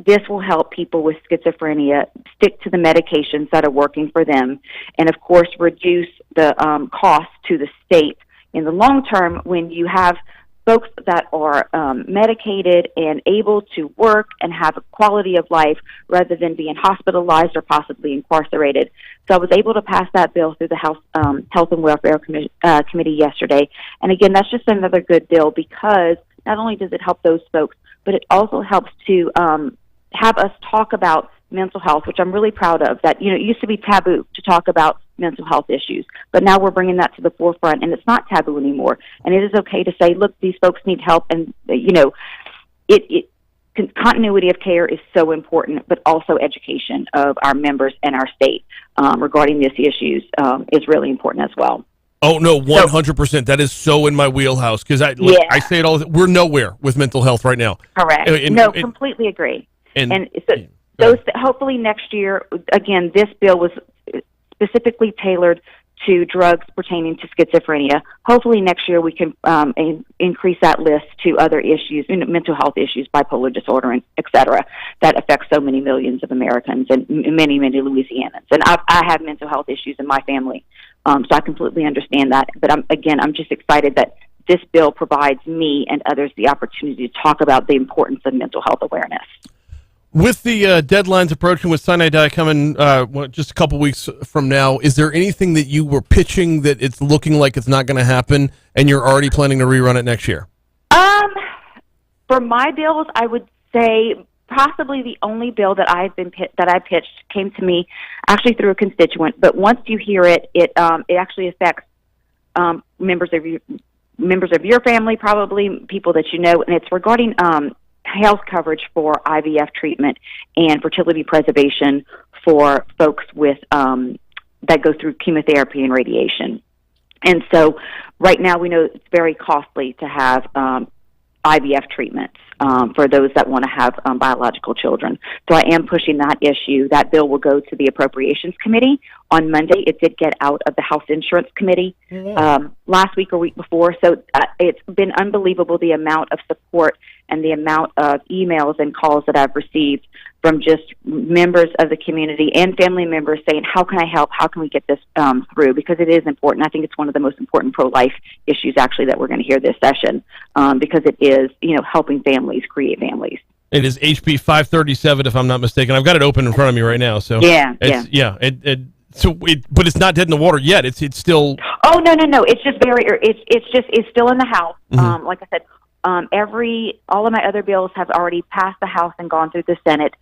K: this will help people with schizophrenia stick to the medications that are working for them, and of course reduce the cost to the state in the long term when you have folks that are medicated and able to work and have a quality of life rather than being hospitalized or possibly incarcerated. So I was able to pass that bill through the House Health and Welfare Committee yesterday. And again, that's just another good bill because not only does it help those folks, but it also helps to have us talk about mental health, which I'm really proud of. That, it used to be taboo to talk about mental health issues, but now we're bringing that to the forefront, and it's not taboo anymore. And it is okay to say, look, these folks need help, and continuity of care is so important, but also education of our members and our state regarding these issues is really important as well.
A: Oh, no, 100%. That is so in my wheelhouse because I say it all. We're nowhere with mental health right now.
K: Correct. Completely agree. And hopefully next year, again, this bill was specifically tailored to drugs pertaining to schizophrenia. Hopefully next year we can increase that list to other issues, mental health issues, bipolar disorder, and et cetera, that affects so many millions of Americans and many, many Louisianans. And I have mental health issues in my family, so I completely understand that. But I'm just excited that this bill provides me and others the opportunity to talk about the importance of mental health awareness.
A: With the deadlines approaching with Sinai coming just a couple weeks from now, is there anything that you were pitching that it's looking like it's not going to happen and you're already planning to rerun it next year?
K: For my bills, I would say possibly the only bill that I pitched came to me actually through a constituent. But once you hear it, it actually affects members of your family, probably people that you know, and it's regarding health coverage for IVF treatment and fertility preservation for folks with that go through chemotherapy and radiation. And so right now we know it's very costly to have IVF treatments for those that want to have biological children. So I am pushing that issue. That bill will go to the Appropriations Committee on Monday. It did get out of the House Insurance Committee last week or week before. So it's been unbelievable the amount of support and the amount of emails and calls that I've received from just members of the community and family members saying, how can I help? How can we get this through? Because it is important. I think it's one of the most important pro-life issues, actually, that we're going to hear this session because it is, helping families create families.
A: It is HB 537, if I'm not mistaken. I've got it open in front of me right now. So but it's not dead in the water yet. It's still.
K: Oh no! It's just it's still in the House. Mm-hmm. Like I said, all of my other bills have already passed the House and gone through the Senate.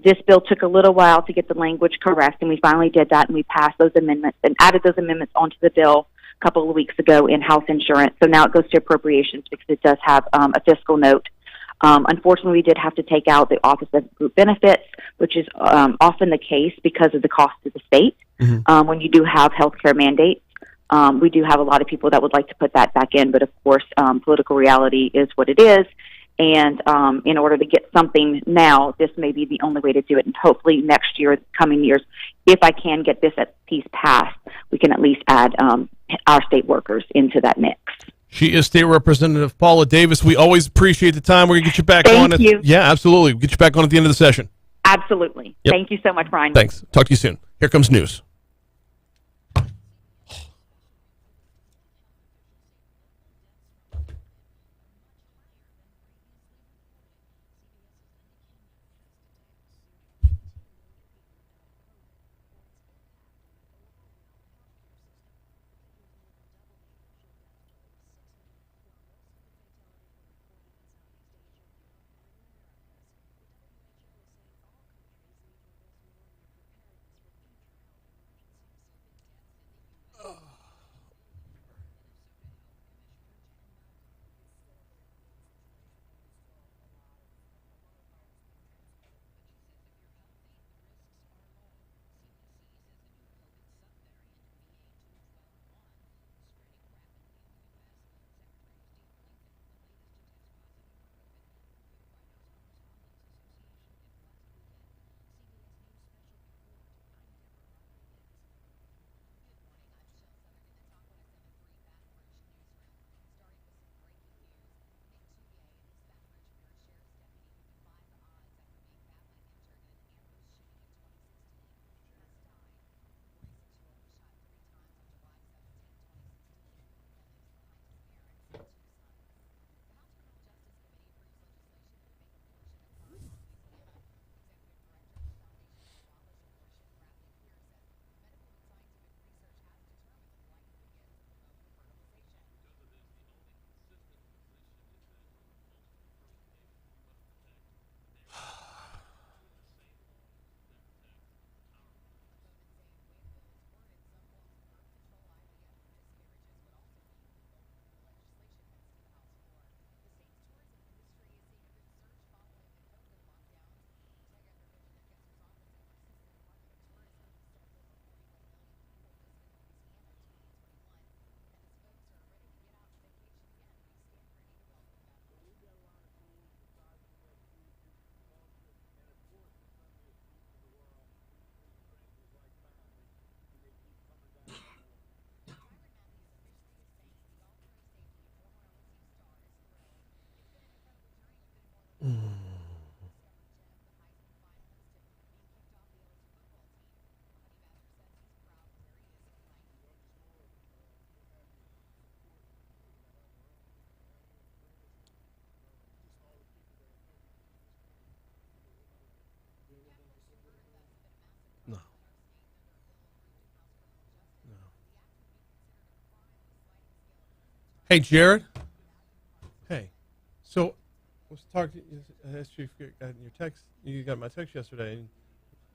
K: This bill took a little while to get the language correct, and we finally did that, and we passed those amendments and added those amendments onto the bill a couple of weeks ago in House Insurance. So now it goes to appropriations because it does have a fiscal note. Unfortunately, we did have to take out the Office of Group Benefits, which is often the case because of the cost to the state when you do have health care mandates. We do have a lot of people that would like to put that back in, but of course, political reality is what it is. And in order to get something now, this may be the only way to do it. And hopefully next year, coming years, if I can get this piece passed, we can at least add our state workers into that mix.
A: She is State Representative Paula Davis. We always appreciate the time. We're going to get you back on.
K: Thank you.
A: Yeah, absolutely. We'll get you back on at the end of the session.
K: Absolutely.
A: Yep.
K: Thank you so much, Brian.
A: Thanks. Talk to you soon. Here comes news. Hey, Jared. Hey. So, I was talking. I asked you if you got your text. You got my text yesterday, and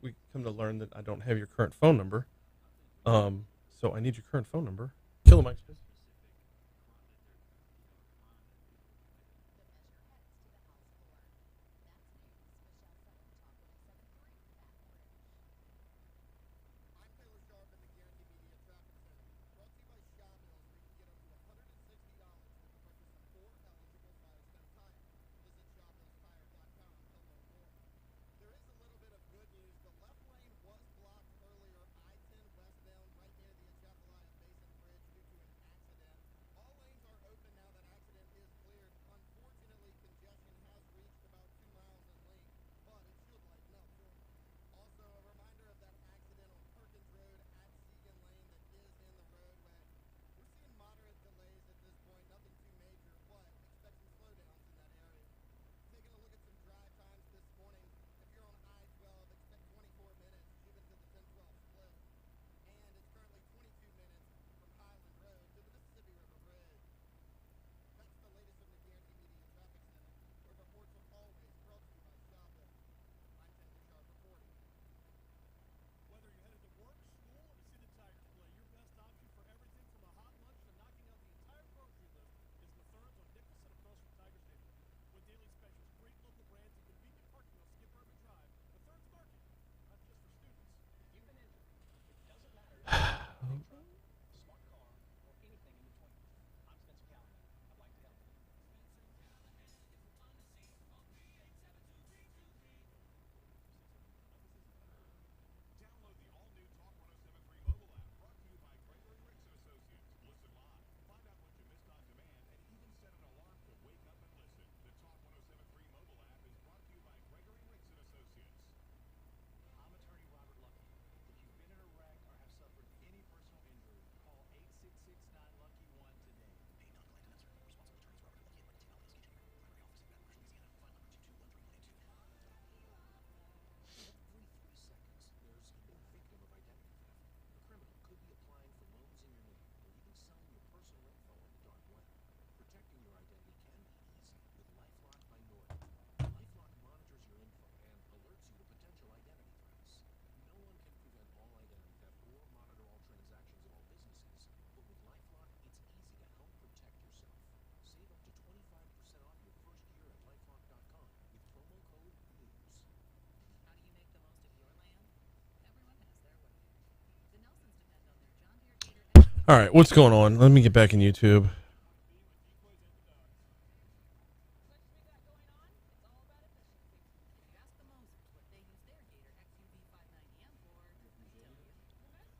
A: we come to learn that I don't have your current phone number. So I need your current phone number. Kill the mic. All right, what's going on? Let me get back in YouTube.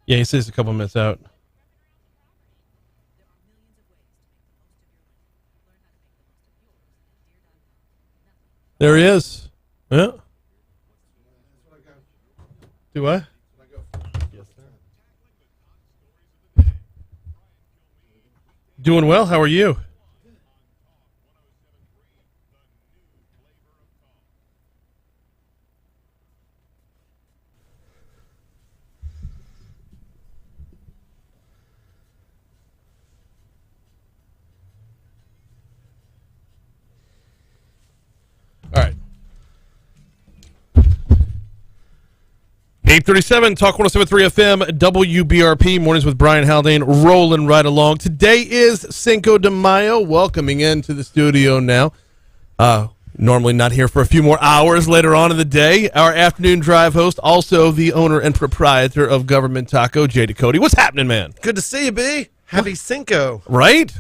A: Yeah, he says a couple minutes out. There he is. Yeah. Do I? Doing well. How are you? All right. 837, Talk 107.3 FM, WBRP, Mornings with Brian Haldane, rolling right along. Today is Cinco de Mayo, welcoming into the studio now. Normally not here for a few more hours later on in the day. Our afternoon drive host, also the owner and proprietor of Government Taco, Jay Ducote. What's happening, man?
G: Good to see you, B. Happy Cinco.
A: Right?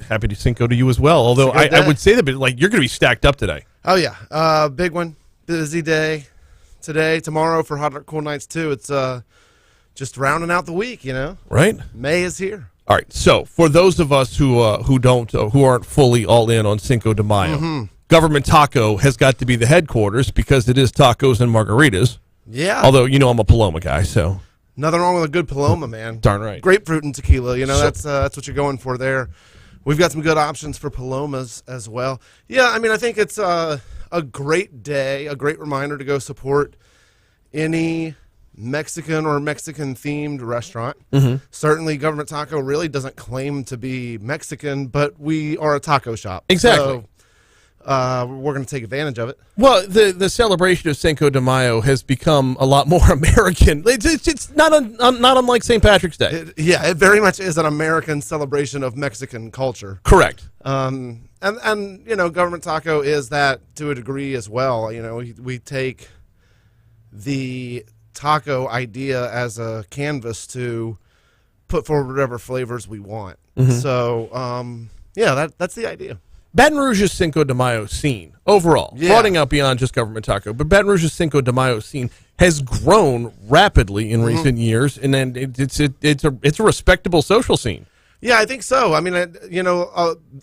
A: Happy to Cinco to you as well, although I would say that, but like, you're going to be stacked up today.
G: Oh, yeah. Big one. Busy day. Today, tomorrow for Hot Cool Nights too. It's just rounding out the week, you know.
A: Right.
G: May is here.
A: All right. So for those of us who aren't fully all in on Cinco de Mayo, Government Taco has got to be the headquarters because it is tacos and margaritas.
G: Yeah.
A: Although I'm a Paloma guy, so
G: nothing wrong with a good Paloma, man.
A: Darn right.
G: Grapefruit and tequila, you know. That's what you're going for there. We've got some good options for Palomas as well. Yeah, I mean, I think it's a great day, a great reminder to go support any Mexican or Mexican-themed restaurant. Certainly, Government Taco really doesn't claim to be Mexican, but we are a taco shop.
A: Exactly.
G: So we're going to take advantage of it.
A: Well, the celebration of Cinco de Mayo has become a lot more American. It's not unlike St. Patrick's Day.
G: It very much is an American celebration of Mexican culture.
A: Correct.
G: And Government Taco is that to a degree as well. You know, we take the taco idea as a canvas to put forward whatever flavors we want. So, that's the idea.
A: Baton Rouge's Cinco de Mayo scene overall, broadening out beyond just Government Taco, but Baton Rouge's Cinco de Mayo scene has grown rapidly in recent years, and then it's a respectable social scene.
G: Yeah, I think so. I mean,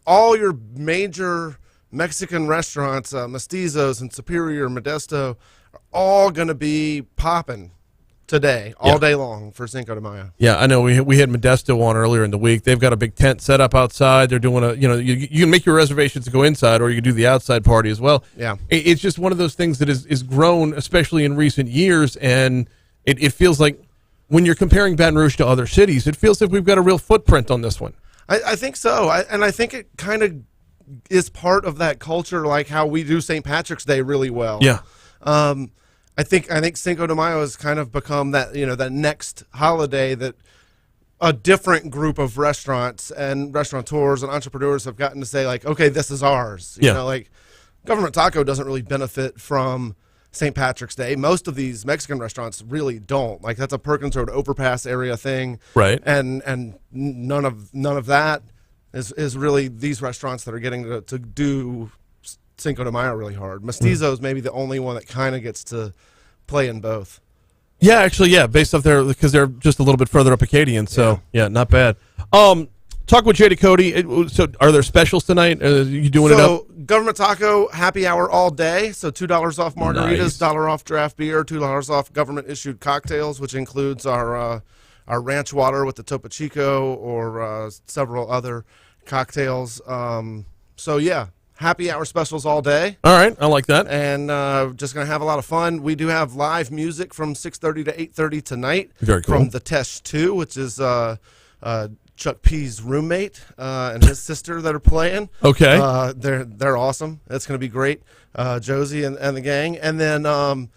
G: all your major Mexican restaurants, Mestizos and Superior, Modesto, are all going to be popping today, all day long for Cinco de Mayo. Yeah,
A: I know. We had Modesto on earlier in the week. They've got a big tent set up outside. They're doing you can make your reservations to go inside, or you can do the outside party as well.
G: Yeah,
A: it's just one of those things that is grown, especially in recent years, and it feels like when you're comparing Baton Rouge to other cities, it feels like we've got a real footprint on this one.
G: I think so, and I think it kind of is part of that culture, like how we do St. Patrick's Day really well.
A: Yeah.
G: I think Cinco de Mayo has kind of become that that next holiday that a different group of restaurants and restaurateurs and entrepreneurs have gotten to say, like, okay, this is ours. You know, like Government Taco doesn't really benefit from St. Patrick's Day. Most of these Mexican restaurants really don't. Like, that's a Perkins Road overpass area thing,
A: right?
G: And none of that is really these restaurants that are getting to do Cinco de Mayo really hard. Mestizos maybe the only one that kind of gets to play in both.
A: Yeah, actually, based off there because they're just a little bit further up Acadian. So not bad. Talk with Jay Ducote. So, are there specials tonight? Are you doing it up?
G: Government Taco happy hour all day. So $2 off margaritas, $1 off draft beer, $2 off government issued cocktails, which includes our ranch water with the Topo Chico or several other cocktails. Happy hour specials all day.
A: All right, I like that.
G: And just going to have a lot of fun. We do have live music from 6:30 to 8:30 tonight.
A: Very cool.
G: From the Tesh 2, which is Chuck P's roommate and his sister that are playing.
A: Okay.
G: They're awesome. It's going to be great. Josie and the gang. And then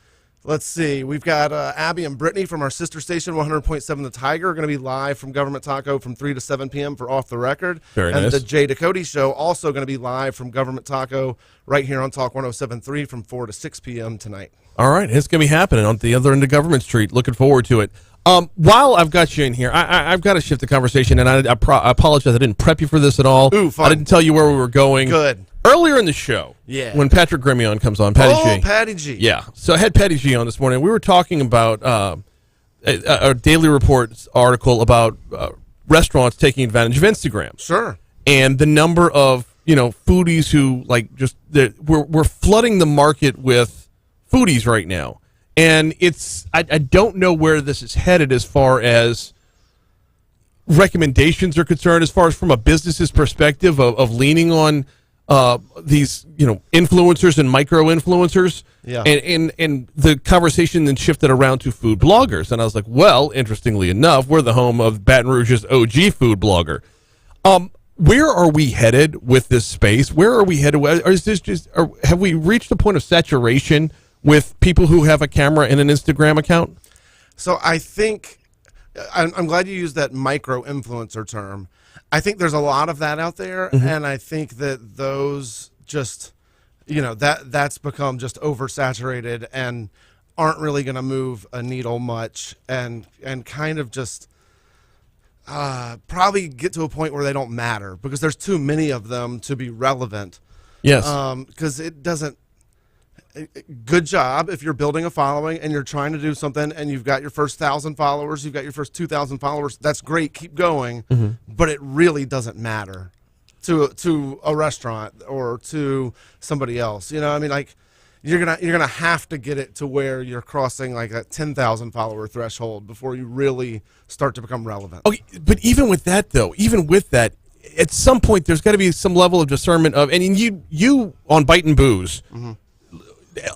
G: let's see. We've got Abby and Brittany from our sister station, 100.7 The Tiger, are going to be live from Government Taco from 3 to 7 p.m. for Off the Record.
A: Very nice.
G: And the Jay Ducote Show also going to be live from Government Taco right here on Talk 107.3 from 4 to 6 p.m. tonight.
A: All right. It's going to be happening on the other end of Government Street. Looking forward to it. While I've got you in here, I've got to shift the conversation, and I apologize. I didn't prep you for this at all.
G: Ooh, fun.
A: I didn't tell you where we were going.
G: Good.
A: Earlier in the show, when Patrick Grimion comes on, Patty G.
G: Patty G.
A: Yeah. So I had Patty G on this morning. We were talking about a Daily Report article about restaurants taking advantage of Instagram.
G: Sure.
A: And the number of foodies who we're flooding the market with foodies right now. And I don't know where this is headed as far as recommendations are concerned, as far as from a business's perspective of leaning on these influencers and micro influencers.
G: Yeah.
A: And the conversation then shifted around to food bloggers. And I was like, well, interestingly enough, we're the home of Baton Rouge's OG food blogger. Where are we headed with this space? Where are we headed? Or is this have we reached a point of saturation with people who have a camera and an Instagram account?
G: So I think I'm glad you used that micro influencer term. I think there's a lot of that out there, and I think that those just that's become just oversaturated and aren't really going to move a needle much, and kind of just probably get to a point where they don't matter because there's too many of them to be relevant.
A: Yes.
G: Because it doesn't. Good job if you're building a following and you're trying to do something and you've got your first 1,000 followers, you've got your first 2,000 followers. That's great. Keep going. But it really doesn't matter to a restaurant or to somebody else. You're gonna have to get it to where you're crossing like that 10,000 follower threshold before you really start to become relevant.
A: Okay, but even with that, at some point there's got to be some level of discernment of, and you on Bite and Booze.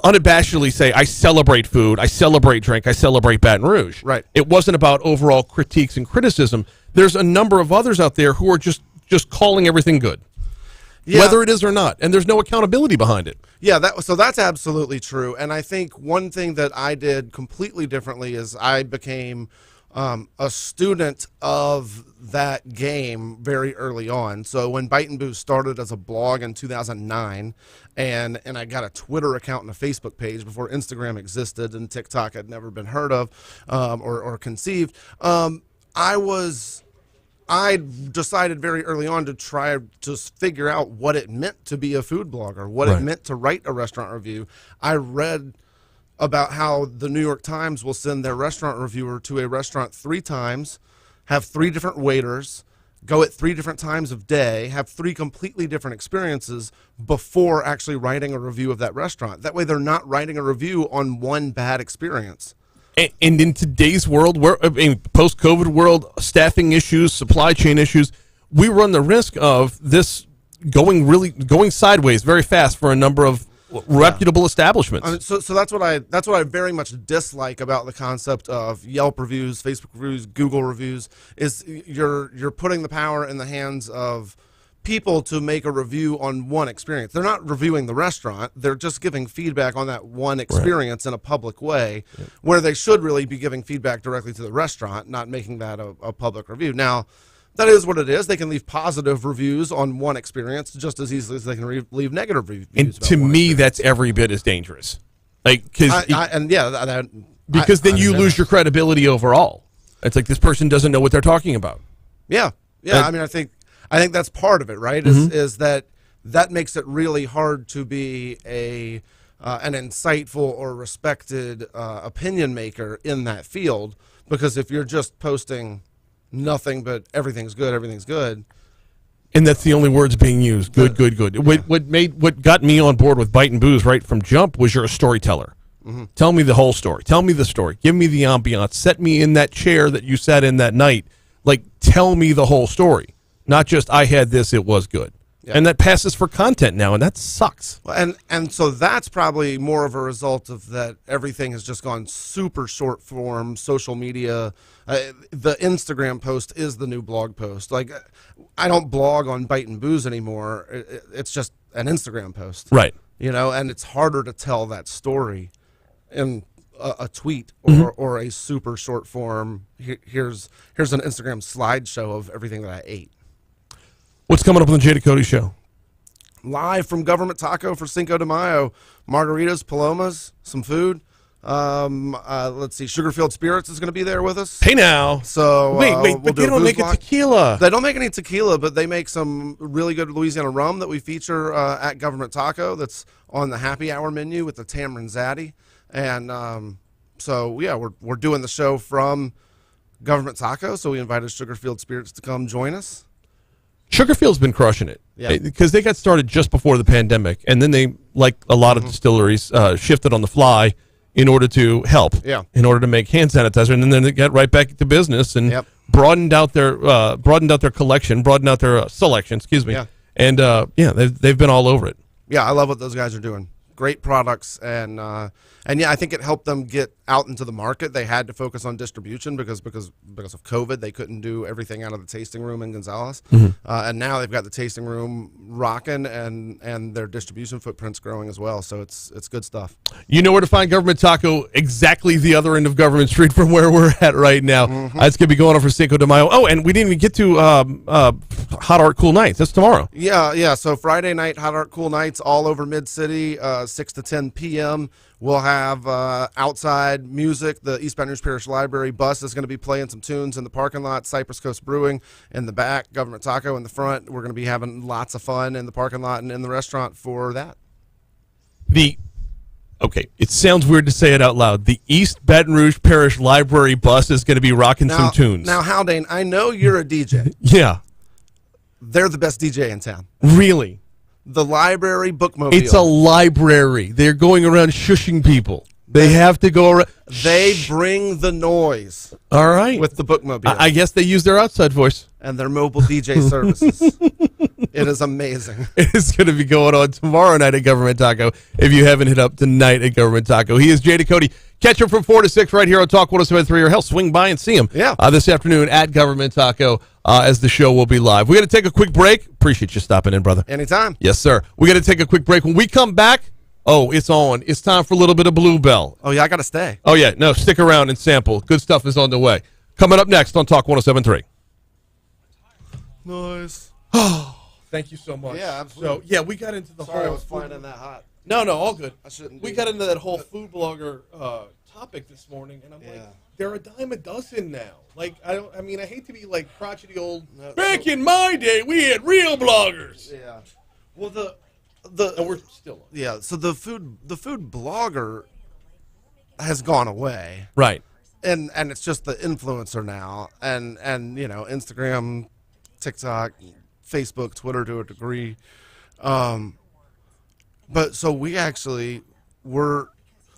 A: Unabashedly say, I celebrate food, I celebrate drink, I celebrate Baton Rouge.
G: Right.
A: It wasn't about overall critiques and criticism. There's a number of others out there who are just calling everything good, whether it is or not, and there's no accountability behind it.
G: Yeah, that's absolutely true. And I think one thing that I did completely differently is I became a student of that game very early on. So when Bite and Booze started as a blog in 2009, and I got a Twitter account and a Facebook page before Instagram existed and TikTok had never been heard of or conceived, I decided very early on to try to figure out what it meant to be a food blogger, what it meant to write a restaurant review. I read about how the New York Times will send their restaurant reviewer to a restaurant 3 times, have 3 different waiters, go at 3 different times of day, have 3 completely different experiences before actually writing a review of that restaurant. That way they're not writing a review on one bad experience.
A: And in today's world, post-COVID world, staffing issues, supply chain issues, we run the risk of this going sideways very fast for a number of reputable establishments.
G: So that's what I very much dislike about the concept of Yelp reviews, Facebook reviews, Google reviews. Is you're putting the power in the hands of people to make a review on one experience. They're not reviewing the restaurant. They're just giving feedback on that one experience in a public way, where they should really be giving feedback directly to the restaurant, not making that a public review. Now, that is what it is. They can leave positive reviews on one experience just as easily as they can leave negative reviews.
A: And to me, that's every bit as dangerous. Because then you lose your credibility overall. It's like this person doesn't know what they're talking about.
G: Yeah. I mean, I think that's part of it, right? Is that makes it really hard to be an insightful or respected opinion maker in that field, because if you're just posting nothing but everything's good,
A: and that's the only words being used. Good. What got me on board with Bite and Booze right from jump was you're a storyteller. Tell me the whole story. Tell me the story. Give me the ambiance. Set me in that chair that you sat in that night. Like, tell me the whole story, not just I had this, it was good. And that passes for content now, and that sucks.
G: Well, and so that's probably more of a result of that everything has just gone super short form, social media. The Instagram post is the new blog post. Like, I don't blog on Bite and Booze anymore. It's just an Instagram post.
A: Right.
G: And it's harder to tell that story in a tweet or a super short form. Here's an Instagram slideshow of everything that I ate.
A: What's coming up on the Jay Ducote Show?
G: Live from Government Taco for Cinco de Mayo. Margaritas, palomas, some food. Let's see. Sugarfield Spirits is going to be there with us.
A: Hey now.
G: So
A: wait,
G: we'll
A: but
G: do
A: they
G: a
A: don't
G: booze
A: make
G: block.
A: a tequila.
G: They don't make any tequila, but they make some really good Louisiana rum that we feature at Government Taco. That's on the happy hour menu with the tamarind zaddy. And so yeah, we're doing the show from Government Taco. So we invited Sugarfield Spirits to come join us.
A: Sugarfield's been crushing it.
G: Yeah.
A: Because they got started just before the pandemic, and then they, like a lot of distilleries, shifted on the fly in order to help, in order to make hand sanitizer, and then they got right back to business and broadened out their collection, broadened out their selection. Excuse me.
G: Yeah.
A: And they've been all over it.
G: Yeah, I love what those guys are doing. Great products, and yeah, I think it helped them get out into the market. They had to focus on distribution because of COVID. They couldn't do everything out of the tasting room in Gonzales, and now they've got the tasting room rocking, and their distribution footprint's growing as well. So it's good stuff.
A: You know where to find Government Taco, exactly the other end of Government Street from where we're at right now. It's going to be going on for Cinco de Mayo. Oh, and we didn't even get to Hot Art Cool Nights. That's tomorrow.
G: Yeah. So Friday night, Hot Art Cool Nights all over Mid-City, 6 to 10 p.m. We'll have outside music. The East Baton Rouge Parish Library bus is going to be playing some tunes in the parking lot. Cypress Coast Brewing in the back. Government Taco in the front. We're going to be having lots of fun in the parking lot and in the restaurant for that.
A: Okay, it sounds weird to say it out loud. The East Baton Rouge Parish Library bus is going to be rocking some tunes.
G: Now, Haldane, I know you're a DJ.
A: Yeah.
G: They're the best DJ in town.
A: Really?
G: The library bookmobile.
A: It's a library. They're going around shushing people. They have to go around.
G: They bring the noise.
A: All right.
G: With the bookmobile.
A: I guess they use their outside voice.
G: And their mobile DJ services. It is amazing.
A: It's going to be going on tomorrow night at Government Taco. If you haven't hit up tonight at Government Taco, he is Jay Ducote. Catch him from 4 to 6 right here on Talk 107.3, or hell, swing by and see him this afternoon at Government Taco as the show will be live. We got to take a quick break. Appreciate you stopping in, brother.
G: Anytime.
A: Yes, sir. We got to take a quick break. When we come back, it's on. It's time for a little bit of Bluebell.
G: Oh, yeah, I got to stay.
A: Oh, yeah. No, stick around and sample. Good stuff is on the way. Coming up next on Talk 107.3.
G: Nice.
A: Thank you so much.
G: Yeah, absolutely.
A: So, we got into the
G: Sorry,
A: whole...
G: I was flying in that hot.
A: No, all good.
G: I shouldn't.
A: We got into that whole food blogger topic this morning, and I'm like, they're a dime a dozen now. Like, I hate to be like crotchety old. Back in my day, we had real bloggers.
G: Yeah. Well,
A: and we're still on.
G: Yeah. So the food blogger has gone away.
A: Right.
G: And it's just the influencer now, and Instagram, TikTok, Facebook, Twitter to a degree. But so we're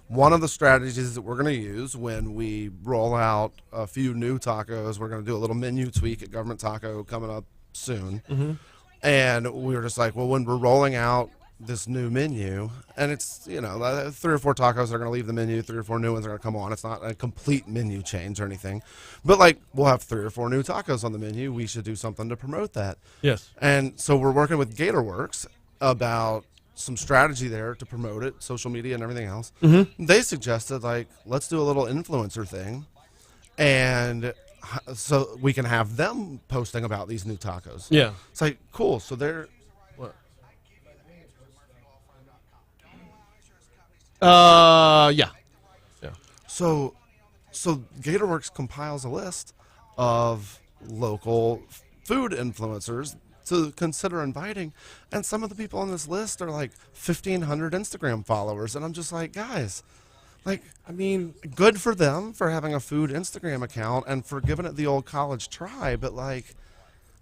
G: one of the strategies that we're going to use when we roll out a few new tacos. We're going to do a little menu tweak at Government Taco coming up soon. And we were just like, well, when we're rolling out this new menu, and it's 3 or 4 tacos are going to leave the menu, 3 or 4 new ones are going to come on. It's not a complete menu change or anything, but like we'll have 3 or 4 new tacos on the menu. We should do something to promote that.
A: Yes.
G: And so we're working with GatorWorks about some strategy there to promote it, social media and everything else. They suggested, like, let's do a little influencer thing, and so we can have them posting about these new tacos.
A: Yeah.
G: It's like, cool. So they're...
A: What? Yeah.
G: So GatorWorks compiles a list of local food influencers to consider inviting, and some of the people on this list are like 1,500 Instagram followers, and I'm just like, guys, like, good for them for having a food Instagram account and for giving it the old college try, but like,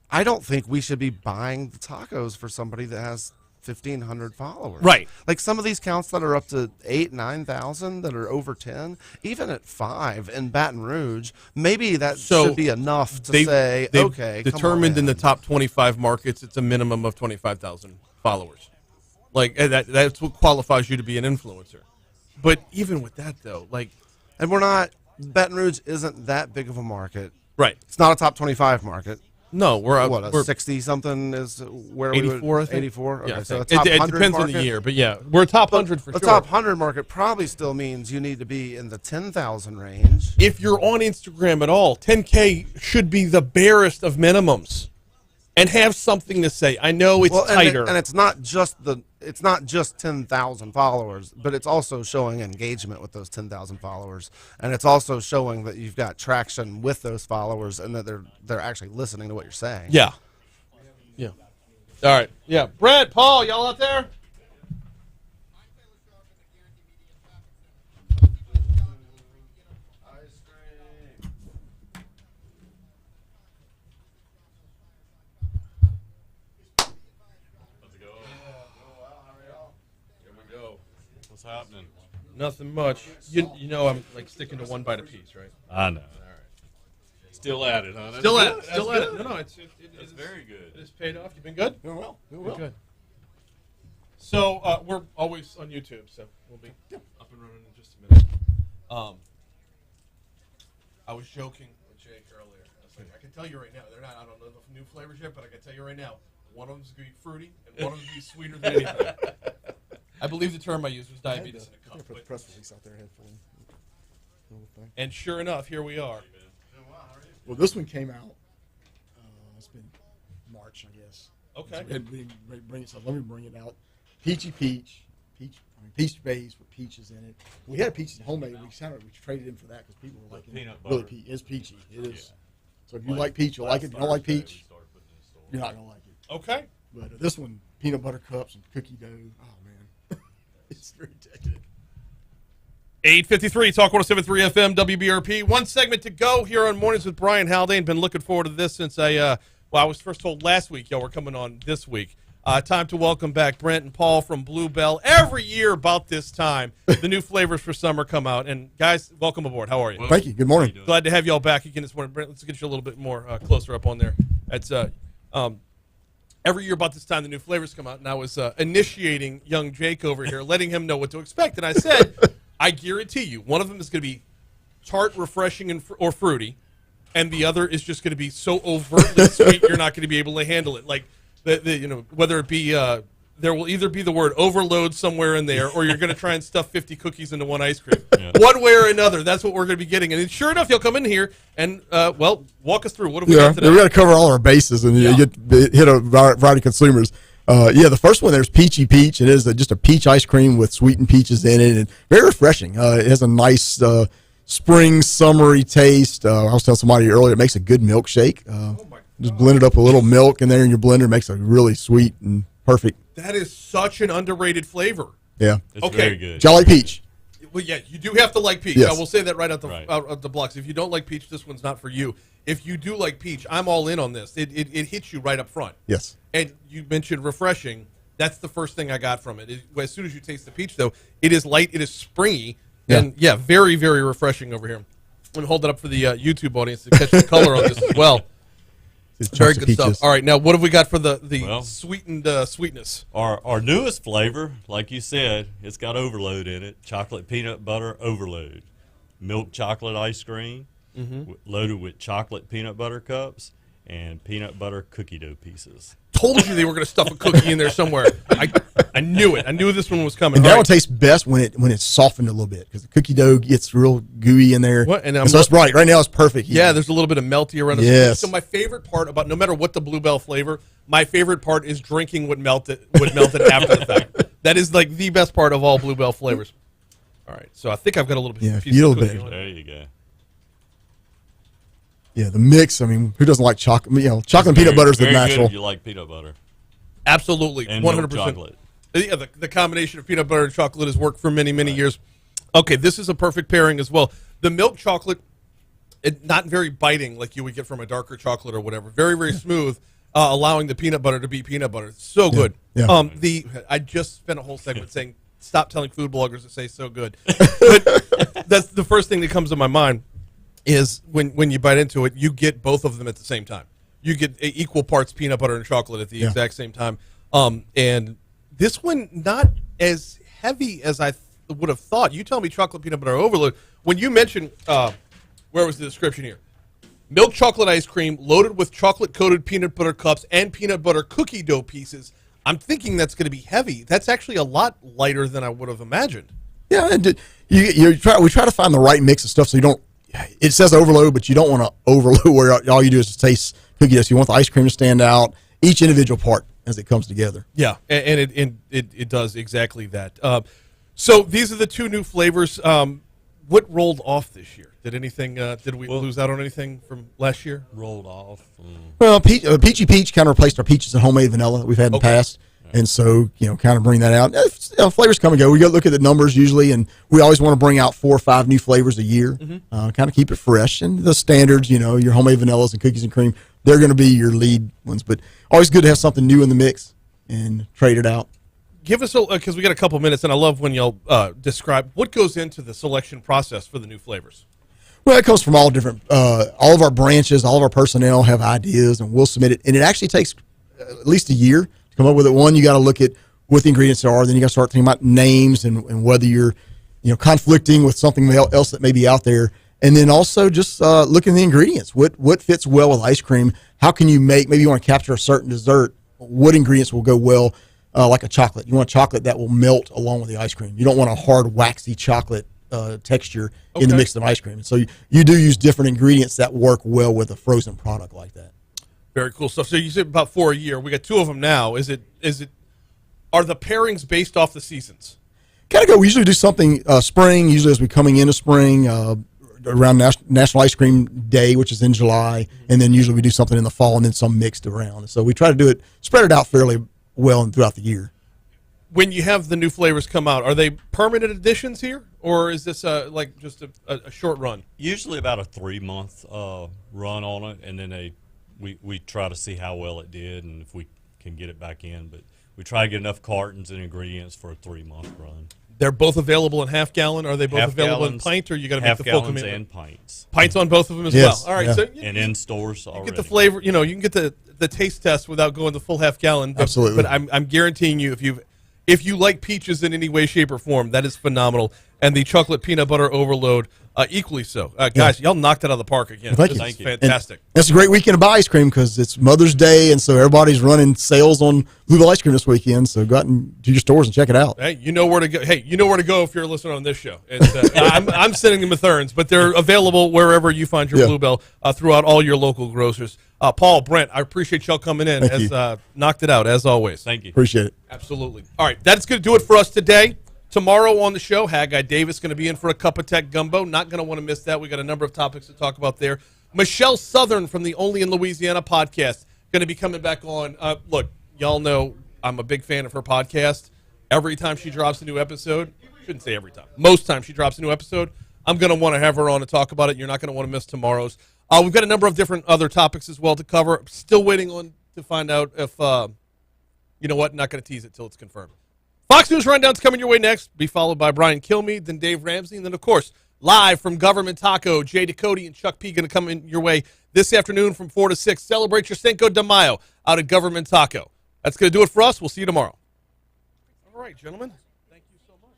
G: I don't think we should be buying the tacos for somebody that has 1,500 followers.
A: Right.
G: Like some of these counts that are up to 8,000-9,000 that are over 10, even at 5 in Baton Rouge, maybe that should be enough to say, okay,
A: determined in the top 25 markets, it's a minimum of 25,000 followers. Like that's what qualifies you to be an influencer. But even with that though, like,
G: and Baton Rouge isn't that big of a market.
A: Right.
G: It's not a top 25 market.
A: No, we're
G: 60 something is where
A: 84,
G: we would,
A: I think.
G: 84. Okay,
A: Yeah,
G: so
A: it depends on the year, but yeah, we're a top 100 for sure.
G: The top 100 market probably still means you need to be in the 10,000 range.
A: If you're on Instagram at all, 10K should be the barest of minimums. and have something to say. I know it's tighter.
G: And it's not just 10,000 followers, but it's also showing engagement with those 10,000 followers, and it's also showing that you've got traction with those followers and that they're actually listening to what you're saying.
A: Yeah. Yeah. All right. Yeah. Brett, Paul, y'all out there?
L: What's happening?
A: Nothing much. You know I'm like sticking to one bite apiece, right?
L: I know. All right. Still at it, huh? That's
A: Still
L: good.
A: at it. Still
L: That's
A: at
L: good.
A: it. No,
L: It's
A: it's
L: very good.
A: It has paid off. You been good?
L: Doing well. Doing
A: Been
L: well.
A: good. So we're always on YouTube, so we'll be up and running in just a minute. I was joking with Jake earlier. I was like, I can tell you right now, they're not. I don't know the new flavors yet, but I can tell you right now, one of them's gonna be fruity and one of them's gonna be sweeter than anything. I believe the term I used was diabetes in a cup.
M: Put the press release out there ahead for you.
A: And sure enough, here we are.
M: Well, this one came out. It's been March, I guess.
A: Okay.
M: So bring it. So let me bring it out. Peachy peach base with peaches in it. We had peaches homemade. We traded in for that because people were like
L: peanut
M: really
L: butter.
M: It's peachy. It is. So if you like peach, you'll like it. If you don't like peach, you're not gonna like it.
A: Okay.
M: But this one, peanut butter cups and cookie dough. Oh man, it's very decadent.
A: 8:53, Talk 107.3 FM, WBRP. One segment to go here on Mornings with Brian Haldane. Been looking forward to this since I was first told last week y'all were coming on this week. Time to welcome back Brent and Paul from Bluebell. Every year about this time, the new flavors for summer come out. And guys, welcome aboard. How are you?
M: Thank you. Good morning.
A: Glad to have y'all back again this morning. Brent, let's get you a little bit more closer up on there. That's every year about this time, the new flavors come out, and I was initiating young Jake over here, letting him know what to expect. And I said, I guarantee you, one of them is going to be tart, refreshing, or fruity, and the other is just going to be so overtly sweet you're not going to be able to handle it. Like, whether it be there will either be the word overload somewhere in there, or you're going to try and stuff 50 cookies into one ice cream. Yeah. One way or another, that's what we're going to be getting. And sure enough, you'll come in here and, walk us through. What have we got today?
M: We got to cover all our bases and you hit a variety of consumers. The first one there's Peachy Peach. It is just a peach ice cream with sweetened peaches in it, and very refreshing. It has a nice spring, summery taste. I was telling somebody earlier, it makes a good milkshake. Just blend it up a little milk in there in your blender, makes it really sweet and perfect.
A: That is such an underrated flavor.
M: Yeah.
L: It's very good.
M: Do y'all like peach?
A: Well, yeah, you do have to like peach.
M: Yes.
A: I will say that right out the blocks. If you don't like peach, this one's not for you. If you do like peach, I'm all in on this. It hits you right up front.
M: Yes.
A: And you mentioned refreshing. That's the first thing I got from it. As soon as you taste the peach, though, it is light, it is springy, and very, very refreshing over here. I'm going to hold it up for the YouTube audience to catch the color on this as well. Very good stuff. All right, now what have we got for the sweetened sweetness?
L: Our newest flavor, like you said, it's got overload in it. Chocolate peanut butter overload. Milk chocolate ice cream loaded with chocolate peanut butter cups and peanut butter cookie dough pieces.
A: Told you they were going to stuff a cookie in there somewhere. I knew it. I knew this one was coming.
M: And that one tastes best when it's softened a little bit because the cookie dough gets real gooey in there.
A: What? And
M: so it's right now it's perfect.
A: Yeah, there's a little bit of melty around it.
M: Yes.
A: So my favorite part about no matter what the Bluebell flavor, my favorite part is drinking what melted after the fact. That is like the best part of all Bluebell flavors. All right, so I think I've got a little bit.
M: Yeah,
A: piece of cookie
M: bit.
A: on it.
L: There you go.
M: Yeah, the mix. I mean, who doesn't like chocolate? Chocolate and peanut butter is the natural.
L: Good if you like peanut butter.
A: Absolutely,
L: and
A: 100%.
L: Milk chocolate.
A: Yeah, the combination of peanut butter and chocolate has worked for many, many years. Okay, this is a perfect pairing as well. The milk chocolate, not very biting like you would get from a darker chocolate or whatever. Very, very smooth, allowing the peanut butter to be peanut butter. It's so good.
M: Yeah.
A: I just spent a whole segment saying, stop telling food bloggers to say so good. But that's the first thing that comes to my mind is when you bite into it, you get both of them at the same time. You get equal parts peanut butter and chocolate at the exact same time. And this one, not as heavy as I would have thought. You tell me chocolate peanut butter overload. When you mentioned, where was the description here? Milk chocolate ice cream loaded with chocolate-coated peanut butter cups and peanut butter cookie dough pieces. I'm thinking that's going to be heavy. That's actually a lot lighter than I would have imagined.
M: Yeah, and we try to find the right mix of stuff so you don't. It says overload, but you don't want to overload where all you do is just taste cookie dough. So you want the ice cream to stand out each individual part as it comes together.
A: Yeah, and it does exactly that. So these are the two new flavors. What rolled off this year? Did anything? Did we lose out on anything from last year?
L: Rolled off.
M: Well, Peachy Peach kind of replaced our peaches and homemade vanilla that we've had in the past. And so, kind of bring that out. Flavors come and go. We go look at the numbers usually, and we always want to bring out 4 or 5 new flavors a year, kind of keep it fresh. And the standards, your homemade vanillas and cookies and cream, they're going to be your lead ones. But always good to have something new in the mix and trade it out.
A: Give us because we got a couple minutes, and I love when y'all describe what goes into the selection process for the new flavors.
M: Well, it comes from all different, all of our branches, all of our personnel have ideas, and we'll submit it. And it actually takes at least a year to come up with it. One, you got to look at what the ingredients are. Then you got to start thinking about names and whether you're, conflicting with something else that may be out there. And then also just looking at the ingredients. What fits well with ice cream? How can you maybe you want to capture a certain dessert. What ingredients will go well, like a chocolate? You want chocolate that will melt along with the ice cream. You don't want a hard, waxy chocolate texture in the mix of ice cream. So you do use different ingredients that work well with a frozen product like that.
A: Very cool stuff. So you said about 4 a year. We got 2 of them now. Are the pairings based off the seasons?
M: Kind of go. We usually do something spring. Usually as we're coming into spring, around National Ice Cream Day, which is in July, and then usually we do something in the fall and then some mixed around. So we try to spread it out fairly well and throughout the year.
A: When you have the new flavors come out, are they permanent additions here, or is this like just a short run?
L: Usually about a 3-month run on it, and then we try to see how well it did and if we can get it back in. But we try to get enough cartons and ingredients for a 3-month run.
A: They're both available in half gallon. Are they both available in pint, or you got to make the full commitment?
L: Half gallons and pints.
A: Pints on both of them as
M: yes,
A: well. All right, so
L: and in stores already.
A: You get the flavor. You can get the taste test without going the full half gallon. But,
M: Absolutely.
A: But I'm guaranteeing you, if you like peaches in any way, shape, or form, that is phenomenal. And the chocolate peanut butter overload, equally so. Guys, y'all knocked it out of the park again.
M: Well,
A: This is fantastic.
M: And it's a great weekend to buy ice cream because it's Mother's Day, and so everybody's running sales on Bluebell ice cream this weekend. So go out and do your stores and check it out.
A: Hey, you know where to go. Hey, you know where to go if you're listening on this show. I'm sending them Mathurns, but they're available wherever you find your Bluebell throughout all your local grocers. Paul, Brent, I appreciate y'all coming in. Knocked it out as always.
L: Thank you.
M: Appreciate it.
A: Absolutely. All right, that's going to do it for us today. Tomorrow on the show, Haggai Davis going to be in for a cup of tech gumbo. Not going to want to miss that. We got a number of topics to talk about there. Michelle Southern from the Only in Louisiana podcast going to be coming back on. Look, y'all know I'm a big fan of her podcast. Every time she drops a new episode, shouldn't say every time, most times she drops a new episode, I'm going to want to have her on to talk about it. You're not going to want to miss tomorrow's. We've got a number of different other topics as well to cover. Still waiting to find out if, you know what, not going to tease it till it's confirmed. Fox News Rundown's coming your way next. Be followed by Brian Kilmeade, then Dave Ramsey, and then, of course, live from Government Taco, Jay Ducote and Chuck P. going to come in your way this afternoon from 4 to 6. Celebrate your Cinco de Mayo out at Government Taco. That's going to do it for us. We'll see you tomorrow. All right, gentlemen. Thank you so much.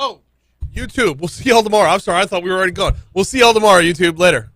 A: Oh, YouTube. We'll see y'all tomorrow. I'm sorry. I thought we were already gone. We'll see y'all tomorrow, YouTube. Later.